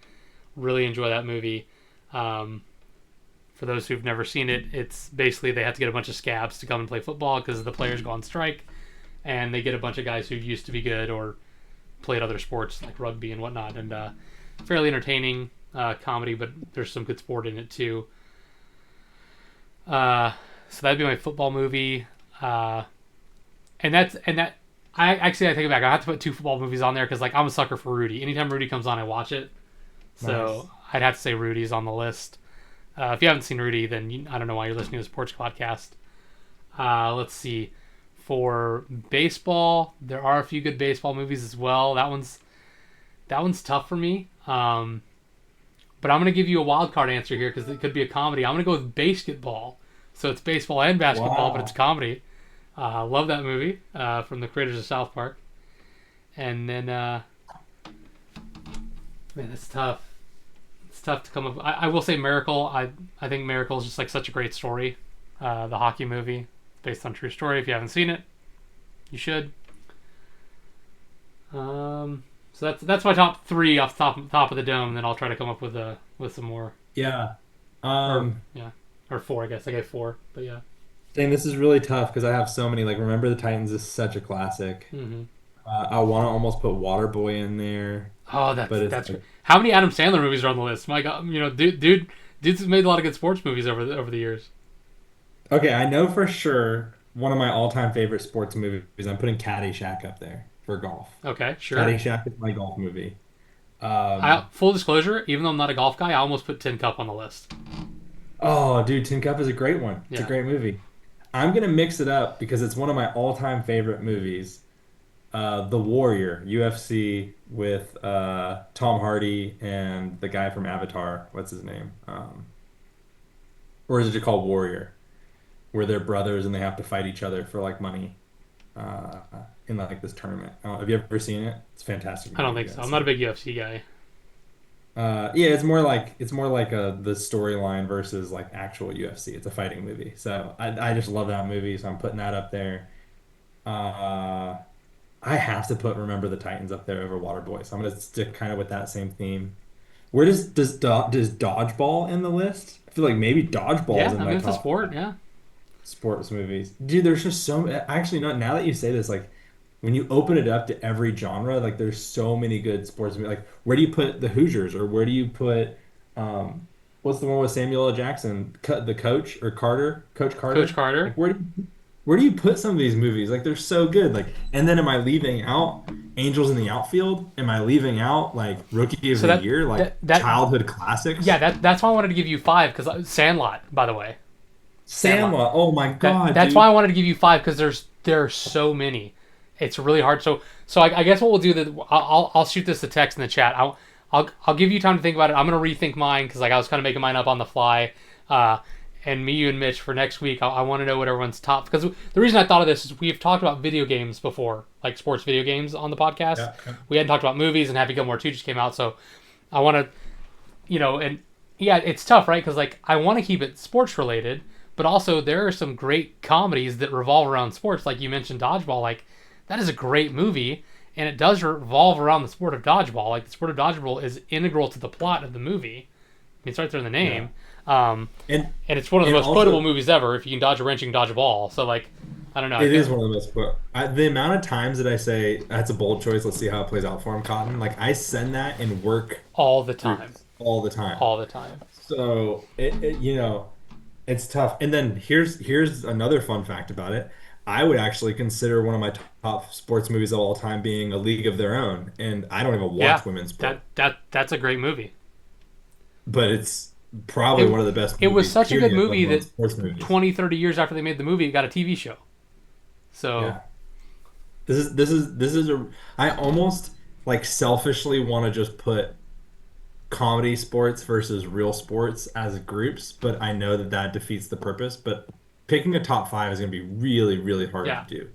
Really enjoy that movie. For those who've never seen it, it's basically they have to get a bunch of scabs to come and play football because the players go on strike, and they get a bunch of guys who used to be good or played other sports like rugby and whatnot, and fairly entertaining comedy, but there's some good sport in it too. So that'd be my football movie, and that I take it back. I have to put 2 football movies on there because like I'm a sucker for Rudy. Anytime Rudy comes on, I watch it. So Nice. I'd have to say Rudy's on the list. If you haven't seen Rudy, then I don't know why you're listening to a sports podcast. Let's see. For baseball, there are a few good baseball movies as well. That one's tough for me. But I'm gonna give you a wild card answer here because it could be a comedy. I'm gonna go with basketball. So it's baseball and basketball, but it's Wow. comedy. Love that movie from the creators of South Park. And then, man, it's tough. It's tough to come up. I will say Miracle. I think Miracle is just like such a great story. The hockey movie based on true story. If you haven't seen it, you should. So that's my top 3 off the top of the dome. And then I'll try to come up with some more. Yeah. Or yeah, or 4. I guess I gave 4, but yeah. Dang, this is really tough because I have so many. Like, Remember the Titans is such a classic. Hmm. I want to almost put Waterboy in there, Oh, but it's that's great. like, How many Adam Sandler movies are on the list? My God, dude's made a lot of good sports movies over the years. okay, I know for sure one of my all-time favorite sports movies. I'm putting Caddyshack up there for golf. Okay, sure. Caddyshack is my golf movie. Full disclosure, even though I'm not a golf guy, I almost put Tin Cup on the list. Oh, dude, Tin Cup is a great one. It's a Yeah. great movie. I'm gonna mix it up because it's one of my all-time favorite movies. The Warrior, UFC with Tom Hardy and the guy from Avatar. What's his name? Or is it just called Warrior? Where they're brothers and they have to fight each other for like money uh, in like this tournament. Have you ever seen it? It's a fantastic I don't movie. think You so. gotta I'm see not a it. big UFC guy. Yeah, it's more like the storyline versus like actual UFC. It's a fighting movie, so I just love that movie. So I'm putting that up there. Uh, I have to put Remember the Titans up there over Waterboy. So I'm gonna stick kind of with that same theme. Where does Dodgeball in the list? I feel like maybe Dodgeball is Yeah, in I my mean it's a top sport. Yeah. sports movies. Dude, there's just so actually not now that you say this, like when you open it up to every genre, like there's so many good sports movies. Like where do you put the Hoosiers or where do you put um what's the one with Samuel L. Jackson, the coach or Carter, Coach Coach Carter? Carter. Like where do you put some of these movies? Like they're so good. Like and then am I leaving out Angels in the Outfield? Am I leaving out like Rookie of So the Year, like that childhood classics? yeah, that's why I wanted to give you 5 because Sandlot, by the way. Sandlot. Sandlot. Oh my God, That's dude. why I wanted to give you 5 because there are so many. It's really hard. So I guess what we'll do that I'll shoot this to text in the chat. I'll give you time to think about it. I'm gonna rethink mine because like I was kind of making mine up on the fly. And me, you, and Mitch for next week. I want to know what everyone's top because the reason I thought of this is we've talked about video games before, like sports video games on the podcast. Yeah, yeah. We hadn't talked about movies, and Happy Gilmore 2 just came out, so I want to, and yeah, it's tough, right? Because like I want to keep it sports related, but also there are some great comedies that revolve around sports, like you mentioned Dodgeball. Like that is a great movie, and it does revolve around the sport of dodgeball. Like the sport of dodgeball is integral to the plot of the movie. I mean, it's right there in the name. And And it's one of the And most also- quotable movies ever. If you can dodge a wrench, you can dodge a ball. So like, I don't know. I It is feel one of the most the amount of times that I say that's a bold choice. Let's see how it plays out for him, Cotton. Like I send that in work all the time, groups all the time. all the time. So it's tough. And then here's another fun fact about it. I would actually consider one of my top sports movies of all time being A League of Their Own, and I don't even Yeah, watch women's sport, that's a great movie. but it's probably It one of the best it was movies, such a good period, let movie alone that sports movies. 20, 30 years after they made the movie, it got a TV show. So Yeah. This is a I almost like selfishly want to just put comedy sports versus real sports as groups, but I know that that defeats the purpose. But picking a top five is going to be really, really hard yeah, to do.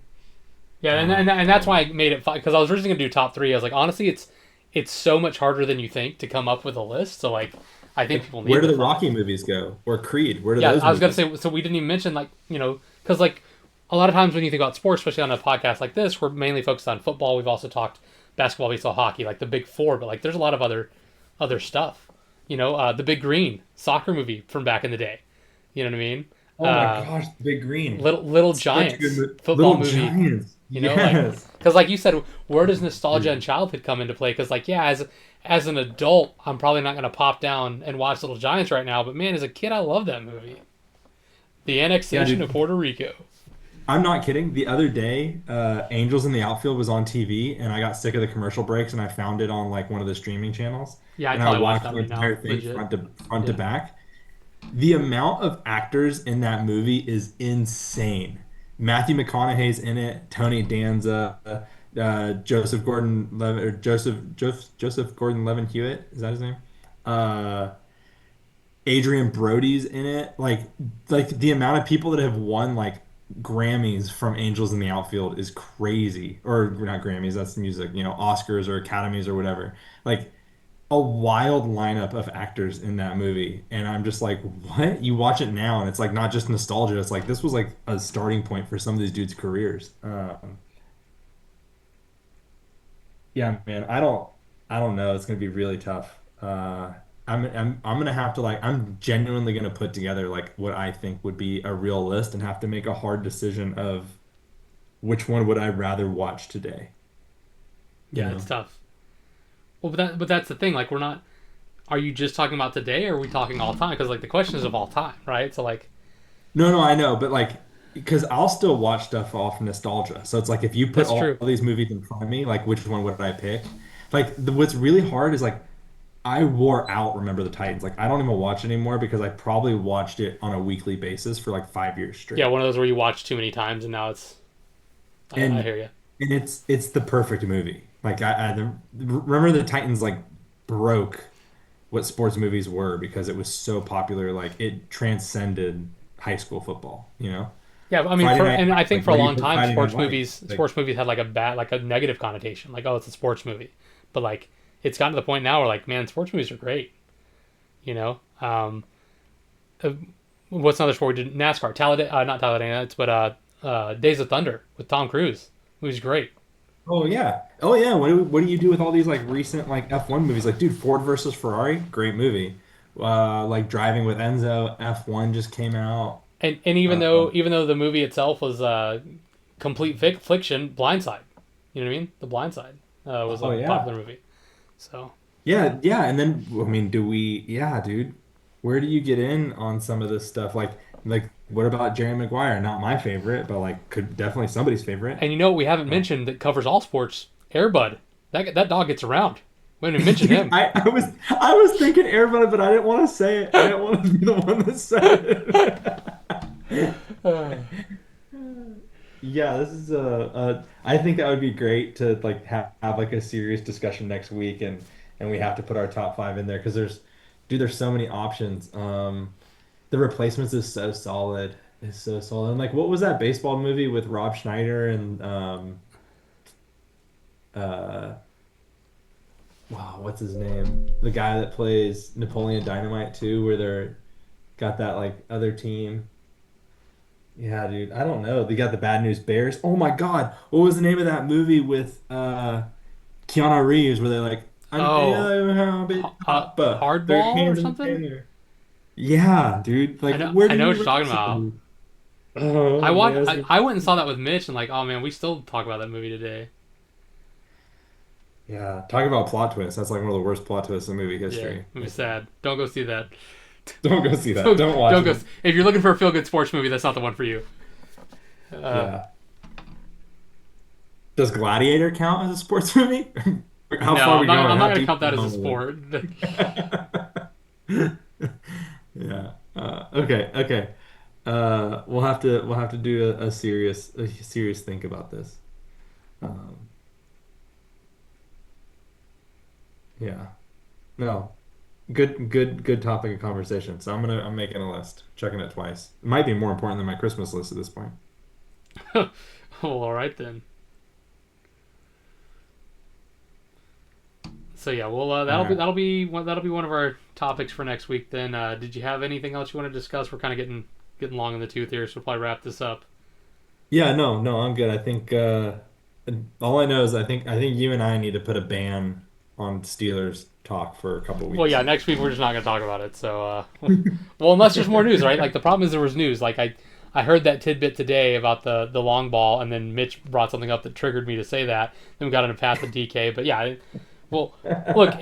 yeah, and that's why I made it because I was originally gonna do top three. I was like, honestly, it's so much harder than you think to come up with a list. So like, I think people need Where do the the fun. Rocky movies go? Or Creed? Where do Yeah, those I was gonna movies say. So we didn't even mention like because like a lot of times when you think about sports, especially on a podcast like this, we're mainly focused on football. We've also talked basketball, baseball, hockey, like the big four. But like, there's a lot of other stuff. The Big Green soccer movie from back in the day. You know what I mean? Oh my gosh, Big Green. Little Such a good Giants football Little movie. Giants. Like Yes. because like you said, where does nostalgia and childhood come into play? Because like as an adult, I'm probably not gonna pop down and watch Little Giants right now. But man, as a kid, I love that movie. The Yeah, annexation dude. of Puerto Rico. I'm not kidding. The other day, Angels in the Outfield was on TV, and I got sick of the commercial breaks, and I found it on like one of the streaming channels, Yeah, I'd and I probably watch watched that the right now. entire thing Legit. front to Yeah. back. The amount of actors in that movie is insane. Matthew McConaughey's in it, Tony Danza, Joseph Gordon-Levitt, or Joseph Gordon-Levitt Hewitt, is that his name? Uh, Adrian Brody's in it. Like the amount of people that have won like Grammys from Angels in the Outfield is crazy. Or not Grammys, that's music, Oscars or Academies or whatever. Like a wild lineup of actors in that movie. And I'm just like, what? You watch it now and it's like not just nostalgia, it's like this was like a starting point for some of these dudes' careers. Yeah, man, I don't know. It's gonna be really tough. I'm gonna have to like I'm genuinely gonna put together like what I think would be a real list and have to make a hard decision of which one would I rather watch today, you Yeah, know? it's tough. Well, but that's the thing. Like, we're not. Are you just talking about today, or are we talking all time? Because like the question is of all time, right? So like, No, no, I know, but like because I'll still watch stuff off nostalgia. So it's like if you put that's all true. these movies in front of me, like which one would I pick? Like what's really hard is like I wore out Remember the Titans. Like I don't even watch it anymore because I probably watched it on a weekly basis for like 5 years Yeah, straight. one of those where you watch too many times and now it's. I And hear you. and it's the perfect movie. Like Remember the Titans like broke what sports movies were because it was so popular. Like it transcended high school football. Yeah, I mean, Friday Night and I Lights. think Like for a where do you long put time, Friday Night Lights? Like sports movies had like like a negative connotation, like oh, it's a sports movie. But like, it's gotten to the point now where like, man, sports movies are great. You know, uh, what's another sport we did? NASCAR, Talladega, not Talladega, Days of Thunder with Tom Cruise, who's great. oh yeah, oh yeah. What do you do with all these like recent like F1 movies? Like dude, Ford versus Ferrari, great movie. Like Driving with Enzo, F1 just came out. And Uh, even though the movie itself was complete fiction, Blindside, you know what I mean? The Blindside was oh a yeah. popular movie. So Yeah, yeah, and then I mean, yeah, dude, where do you get in on some of this stuff? Like, what about Jerry Maguire? Not my favorite, but like, could definitely somebody's favorite. and you know what we haven't Uh, mentioned that covers all sports? Airbud. That dog gets around. We haven't even mentioned Dude, him. I was thinking Airbud, but I didn't want to say it. I didn't want to be the one that said it. Uh, Yeah, this is I think that would be great to like have like a serious discussion next week, and we have to put our top five in there because there's so many options. The Replacements is so solid. It's so solid. And like, what was that baseball movie with Rob Schneider and uh, wow, what's his name? The guy that plays Napoleon Dynamite too, where they're got that like other team. Yeah, dude. I don't know. They got the Bad News Bears. Oh my God. What was the name of that movie with Keanu Reeves where they're like, I'm oh, Papa. Their Hardball or hands in the something? air. Yeah, dude. Like, where I do know you what you're rank talking some of about. these? Oh, I watched. man, I went and saw that with Mitch, and like, oh man, we still talk about that movie today. yeah, talking about plot twists. That's like one of the worst plot twists in movie Yeah, history. it was sad. Don't go see that. Don't go see that. Don't watch Don't go. it. If you're looking for a feel good sports movie, that's not the one for you. Yeah. Does Gladiator count as a sports movie? How No, far are I'm we not, going? I'm not How going to deep count that are as a we sport. going? Yeah. Okay. Okay. We'll have to do a serious think about this. Um, yeah. No. Good topic of conversation. So I'm making a list, checking it twice. It might be more important than my Christmas list at this point. Well, all right then. So yeah, well All right. that'll be one of our topics for next week. Then, did you have anything else you want to discuss? We're kind of getting long in the tooth here, so we'll probably wrap this up. Yeah, no, I'm good. I think all I know is I think you and I need to put a ban on Steelers talk for a couple Well, weeks. yeah, next week we're just not going to talk about it. So, well, unless there's more news, right? Like the problem is there was news. Like I heard that tidbit today about the long ball, and then Mitch brought something up that triggered me to say that. Then we got on a path with DK. But yeah, well, look,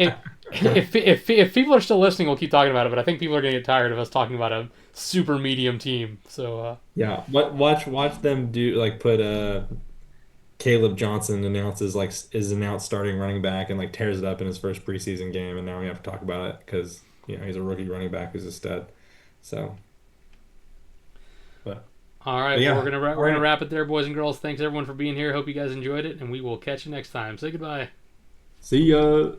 if people are still listening, we'll keep talking about it. But I think people are going to get tired of us talking about a super medium team. So, Yeah, watch them do like put Caleb Johnson is announced starting running back and like tears it up in his first preseason game, and now we have to talk about it because he's a rookie running back who's a stud. So, but all right, but well, yeah, we're gonna wrap it there, boys and girls. Thanks everyone for being here. Hope you guys enjoyed it, and we will catch you next time. Say goodbye. see ya.